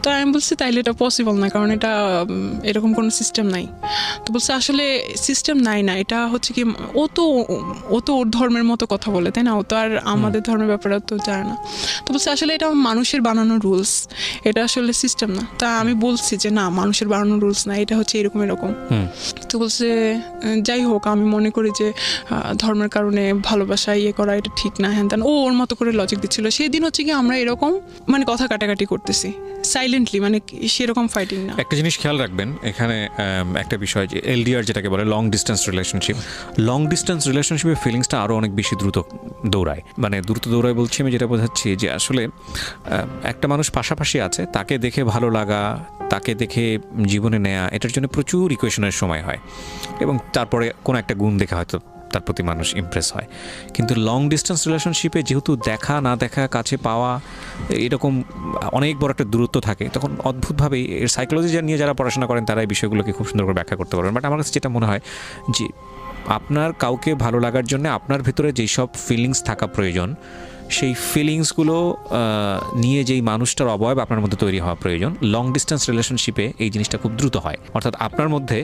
তো আমি বলছি তাইলে এটা পসিবল না, কারণ এটা এরকম কোনো সিস্টেম নাই। তো বলছে আসলে সিস্টেম নাই না, এটা হচ্ছে কি ও তো ওর ধর্মের মতো কথা বলে, তাই না? ও তো আর আমাদের ধর্মের ব্যাপারে তো জানে না। তো বলছে আসলে এটা মানুষের বানানো রুলস, এটা আসলে সিস্টেম না। তা আমি বলছি যে না মানুষের বানানো রুলস না, এটা হচ্ছে এরকম। তো বলছে যাই হোক আমি মনে করি যে ধর্মের কারণে ভালোবাসা ইয়ে করা এটা ঠিক না, হ্যান ত্যান। ওর মতো করে লজিক দিচ্ছিল। সেদিন হচ্ছে কি আমরা এরকম মানে কথা কাটাকাটি করতেছি সাইলেন্টলি, মানে সেরকম ফাইটিং না। একটা জিনিস খেয়াল রাখবেন এখানে, একটা বিষয় যে এলডিআর যেটাকে বলে লং ডিস্টেন্স রিলেশনশিপের ফিলিংসটা আরও অনেক বেশি দ্রুত দৌড়ায়। মানে দ্রুত দৌড়ায় বলছি আমি যেটা বোঝাচ্ছি যে আসলে একটা মানুষ পাশাপাশি আছে, তাকে দেখে ভালো লাগা, তাকে দেখে জীবনে নেয়া, এটার জন্য প্রচুর ইকুয়েশনের সময় হয় এবং তারপরে কোনো একটা গুণ দেখে হয়তো তার প্রতি মানুষ ইমপ্রেস হয়। কিন্তু লং ডিস্টেন্স রিলেশনশিপে যেহেতু দেখা না দেখা, কাছে পাওয়া, এরকম অনেক বড় একটা দূরত্ব থাকে, তখন অদ্ভুতভাবেই এর সাইকোলজি নিয়ে যারা পড়াশোনা করেন তারা এই বিষয়গুলোকে খুব সুন্দর করে ব্যাখ্যা করতে পারবেন। বাট আমার কাছে যেটা মনে হয় যে আপনার কাউকে ভালো লাগার জন্য আপনার ভেতরে যেই সব ফিলিংস থাকা প্রয়োজন, সেই ফিলিংসগুলো নিয়ে যেই মানুষটার অবয়ব আপনার মধ্যে তৈরি হওয়া প্রয়োজন। লং ডিস্টেন্স রিলেশনশিপে এই জিনিসটা খুব দ্রুত হয়, অর্থাৎ আপনার মধ্যে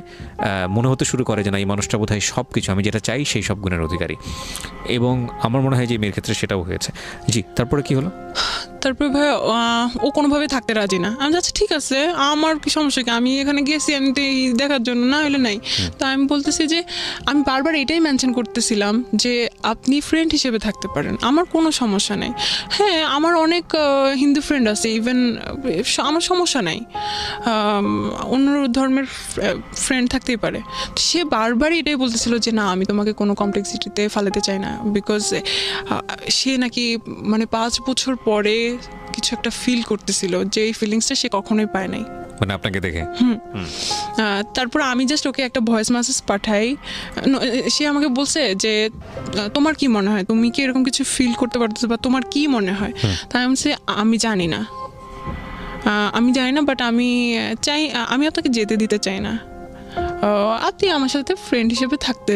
মনে হতে শুরু করে যে না এই মানুষটা বোধহয় সব কিছু, আমি যেটা চাই সেই সব গুণের অধিকারী। এবং আমার মনে হয় যে মেয়ের ক্ষেত্রে সেটাও হয়েছে। জি, তারপরে কি হলো? তারপরে ভাই ও কোনোভাবে থাকতে রাজি না। আমি যাচ্ছি ঠিক আছে, আমার কি সমস্যা কি, আমি এখানে গেছি আমি তো দেখার জন্য, না হলে নাই। তো আমি বলতেছি যে আমি বারবার এটাই মেনশন করতেছিলাম যে আপনি ফ্রেন্ড হিসেবে থাকতে পারেন, আমার কোনো সমস্যা নেই। হ্যাঁ আমার অনেক হিন্দু ফ্রেন্ড আছে, ইভেন আমার সমস্যা নাই, অন্য ধর্মের ফ্রেন্ড থাকতেই পারে। সে বারবারই এটাই বলতেছিল যে না আমি তোমাকে কোনো কমপ্লেক্সিটিতে ফালাতে চাই না, বিকজ সে নাকি মানে 5 বছর পরে কিছু একটা ফিল করতেছিল যে এই ফিলিংসটা সে কখনোই পায় নাই, মানে আপনাকে দেখে। তারপর আমি জাস্ট ওকে একটা ভয়েস মেসেজ পাঠাই, সে আমাকে বলছে যে তোমার কি মনে হয়, তুমি কি এরকম কিছু ফিল করতে পারতেছো বা তোমার কি মনে হয়? তাই আমি বলছি আমি জানি না, বাট আমি চাই, আমি আপনাকে যেতে দিতে চাই না, আপনি আমার সাথে ফ্রেন্ড হিসেবে থাকতে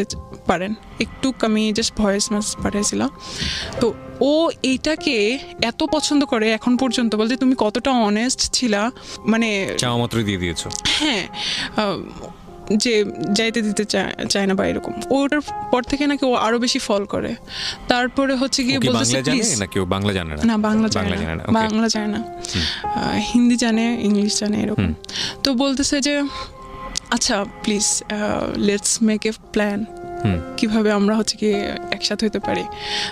পারেন। একটু আমি জাস্ট ভয়েস মেসেজ পাঠিয়েছিলাম। তো ও এইটাকে এত পছন্দ করে এখন পর্যন্ত, বলতে তুমি কতটা অনেস্ট ছিলা, মানে চাওয়া মাত্রই দিয়ে দিয়েছো। হ্যাঁ যে যাইতে দিতে চায় না বা এরকম। ওটার পর থেকে নাকি ও আরো বেশি ফল করে। তারপরে হচ্ছে গিয়ে বলতেছে প্লিজ, নাকি ও বাংলা জানে না? না বাংলা জানে না, হিন্দি জানে, ইংলিশ জানে এরকম। তো বলতেছে যে আচ্ছা please let's make a plan, কিভাবে আমরা হচ্ছে কি একসাথে হতে পারি।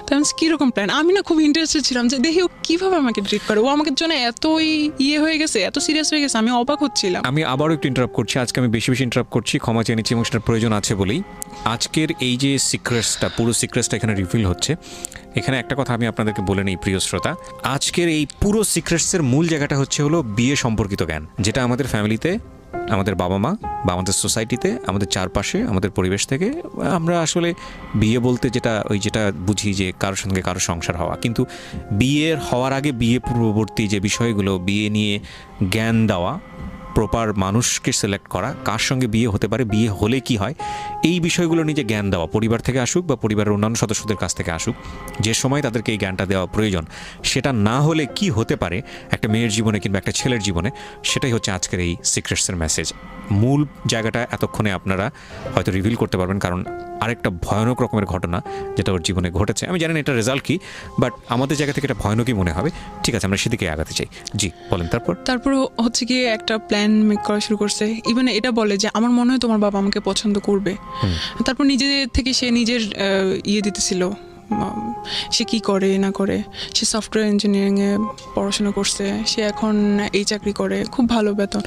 তো আমি কীরকম প্ল্যান, আমি না খুব ইন্টারেস্টেড ছিলাম যে দেখি ও কীভাবে আমাকে ট্রিট করে। ও আমাকে জন্য এতই হয়ে গেছে, এত সিরিয়াস হয়ে গেছে, আমি অবাক হচ্ছিলাম। আমি আবারও একটু ইন্টারাপ্ট করছি, আজকে আমি বেশি ইন্টারাপ্ট করছি, ক্ষমা চেয়ে নিচ্ছি এবং সেটার প্রয়োজন আছে বলেই। আজকের এই যে সিক্রেটসটা, পুরো সিক্রেটসটা এখানে রিভিল হচ্ছে, এখানে একটা কথা আমি আপনাদেরকে বলে নিই প্রিয় শ্রোতা, আজকের এই পুরো সিক্রেটসের মূল জায়গাটা হলো বিয়ে সম্পর্কিত জ্ঞান, যেটা আমাদের ফ্যামিলিতে, আমাদের বাবা মা বা আমাদের সোসাইটিতে, আমাদের চারপাশে, আমাদের পরিবেশ থেকে আমরা আসলে বিয়ে বলতে যেটা বুঝি যে কারোর সঙ্গে কারো সংসার হওয়া, কিন্তু বিয়ের হওয়ার আগে বিয়ে পূর্ববর্তী যে বিষয়গুলো, বিয়ে নিয়ে জ্ঞান দেওয়া, প্রপার মানুষকে সিলেক্ট করা, কার সঙ্গে বিয়ে হতে পারে, বিয়ে হলে কি হয়, এই বিষয়গুলো নিয়ে যে জ্ঞান দেওয়া, পরিবার থেকে আসুক বা পরিবারের অন্যান্য সদস্যদের কাছ থেকে আসুক, যে সময় তাদেরকে এই জ্ঞানটা দেওয়া প্রয়োজন, সেটা না হলে কি হতে পারে একটা মেয়ের জীবনে কিংবা একটা ছেলের জীবনে, সেটাই হচ্ছে আজকের এই সিক্রেটসের মেসেজ। মূল জায়গাটা এতক্ষণে আপনারা হয়তো রিভিল করতে পারবেন, কারণ আরেকটা ভয়ানক রকমের ঘটনা যেটা ওর জীবনে ঘটেছে, আমি জানি না এটা রেজাল্ট কি, বাট আমাদের জায়গা থেকে এটা ভয়ানকই মনে হবে। ঠিক আছে, আমরা সেদিকে আগাতে চাই। জি বলেন। তারপর হচ্ছে কি একটা প্ল্যান মেক করা শুরু করছে। ইভেন এটা বলে যে আমার মনে হয় তোমার বাবা আমাকে পছন্দ করবে। তারপর নিজে থেকে সে নিজের দিতেছিল, সে কি করে না করে। সে সফটওয়্যার ইঞ্জিনিয়ারিংয়ে পড়াশোনা করছে, সে এখন এই চাকরি করে, খুব ভালো বেতন।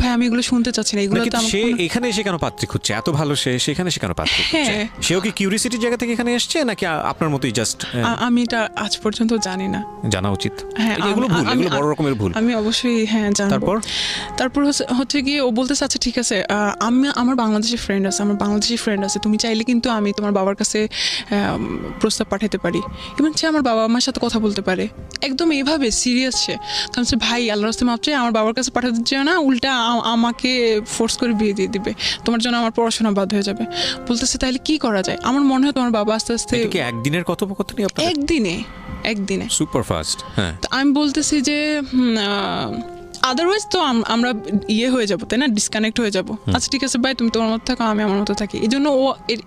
ভাই আমি এগুলো শুনতে চাচ্ছি না, এগুলো তো সে এখানে এসে কেন পাত্রী খুঁজছে? এত ভালো সেখানে সে কেন পাত্রী খুঁজছে? সেও কি কিউরিসিটির জায়গা থেকে এখানে এসছে, নাকি আপনার মতোই জাস্ট? আমি এটা আজ পর্যন্ত জানি না, জানা উচিত। এগুলো ভুল, এগুলো বড় রকমের ভুল। আমি অবশ্যই জানবো। তারপর হচ্ছে কি ও বলতেছে আচ্ছা ঠিক আছে, আমার বাংলাদেশি ফ্রেন্ড আছে, তুমি চাইলে কিন্তু আমি তোমার বাবার কাছে প্রস্তাব পাঠাতে পারি, এবং সে আমার বাবা মার সাথে কথা বলতে পারে। একদম এইভাবে সিরিয়াস সে। কারণ সে ভাই আল্লাহর রাস্তায় মাপ চাই, আমার বাবার কাছে পাঠাতে চায় না, উল্টা আমাকে ফোর্স করে বিয়ে দিয়ে দিবে, তোমার জন্য আমার পড়াশোনা বাদ হয়ে যাবে। বলতেছে তাহলে কি করা যায়? আমার মনে হয় তোমার বাবা আস্তে আস্তে। একদিনের কথোপকথনই আপনাদের? একদিনে সুপার ফাস্ট। হ্যাঁ, তো আমি বলতেছি যে আদারওয়াইজ তো আমরা হয়ে যাবো, তাই না, ডিসকানেক্ট হয়ে যাবো। আচ্ছা ঠিক আছে ভাই, তুমি তোমার মতো থাকো, আমি আমার মতো থাকি। এই জন্য ও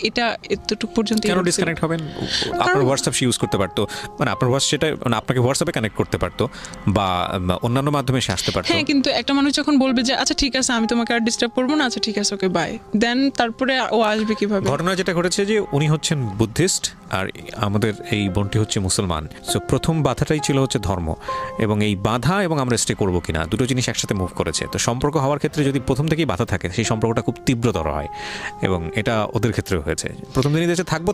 এটা এতটুকু পর্যন্ত। কেন ডিসকানেক্ট হবেন? আপনার হোয়াটসঅ্যাপ সে ইউজ করতে পারতো, মানে আপনার সেটা মানে আপনাকে হোয়াটসঅ্যাপে কানেক্ট করতে পারতো বা অন্যান্য মাধ্যমে সে আসতে পারতো। হ্যাঁ, কিন্তু একটা মানুষ যখন বলবে যে আচ্ছা ঠিক আছে আমি তোমাকে আর ডিস্টার্ব করবো না, আচ্ছা ঠিক আছে ওকে বাই, দেন তারপরে ও আসবে কিভাবে? ঘটনা যেটা ঘটেছে যে উনি হচ্ছেন বুদ্ধিস্ট আর আমাদের এই বোনটি হচ্ছে মুসলমান। সো প্রথম বাধাটাই ছিল হচ্ছে ধর্ম, এবং এই বাধা এবং আমরা স্টে করবো কিনা, দুটো জিনিস একসাথে মুভ করেছে। তো সম্পর্ক হওয়ার ক্ষেত্রে যদি প্রথম থেকেই বাধা থাকে, সেই সম্পর্কটা খুব তীব্রতর হয়, এবং এটা ওদের ক্ষেত্রেও হয়েছে। প্রথম দিনই দেখছে থাকবো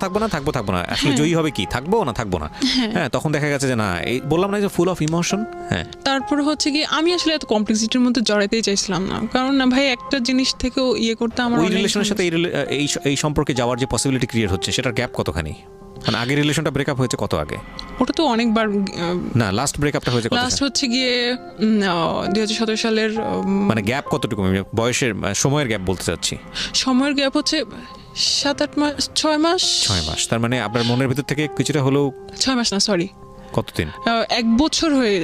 না, আসলে জয়ী হবে কি থাকবো না। হ্যাঁ, তখন দেখা গেছে যে না, এই বললাম না যে ফুল অফ ইমোশন। হ্যাঁ, তারপর হচ্ছে কি আমি আসলে এত কমপ্লেক্সিটির মধ্যে জড়াইতেই চাইছিলাম না, কারণ না ভাই একটা জিনিস থেকেও করতে আমার ওই রিলেশনের সাথে এই সম্পর্কে যাওয়ার যে পসিবিলিটি ক্রিয়েট হচ্ছে, সেটার গ্যাপ কতখানি? মানে আগের রিলেশনটা ব্রেকআপ হয়েছে কত আগে? ওটা তো অনেকবার। না, লাস্ট ব্রেকআপটা হয়েছে কত? লাস্ট হচ্ছে গিয়ে 2017 সালের। মানে গ্যাপ কতটুকু? বয়সের সময়ের গ্যাপ বলতে চাচ্ছি। সময়ের গ্যাপ হচ্ছে 7-8 মাস, 6 মাস। তার মানে আপনার মনের ভিতর থেকে কিছুটা হলেও 6 মাস না, সরি কতদিন? 1 বছর হয়ে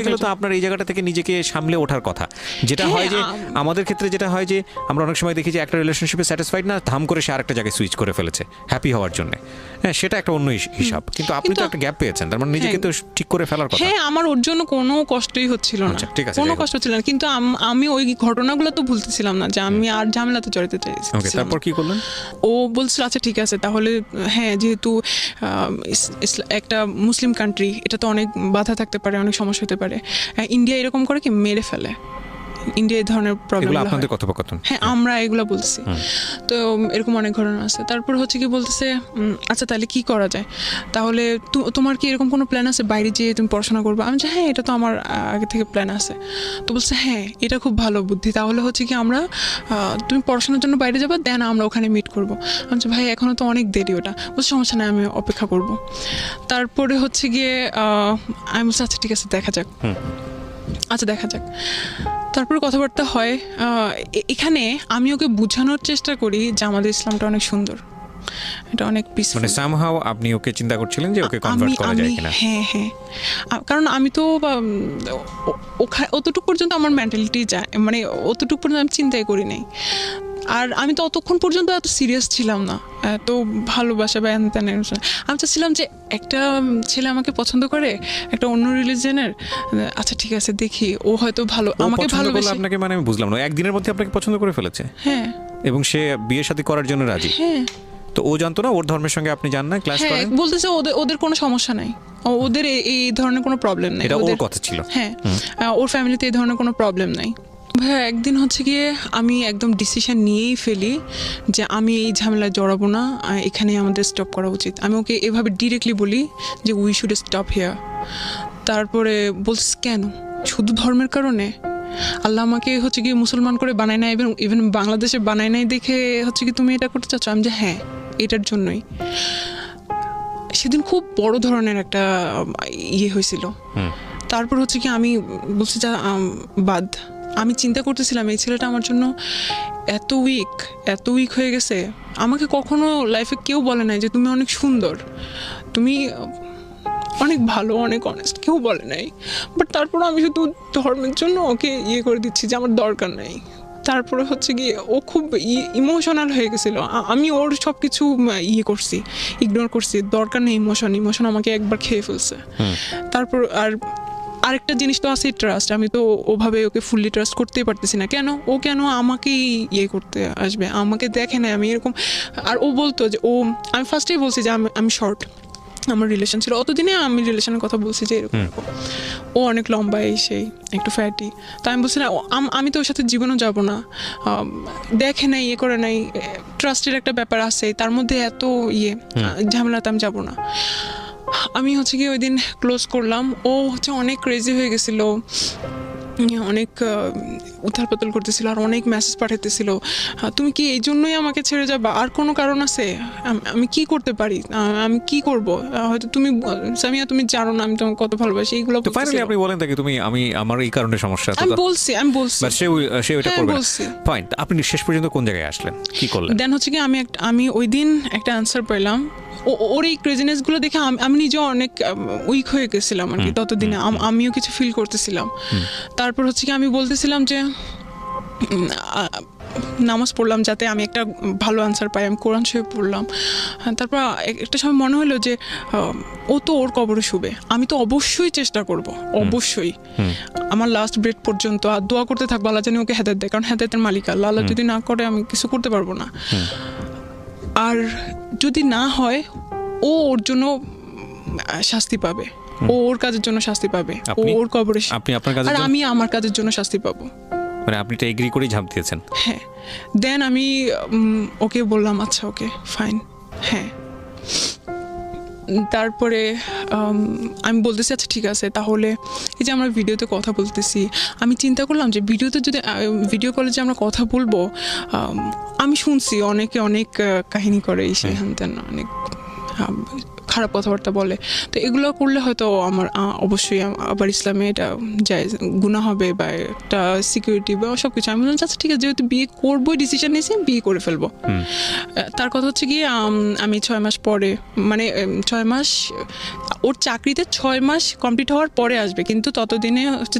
গেল। তো আপনার এই জায়গাটা থেকে নিজেকে সামলে ওঠার কথা। যেটা হয় যে আমাদের ক্ষেত্রে যেটা হয় যে আমরা অনেক সময় দেখি যে একটা রিলেশনশিপে স্যাটিসফাইড না, ধাম করে সে আরেকটা জায়গায় সুইচ করে ফেলেছে হ্যাপি হওয়ার জন্য। হ্যাঁ, সেটা একটা অন্য হিসাব। কিন্তু আপনি তো একটা গ্যাপ পেয়েছেন, তার মানে নিজেকে তো ঠিক করে ফেলার কথা। হ্যাঁ, আমার ওর জন্য কোনো কষ্টই হচ্ছিল না, কোনো কষ্ট হচ্ছিল না, কিন্তু আমি ওই ঘটনাগুলো তো ভুলতেছিলাম না যে আমি আর ঝামেলাতে জড়াতে চাইছি। তারপর কি করলেন? ও বলছিল আচ্ছা ঠিক আছে তাহলে, হ্যাঁ যেহেতু একটা মুসলিম কান্ট্রি, এটা তো অনেক বাধা থাকতে পারে, অনেক সমস্যা হতে পারে। ইন্ডিয়া এরকম করে কি মেরে ফেলে, ইন্ডিয়া এই ধরনের প্রবলেম। আপনাদের কথোপকথন? হ্যাঁ, আমরা এগুলো বলছি। তো এরকম অনেক ঘটনা আছে। তারপর হচ্ছে কি বলতেছে আচ্ছা তাহলে কি করা যায়, তাহলে তোমার কি এরকম কোনো প্ল্যান আছে বাইরে যেয়ে তুমি পড়াশোনা করবে? আমি হ্যাঁ এটা তো আমার আগে থেকে প্ল্যান আছে। তো বলছে হ্যাঁ এটা খুব ভালো বুদ্ধি, তাহলে হচ্ছে কি আমরা তুমি পড়াশোনার জন্য বাইরে যাবে, দেন আমরা ওখানে মিট করবো। আমি ভাই এখনও তো অনেক দেরি, ওটা বলছে সমস্যা নেই আমি অপেক্ষা করব। তারপরে হচ্ছে গিয়ে আমি বলছি আচ্ছা ঠিক আছে দেখা যাক। তারপরে কথাবার্তা হয়। এখানে আমি ওকে বোঝানোর চেষ্টা করি যে আমাদের ইসলামটা অনেক সুন্দর, এটা অনেক পিসফুল। মানে সামহাউ আপনি ওকে চিন্তা করছিলেন যে ওকে কনভার্ট করা যায় কিনা? হ্যাঁ, কারণ আমি তো অতটুকু পর্যন্ত আমার মেন্টালিটি যায়, মানে অতটুকু পর্যন্ত আমি চিন্তাই করি নাই। আর আমি তো অতক্ষণ পর্যন্ত এত সিরিয়াস ছিলাম না, এত ভালোবাসা বা আমি চাচ্ছিলাম যে একটা ছেলে আমাকে পছন্দ করে, একটা অন্য রিলিজিয়নের, আচ্ছা ঠিক আছে দেখি ও হয়তো ভালো আমাকে ভালোবাসে। আপনাকে মানে আমি বুঝলাম না, একদিনের মধ্যে আপনাকে পছন্দ করে ফেলেছে? হ্যাঁ, এবং সে বিয়ে শাদী করার জন্য রাজি? হ্যাঁ। তো ও জানতো না ওর ধর্মের সঙ্গে আপনি যান না, ক্লাস করেন? বলতেছে ওদের কোনো সমস্যা নাই, ওদের এই ধরনের কোনো প্রবলেম নাই। এটা ওর কথা ছিল? হ্যাঁ, ওর ফ্যামিলিতে এই ধরনের কোনো প্রবলেম নাই। ভাইয়া একদিন হচ্ছে গিয়ে আমি একদম ডিসিশন নিয়েই ফেলি যে আমি এই ঝামেলায় জড়াবো না, এখানে আমাদের স্টপ করা উচিত। আমি ওকে এভাবে ডিরেক্টলি বলি যে উই শুড স্টপ হিয়ার। তারপরে বলছিস কেন, শুধু ধর্মের কারণে? আল্লাহ আমাকে হচ্ছে কি মুসলমান করে বানায় নাই, ইভেন বাংলাদেশে বানায় নাই দেখে হচ্ছে কি তুমি এটা করতে চাচ্ছ? আমি যে হ্যাঁ, এটার জন্যই। সেদিন খুব বড় ধরনের একটা ইয়ে হয়েছিল। তারপর হচ্ছে কি আমি বলছি যা বাদ। আমি চিন্তা করতেছিলাম এই ছেলেটা আমার জন্য এত উইক হয়ে গেছে। আমাকে কখনো লাইফে কেউ বলে নাই যে তুমি অনেক সুন্দর, তুমি অনেক ভালো, অনেক অনেস্ট, কেউ বলে নাই। বাট তারপর আমি শুধু ধর্মের জন্য ওকে ইয়ে করে দিচ্ছি যে আমার দরকার নেই। তারপরে হচ্ছে গিয়ে ও খুব ইমোশনাল হয়ে গেছিলো। আমি ওর সব কিছু ইয়ে করছি, ইগনোর করছি, দরকার নেই ইমোশন আমাকে একবার খেয়ে ফেলছে। তারপর আরেকটা জিনিস তো আছে ট্রাস্ট। আমি তো ওভাবে ওকে ফুললি ট্রাস্ট করতেই পারতেছি না। ও কেন আমাকেই ইয়ে করতে আসবে? আমাকে দেখে না আমি এরকম। আর ও বলতো যে আমি ফার্স্টেই বলছি যে আমি শর্ট, আমার রিলেশন ছিল অতদিনে, আমি রিলেশনের কথা বলছি যে এরকম ও অনেক লম্বা, সেই একটু ফ্যাটি। তাই আমি বলছি না আমি তো ওর সাথে জীবনও যাব না, দেখে নাই, ইয়ে করে নাই, ট্রাস্টের একটা ব্যাপার আছে, তার মধ্যে এত ঝামেলাতে আমি যাব না। আমি হচ্ছে কি ওই দিন ক্লোজ করলাম। ও হচ্ছে অনেক ক্রেজি হয়ে গেছিলো, অনেক উথালপাতাল করতেছিল আর অনেক মেসেজ পাঠাতেছিল, তুমি কি এই জন্যই আমাকে ছেড়ে যাবা? আর কোনো কারণ আছে? আমি কি করতে পারি? আমি কি করব? হয়তো তুমি সামিয়া তুমি জানো না আমি তোমাকে কত ভালোবাসি, এইগুলো। তো ফাইনালি আপনি বলেন তাকে তুমি আমার এই কারণে সমস্যা। আমি বলছি বাট সে ওইটা করবে না। পয়েন্ট, আপনি শেষ পর্যন্ত কোন জায়গায় আসলেন, কি করলেন? দেন হচ্ছে কি আমি ওই দিন একটা অ্যান্সার পেলাম। ওর এই ক্রেজিনেসগুলো দেখে আমি নিজেও অনেক উইক হয়ে গেছিলাম আর কি। ততদিনে আমিও কিছু ফিল করতেছিলাম। তারপর হচ্ছে কি আমি বলতেছিলাম যে নামাজ পড়লাম যাতে আমি একটা ভালো আনসার পাই, আমি কোরআন শরীফ পড়লাম। তারপর একটা সময় মনে হলো যে ও তো ওর কবরে শুবে, আমি তো অবশ্যই চেষ্টা করব, অবশ্যই আমার লাস্ট ব্রেথ পর্যন্ত আর দোয়া করতে থাকবো আল্লাহ জানি ওকে হেদায়েত দেয়, কারণ হেদায়েতের মালিক আল্লাহ। আল্লাহ যদি না করে আমি কিছু করতে পারবো না। আর যদি না হয় ও ওর জন্য শাস্তি পাবে, ও ওর কাজের জন্য শাস্তি পাবে, ও ওর কবরে, আর আমি আমার কাজের জন্য শাস্তি পাবো। মানে আপনি এটা এগ্রি করেই ঝাঁপ দিয়েছেন? হ্যাঁ। দেন আমি ওকে বললাম আচ্ছা ওকে ফাইন। হ্যাঁ। তারপরে আমি বলতেছি আচ্ছা ঠিক আছে, তাহলে এই যে আমরা ভিডিওতে কথা বলতেছি, আমি চিন্তা করলাম যে ভিডিও কলে যে আমরা কথা বলবো, আমি শুনছি অনেকে অনেক কাহিনী করে, এই সেই হানতেন অনেক খারাপ কথাবার্তা বলে। তো এগুলো করলে হয়তো আমার অবশ্যই আবার ইসলামে এটা জায়েজ গুনাহ হবে বা একটা সিকিউরিটি বা সব কিছু। আমি বললাম আচ্ছা ঠিক আছে, যেহেতু বিয়ে করবোই ডিসিশন নিয়েছি, বিয়ে করে ফেলবো। তার কথা হচ্ছে গিয়ে আমি 6 মাস পরে, মানে 6 মাস ওর চাকরিতে 6 মাস কমপ্লিট হওয়ার পরে আসবে, কিন্তু ততদিনে হচ্ছে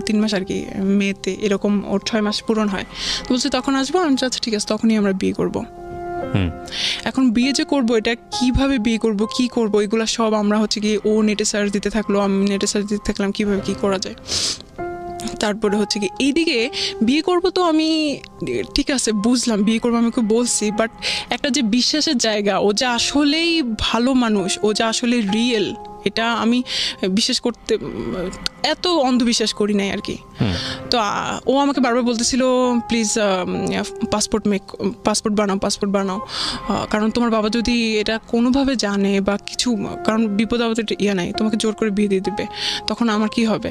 3 মাস আর কি, মেতে এরকম ওর 6 মাস পূরণ হয়। বলছে তখন আসবো। আমি আচ্ছা ঠিক আছে, তখনই আমরা বিয়ে করবো। এখন বিয়ে যে করবো, এটা কিভাবে বিয়ে করবো, কি করবো, এগুলো সব আমরা হচ্ছে কি ও নেটে সার্চ দিতে থাকলো, আমি নেটে সার্চ দিতে থাকলাম কিভাবে কি করা যায়। তারপরে হচ্ছে কি এইদিকে বিয়ে করবো, তো আমি ঠিক আছে বুঝলাম বিয়ে করবো, আমি ওকে বলছি। বাট একটা যে বিশ্বাসের জায়গা, ও যে আসলেই ভালো মানুষ, ও যে আসলে রিয়েল, এটা আমি বিশ্বাস করতে এত অন্ধবিশ্বাস করি নাই আর কি। তো ও আমাকে বারবার বলতেছিল প্লিজ পাসপোর্ট বানাও, কারণ তোমার বাবা যদি এটা কোনোভাবে জানে বা কিছু, কারণ বিপদ আপদে নাই, তোমাকে জোর করে বিয়ে দিয়ে দেবে, তখন আমার কি হবে?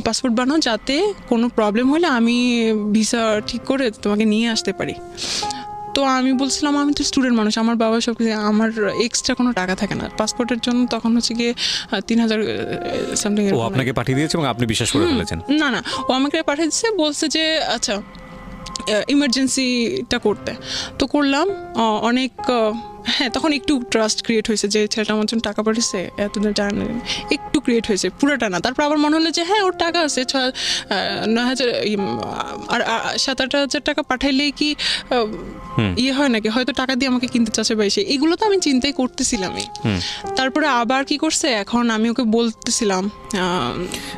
পাসপোর্ট বানাও যাতে কোনো প্রবলেম হলে আমি ভিসা ঠিক করে তোমাকে নিয়ে আসতে পারি। তো আমি বলছিলাম আমি তো স্টুডেন্ট মানুষ, আমার বাবা সব কিছু, আমার এক্সট্রা কোনো টাকা থাকে না পাসপোর্টের জন্য। তখন হচ্ছে গিয়ে 3000 সামথিং ও আপনাকে পাঠিয়ে দিয়েছে এবং আপনি বিশ্বাস করে ফেলেছেন? না, ও আমাকে পাঠিয়ে দিচ্ছে, বলছে যে আচ্ছা ইমার্জেন্সিটা করতে। তো করলাম অনেক। হ্যাঁ, তখন একটু ট্রাস্ট ক্রিয়েট হয়েছে যে ছেলেটা আমার জন্য টাকা পাঠিয়েছে, এতদিন জানেন, একটু ক্রিয়েট হয়েছে, পুরোটা না। তারপর আবার মনে হলো যে হ্যাঁ ওর টাকা আছে, 9,000 আর 7-8 হাজার টাকা পাঠাইলেই কি ইয়ে হয় নাকি, হয়তো টাকা দিয়ে আমাকে কিনতে চাচ্ছে বা এগুলো তো আমি চিন্তাই করতেছিলামই। তারপরে আবার কি করছে, এখন আমি ওকে বলতেছিলাম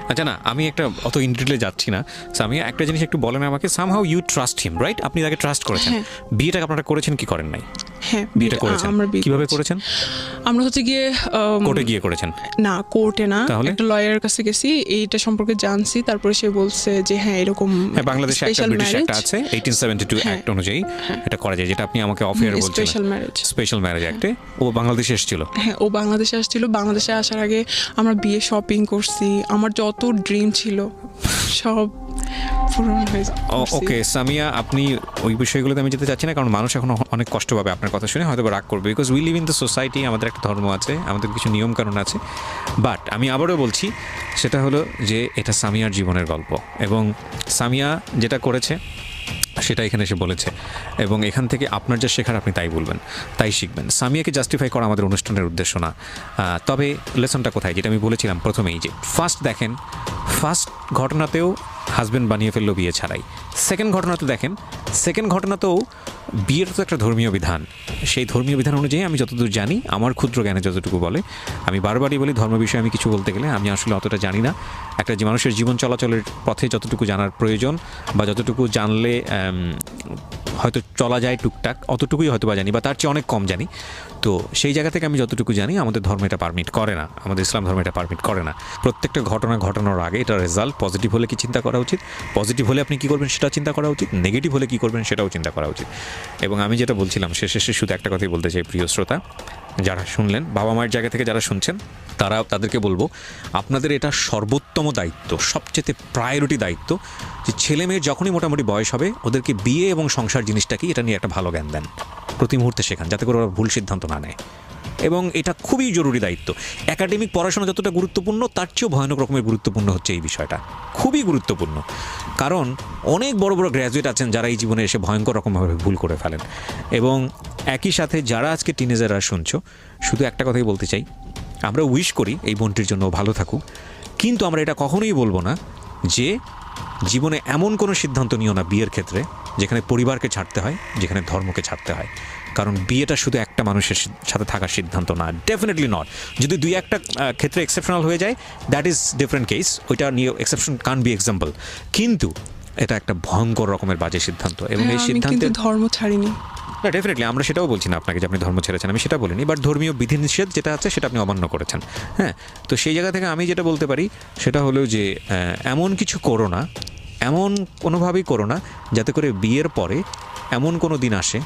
আচ্ছা না, আমি একটা অত ইন ডিটেইলে যাচ্ছি না, আমি একটা জিনিস একটু বলেন আমাকে। Somehow you trust him, right? আপনি তাকে ট্রাস্ট করেছেন, বিয়েটাকে আপনারা করেছেন কি করেন নাই? হ্যাঁ, বিয়েটা করেছেন? আমরা বিয়ে কিভাবে করেছি। করেছেন? আমরা হচ্ছে গিয়ে কোর্টে গিয়ে করেছেন? না, কোর্টে না, তাহলে? একটা লয়ারের কাছে গেছি, এইটা সম্পর্কে জানছি, তারপরে সে বলছে যে হ্যাঁ এরকম হ্যাঁ, বাংলাদেশে একটা স্পেশাল ব্রিটিশ ম্যারেজ, একটা আছে 1872 হ্যাঁ। অ্যাক্ট অনুযায়ী এটা করা যায়, যেটা আপনি আমাকে অফ এয়ারে বলছিলেন। Special marriage. স্পেশাল ম্যারেজ অ্যাক্টে ও বাংলাদেশে এসেছিল। হ্যাঁ, ও বাংলাদেশে আসছিল। বাংলাদেশে আসার আগে আমরা বিয়ে শপিং করছি, আমার যত ড্রিম ছিল সব পূরণ হয়েছে। ওকে সামিয়া, আপনি ওই বিষয়গুলোতে আমি যেতে চাচ্ছি না, কারণ মানুষ এখন অনেক কষ্ট পাবে আপনার কথা শুনে, হয়তো বা রাগ করবে, because we live in the society, আমাদের একটা ধর্ম আছে, আমাদের কিছু নিয়মকানুন আছে। বাট আমি আবারও বলছি, সেটা হলো যে এটা সামিয়ার জীবনের গল্প, এবং সামিয়া যেটা করেছে সেটা এখানে এসে বলেছে, এবং এখান থেকে আপনার যা শেখার আপনি তাই বলবেন, তাই শিখবেন। সামিয়াকে জাস্টিফাই করা আমাদের অনুষ্ঠানের উদ্দেশ্য না। তবে লেসনটা কোথায়, যেটা আমি বলেছিলাম প্রথমেই, যে ফার্স্ট দেখেন, ফার্স্ট ঘটনাতেও হাজব্যান্ড বানিয়ে ফেললো বিয়ে ছাড়াই। সেকেন্ড ঘটনাতে দেখেন, সেকেন্ড ঘটনাতেও বিয়ের তো একটা ধর্মীয় বিধান, সেই ধর্মীয় বিধান অনুযায়ী আমি যতদূর জানি, আমার ক্ষুদ্র জ্ঞানে যতটুকু বলে, আমি বারবারই বলি ধর্ম বিষয়ে আমি কিছু বলতে গেলে আমি আসলে অতটা জানি না। একটা যে মানুষের জীবন চলাচলের পথে যতটুকু জানার প্রয়োজন বা যতটুকু জানলে হয়তো চলা যায় টুকটাক, অতটুকুই হয়তো বা জানি, বা তার চেয়ে অনেক কম জানি। তো সেই জায়গা থেকে আমি যতটুকু জানি, আমাদের ধর্ম এটা পারমিট করে না, আমাদের ইসলাম ধর্ম এটা পারমিট করে না। প্রত্যেকটা ঘটনা ঘটানোর আগে এটা রেজাল্ট পজিটিভ হলে কি চিন্তা করা উচিত, পজিটিভ হলে আপনি কী করবেন সেটাও চিন্তা করা উচিত, নেগেটিভ হলে কী করবেন সেটাও চিন্তা করা উচিত। এবং আমি যেটা বলছিলাম শেষে শুধু একটা কথাই বলতে চাই, প্রিয় শ্রোতা যারা শুনলেন, বাবা মায়ের জায়গা থেকে যারা শুনছেন, তাদেরকে বলবো, আপনাদের এটা সর্বোত্তম দায়িত্ব, সবচেয়ে প্রায়োরিটি দায়িত্ব, যে ছেলে মেয়ের যখনই মোটামুটি বয়স হবে, ওদেরকে বিয়ে এবং সংসার জিনিসটা কি এটা নিয়ে একটা ভালো জ্ঞান দেন, প্রতি মুহূর্তে শেখান, যাতে করে ওরা ভুল সিদ্ধান্ত না নেয়। এবং এটা খুবই জরুরি দায়িত্ব। একাডেমিক পড়াশোনা যতটা গুরুত্বপূর্ণ, তার চেয়েও ভয়ানক রকমের গুরুত্বপূর্ণ হচ্ছে এই বিষয়টা, খুবই গুরুত্বপূর্ণ। কারণ অনেক বড় বড় গ্র্যাজুয়েট আছেন যারা এই জীবনে এসে ভয়ঙ্কর রকমভাবে ভুল করে ফেলেন। এবং একই সাথে যারা আজকে টিনেজাররা শুনছো, শুধু একটা কথাই বলতে চাই, আমরা উইশ করি এই বোনটির জন্য ভালো থাকুক, কিন্তু আমরা এটা কখনোই বলবো না যে জীবনে এমন কোনো সিদ্ধান্ত নিও না বিয়ের ক্ষেত্রে যেখানে পরিবারকে ছাড়তে হয়, যেখানে ধর্মকে ছাড়তে হয়। কারণ বিয়েটা শুধু একটা মানুষের সাথে থাকার সিদ্ধান্ত না, ডেফিনেটলি নট। যদি দুই একটা ক্ষেত্রে এক্সেপশনাল হয়ে যায়, দ্যাট ইজ ডিফারেন্ট কেস, ওইটা নিয়ে এক্সেপশন কান বি এক্সাম্পল, কিন্তু এটা একটা ভয়ঙ্কর রকমের বাজে সিদ্ধান্ত। এবং এই সিদ্ধান্তে ধর্ম ছাড়িনি না, ডেফিনেটলি আমরা সেটাও বলছি না আপনাকে যে আপনি ধর্ম ছেড়েছেন, আমি সেটা বলিনি, বাট ধর্মীয় বিধিনিষেধ যেটা আছে সেটা আপনি অমান্য করেছেন। হ্যাঁ, তো সেই জায়গা থেকে আমি যেটা বলতে পারি সেটা হলো যে এমন কিছু করো না, এমন কোনোভাবেই করো না যাতে করে বিয়ের পরে এমন কোনো দিন আসে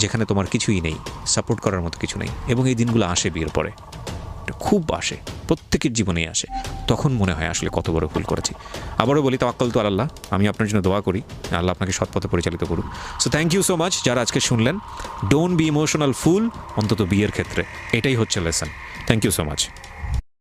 যেখানে তোমার কিছুই নেই, সাপোর্ট করার মতো কিছু নেই। এবং এই দিনগুলো আসে বিয়ের পরে, খুব আসে, প্রত্যেকের জীবনেই আসে। তখন মনে হয় আসলে কত বড় ভুল করেছি। আবারও বলি, তাওয়াক্কালতু আলাল্লাহ, আমি আপনার জন্য দোয়া করি, আল্লাহ আপনাকে সৎ পথে পরিচালিত করুক। So thank you so much যারা আজকে শুনলেন। ডোন্ট বি ইমোশনাল ফুল, অন্তত বিয়ের ক্ষেত্রে, এটাই হচ্ছে lesson. Thank you so much.